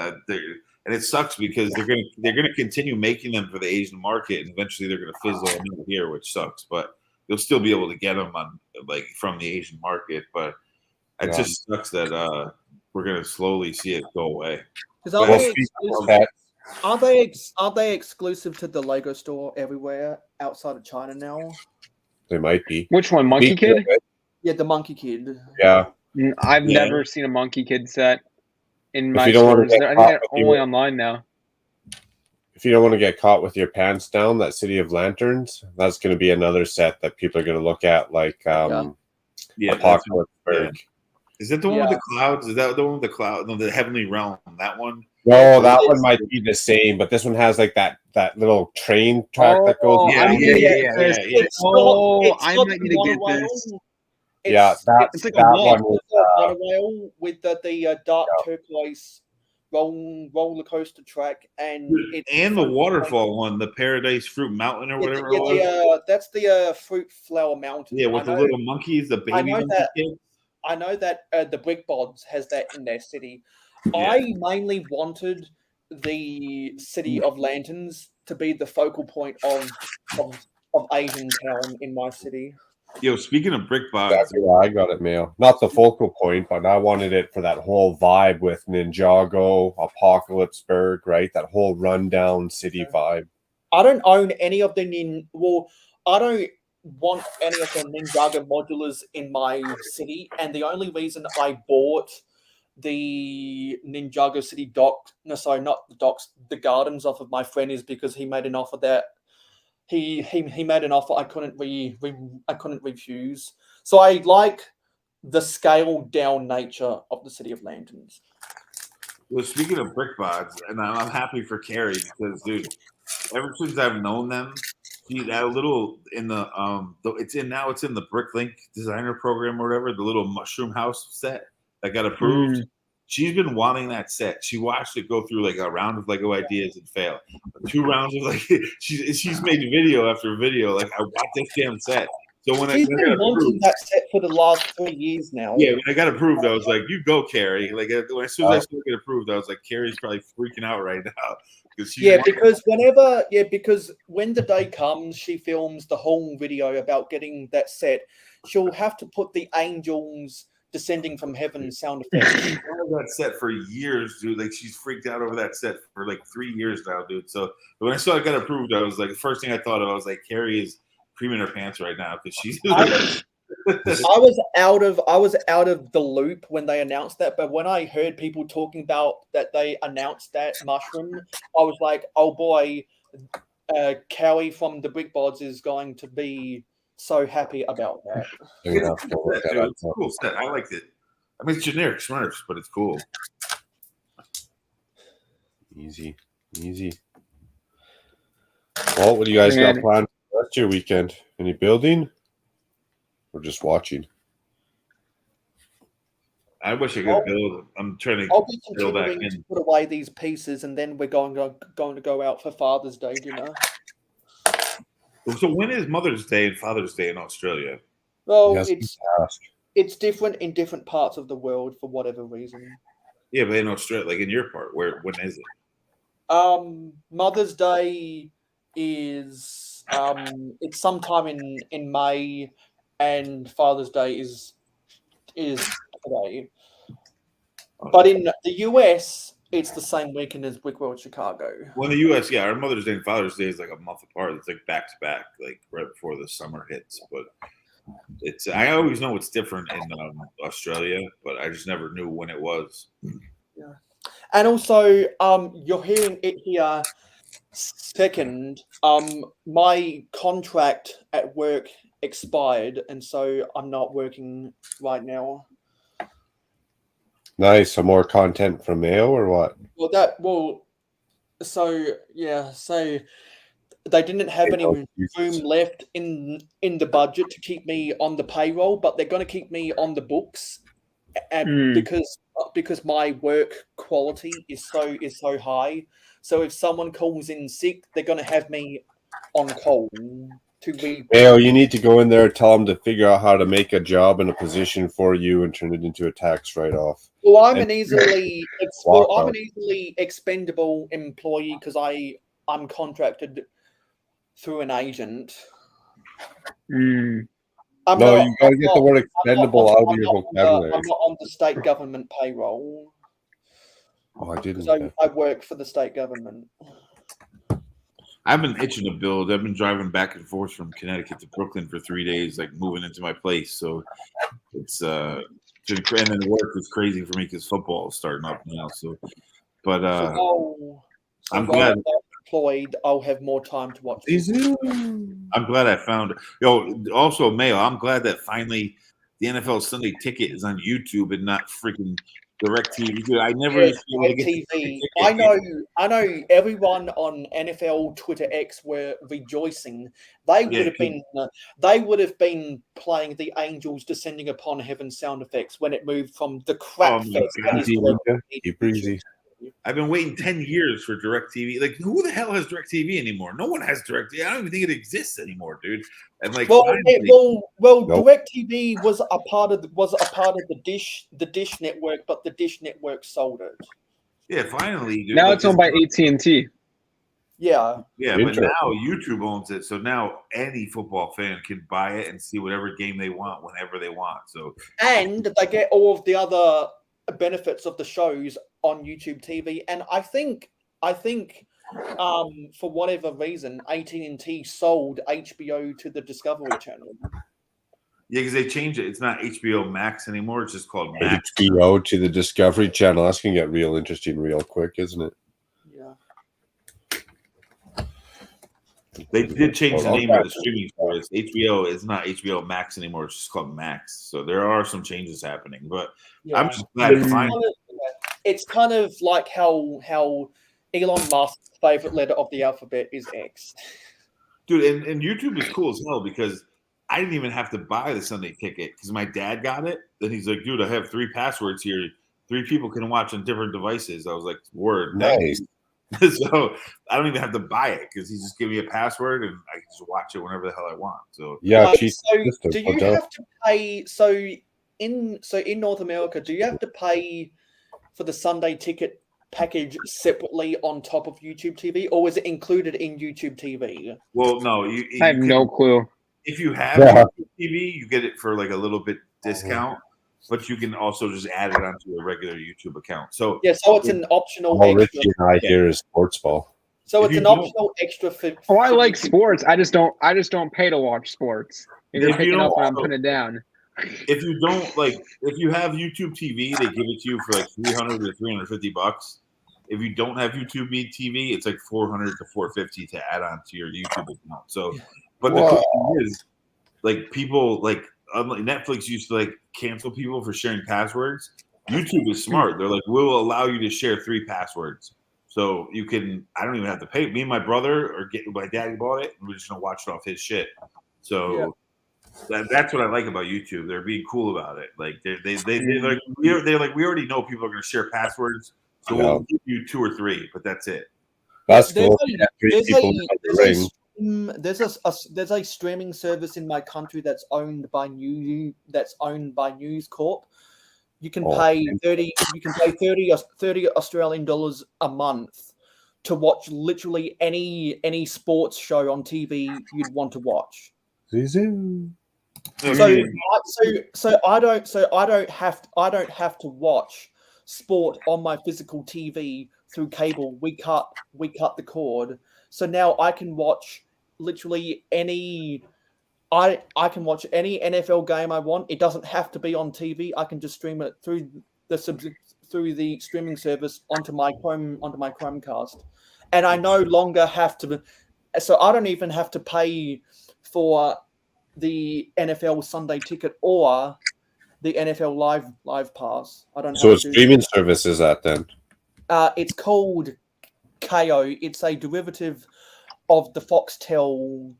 And it sucks because they're gonna continue making them for the Asian market, and eventually they're gonna fizzle them out here, which sucks. But you'll still be able to get them on like from the Asian market. But it just sucks that we're gonna slowly see it go away. Aren't they exclusive to the Lego store everywhere outside of China now? They might be. Which one, Monkey Kid? Yeah, the Monkey Kid. Yeah. I've never seen a Monkey Kid set in my stores. I think they're only online now. If you don't want to get caught with your pants down, that City of Lanterns, that's going to be another set that people are going to look at, like Apocalypse Berg. Is that the one with the clouds? Is that the one with the cloud? No, the Heavenly Realm. That one. No, that one might be the same, but this one has like that little train track that goes. Yeah. I might need to get this. It's like that one was monorail with the dark turquoise roller coaster track, and the waterfall one, the Paradise Fruit Mountain or whatever it was. That's the Fruit Flower Mountain. Yeah, with the little monkeys, the baby monkey kids. I know that the Brick Bods has that in their city. Yeah. I mainly wanted the City of Lanterns to be the focal point of Asian town in my city. Yo, speaking of brick bogs, That's why I got it, Mayo. Not the focal point, but I wanted it for that whole vibe with Ninjago, Apocalypseburg, right? That whole rundown city vibe. I don't own any of the I don't want any of the Ninjago modulars in my city, and the only reason I bought the Ninjago City dock, no, sorry, not the docks, the gardens off of my friend is because he made an offer that he made an offer I couldn't refuse. So I like the scaled down nature of the City of Lanterns. Well, speaking of brick bogs, and I'm happy for Carrie because, dude, ever since I've known them, she that little in the it's in the Bricklink designer program or whatever, the little mushroom house set that got approved. She's been wanting that set. She watched it go through like a round of Lego ideas and fail. 2 rounds of like she's made video after video. Like, I want this damn set. So when She's I been got wanting approved, that set for the last 3 years now. yeah, when I got approved, I was like, "You go, Carrie!" Like, as soon as I started getting approved, I was like, "Carrie's probably freaking out right now." Because when the day comes, she films the whole video about getting that set. She'll have to put the angels descending from heaven sound effects. She's had that set for years, dude. Like, she's freaked out over that set for like 3 years now, dude. So when I saw it got approved, I was like, the first thing I thought of, I was like, Carrie is creaming her pants right now because she's. I was out of the loop when they announced that, but when I heard people talking about that they announced that mushroom, I was like, oh boy, Cowie from the Brick Bods is going to be so happy about that. It's a cool set. I liked it. I mean, it's generic Smurfs, but it's cool. Easy. Well, what do you guys got planned for the rest of your weekend? Any building? Or just watching? I wish I could build. I'm trying to I'll be build back continuing to in. put away these pieces, and then we're going to go out for Father's Day dinner. So when is Mother's Day and Father's Day in Australia? Well, it's different in different parts of the world for whatever reason. Yeah, but in Australia, like in your part, when is it? Mother's Day is it's sometime in May, and Father's Day is today. But in the US, it's the same weekend as Brickworld Chicago. Well, in the US, yeah, our Mother's Day and Father's Day is like a month apart. It's like back to back, like right before the summer hits. But I always know it's different in Australia, but I just never knew when it was. Yeah, and also you're hearing it here. Second, my contract at work expired, and so I'm not working right now. Nice. Some more content from Mayo or what? So they didn't have any room left in the budget to keep me on the payroll, but they're going to keep me on the books, and because my work quality is so high. So if someone calls in sick, they're going to have me on call. Mayo, you need to go in there, tell them to figure out how to make a job and a position for you and turn it into a tax write-off. Well, I'm an easily expendable employee because I'm contracted through an agent. You got to get the word expendable out of your vocabulary. I'm not on the state government payroll. Oh, I didn't. So I work for the state government. I've been itching to build. I've been driving back and forth from Connecticut to Brooklyn for 3 days, like moving into my place. So it's and then work is crazy for me because football is starting up now. So, but I'm glad. I'm employed, I'll have more time to watch. I'm glad I found it. Also, Mayo, I'm glad that finally the NFL Sunday Ticket is on YouTube and not freaking DirecTV. I never used to be able to get TV. I know everyone on NFL Twitter X were rejoicing. They would have been playing the angels descending upon heaven sound effects when it moved from the crap fest. I've been waiting 10 years for DirecTV. Like, who the hell has DirecTV anymore? No one has DirecTV. I don't even think it exists anymore, dude. And like, DirecTV was a part of the Dish network, but the Dish network sold it. Yeah, finally, dude. Now it's owned by AT&T. Yeah. Yeah, but Interesting. now YouTube owns it, so now any football fan can buy it and see whatever game they want whenever they want. So And they get all of the other benefits of the shows on YouTube TV. And I think, for whatever reason, AT&T sold HBO to the Discovery Channel. yeah, because they changed it. It's not HBO Max anymore. It's just called Max. HBO to the Discovery Channel. That's gonna get real interesting real quick, isn't it? Yeah. They did change the name of the streaming service. HBO is not HBO Max anymore. It's just called Max. So there are some changes happening, but Yeah. I'm just glad to find. It's kind of like how Elon Musk's favorite letter of the alphabet is X. Dude, and YouTube is cool as hell because I didn't even have to buy the Sunday ticket because my dad got it. Then he's like, dude, I have 3 passwords here. 3 people can watch on different devices. I was like, word. Nice. So I don't even have to buy it because he just gave me a password and I can just watch it whenever the hell I want. So Yeah, Like, cheap so system, do no you doubt. have to pay? So in North America, do you have to pay for the Sunday ticket package separately on top of YouTube TV, or is it included in YouTube TV? well, no, you I have can- no clue. if you have Yeah. YouTube TV, you get it for like a little bit discount, but you can also just add it onto your regular YouTube account. So Yeah, so it's an optional All extra. Richie and I hear is sports ball. So if it's you an don't- optional extra for. Oh, I for like YouTube. sports. I just don't pay to watch sports. If you're If you picking don't up and I'm also- putting it down. if you don't like, if you have YouTube TV, they give it to you for like $300 to $350. If you don't have YouTube TV, it's like $400 to $450 to add on to your YouTube account. So, but the cool thing is, like people like unlike Netflix used to like cancel people for sharing passwords. YouTube is smart. They're like, we'll allow you to share 3 passwords. So you can, I don't even have to pay. Me and my brother or my daddy bought it, and we're just gonna watch it off his shit. So that's what I like about YouTube. They're being cool about it. Like they're like we already know people are gonna share passwords, so we'll give you 2 or 3, but that's it. That's There's cool. a- Yeah, 3 there's people a- in the there's a ring. There's a streaming service in my country that's owned by News Corp. You can Oh, pay 30 Australian dollars a month to watch literally any sports show on TV you'd want to watch. Zizoo. So I don't have to watch sport on my physical TV through cable. We cut the cord. So now I can watch literally any I can watch any NFL game I want. It doesn't have to be on TV. I can just stream it through the streaming service onto my Chromecast. And I no longer have to, so I don't even have to pay for the NFL Sunday ticket or the NFL live pass. I don't So have what to do streaming service is that then? it's called KO. It's a derivative of the Foxtel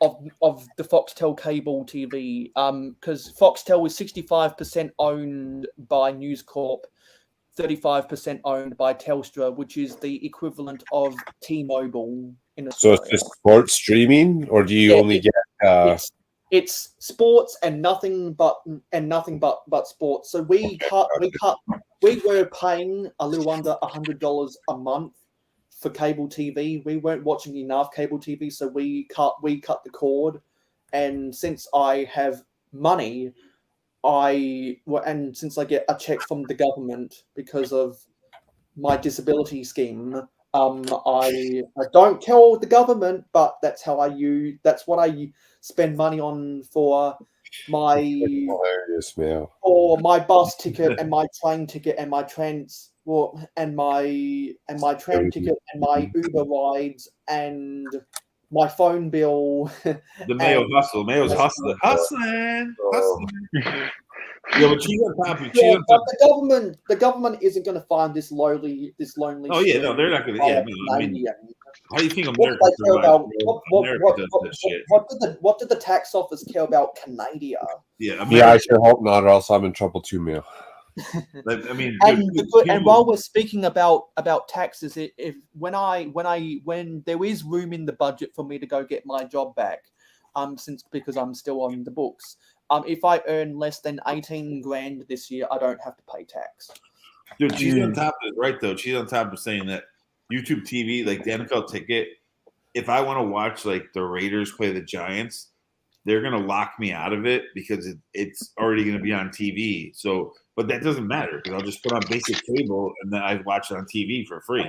of the Foxtel cable TV. Because Foxtel is 65% owned by News Corp, 35% owned by Telstra, which is the equivalent of T-Mobile in So Australia. it's just sports streaming, or do you Yeah, only get? It's sports and nothing but sports. So we were paying a little under $100 a month for cable TV. We weren't watching enough cable TV, so we cut the cord. And since I have money, and since I get a check from the government because of my disability scheme, I don't tell the government, but that's what I spend money on for my Hilarious, man. bus ticket and my train ticket and my train ticket and my Uber rides and my phone bill. The Mayo hustle. Mayo's hustling. Yeah, but she's on top of it. Yeah, but the government isn't going to find this lonely. Oh yeah, no, they're not going to. Yeah, no, I mean, how do you think America does this shit? What did the tax office care about Canada? Yeah, Yeah, I sure hope not, or else I'm in trouble too, man. I mean, And while we're speaking about taxes, when there is room in the budget for me to go get my job back, because I'm still on the books. If I earn less than 18 grand this year, I don't have to pay tax. Dude, she's on top of it, right? Though she's on top of saying that YouTube TV, like the NFL ticket, if I want to watch like the Raiders play the Giants, they're gonna lock me out of it because it's already gonna be on TV. So, but that doesn't matter because I'll just put on basic cable and then I watch it on TV for free.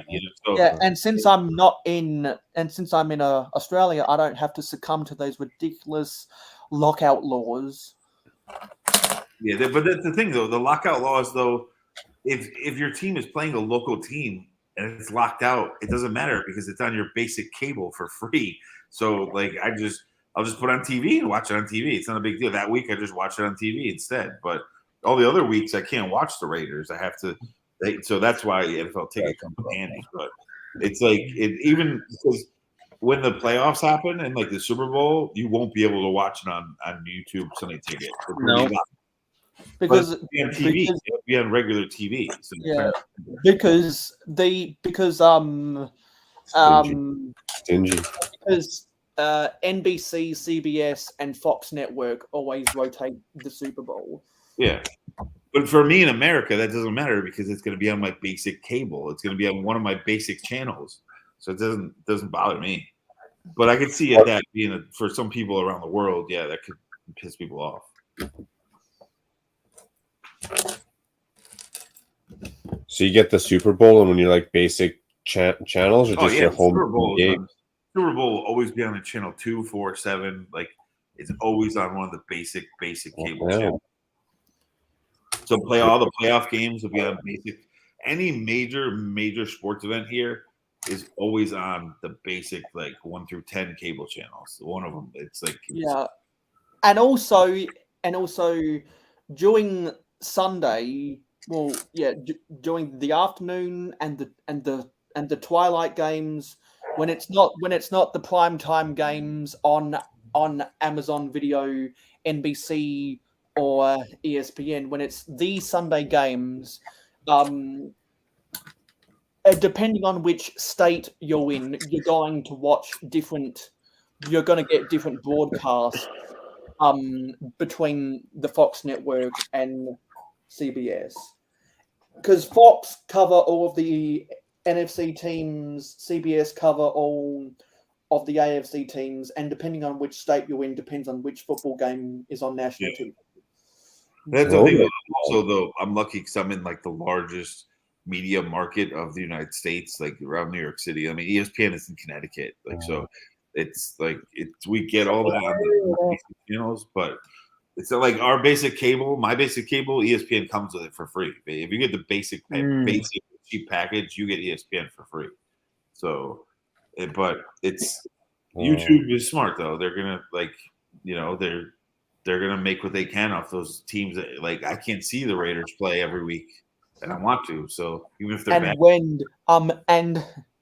So Yeah, and since I'm in Australia, I don't have to succumb to those ridiculous lockout laws. yeah, but that's the thing though. The lockout laws though, if your team is playing a local team and it's locked out, it doesn't matter because it's on your basic cable for free. So like I'll just put on TV and watch it on TV. It's not a big deal. That week I just watch it on TV instead. But all the other weeks I can't watch the Raiders. I have to. So that's why the NFL ticket comes in handy. But it's like even because when the playoffs happen and like the Super Bowl, you won't be able to watch it on YouTube Sunday Ticket. No. Because it'll be on TV, it'll be on regular TV. So yeah, because Stingy. because NBC, CBS, and Fox Network always rotate the Super Bowl. Yeah. But for me in America, that doesn't matter because it's going to be on my basic cable. It's going to be on one of my basic channels. So it doesn't bother me. But I could see that being for some people around the world, yeah, that could piss people off. So you get the Super Bowl and when you're like basic channels or just your home game? Super Bowl will always be on the channel 2, 4, 7. Like it's always on one of the basic cable channels. So all the playoff games will be on basic. Any major sports event here is always on the basic like 1 through 10 cable channels. One of them, it's like and also during Sunday, during the afternoon and the twilight games, when it's not the prime time games on Amazon Video, NBC, or ESPN, when it's these Sunday games, depending on which state you're in, you're going to get different broadcasts between the Fox network and CBS. Because Fox cover all of the NFC teams, CBS cover all of the AFC teams, and depending on which state you're in, depends on which football game is on national TV. That's the thing. Also, though, I'm lucky because I'm in like the largest media market of the United States, like around New York City. I mean, ESPN is in Connecticut, like so. It's like we get all that on the channels, but it's like our basic cable. My basic cable, ESPN comes with it for free. If you get the basic cheap package, you get ESPN for free. So, but it's YouTube is smart though. They're gonna they're gonna make what they can off those teams. That, like I can't see the Raiders play every week, and I want to. So even if they're bad.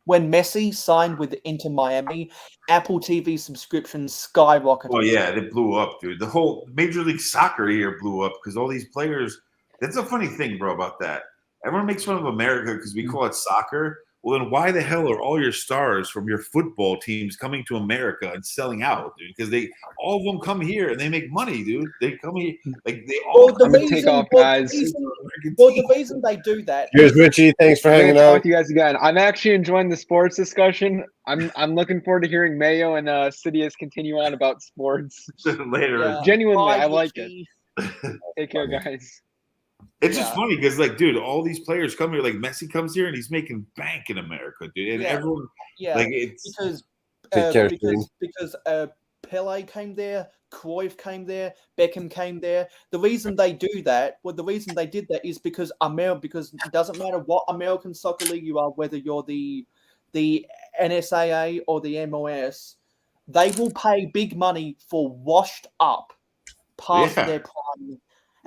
When Messi signed with Inter Miami, Apple TV subscriptions skyrocketed. Oh yeah, they blew up, dude. The whole Major League Soccer here blew up because all these players. That's a funny thing, bro, about that. Everyone makes fun of America because we call it soccer. Well, then why the hell are all your stars from your football teams coming to America and selling out, dude? Because all of them come here and they make money, dude. They come here like they all. Take off, guys. The reason they do that. Here's Richie. Thanks for hanging out. Talk to you guys again. I'm actually enjoying the sports discussion. I'm looking forward to hearing Mayo and Sidious continue on about sports later. Yeah. Genuinely, I like it. Take care, guys. It's just funny because, like, dude, all these players come here. Like Messi comes here and he's making bank in America, dude. And everyone, like, it's because Pele came there, Cruyff came there, Beckham came there. The reason they do that, is because it doesn't matter what American soccer league you are, whether you're the NSAA or the MLS, they will pay big money for washed up past their prime.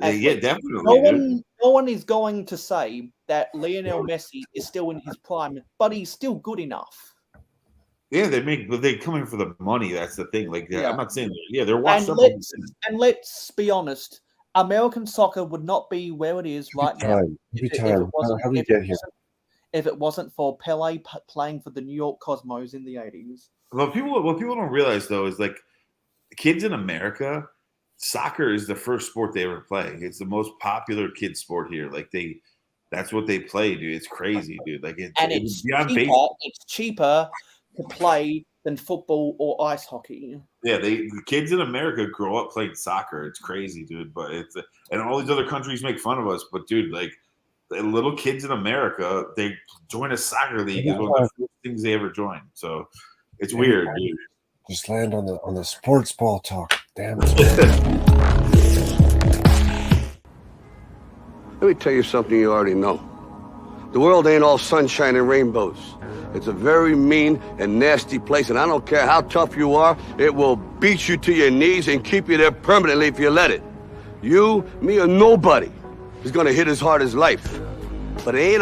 Yeah, definitely. No one is going to say that Lionel Messi is still in his prime, but he's still good enough. Yeah, they come in for the money. That's the thing. Like, I'm not saying they're washed up. And let's be honest, American soccer would not be where it is right now if it wasn't for Pele playing for the New York Cosmos in the 80s. What people don't realize though is like kids in America. Soccer is the first sport they ever play. It's the most popular kids sport here. Like That's what they play, dude. It's crazy, dude. Like It's beyond cheaper, baseball. it's cheaper to play than football or ice hockey. Yeah, the kids in America grow up playing soccer. It's crazy, dude. But and all these other countries make fun of us. But dude, like the little kids in America, they join a soccer league is one of the first things they ever join. So it's weird, dude. Just land on the sports ball talk. Damn it. Let me tell you something you already know. The world ain't all sunshine and rainbows. It's a very mean and nasty place, and I don't care how tough you are, it will beat you to your knees and keep you there permanently if you let it. You, me, or nobody is gonna hit as hard as life. But it ain't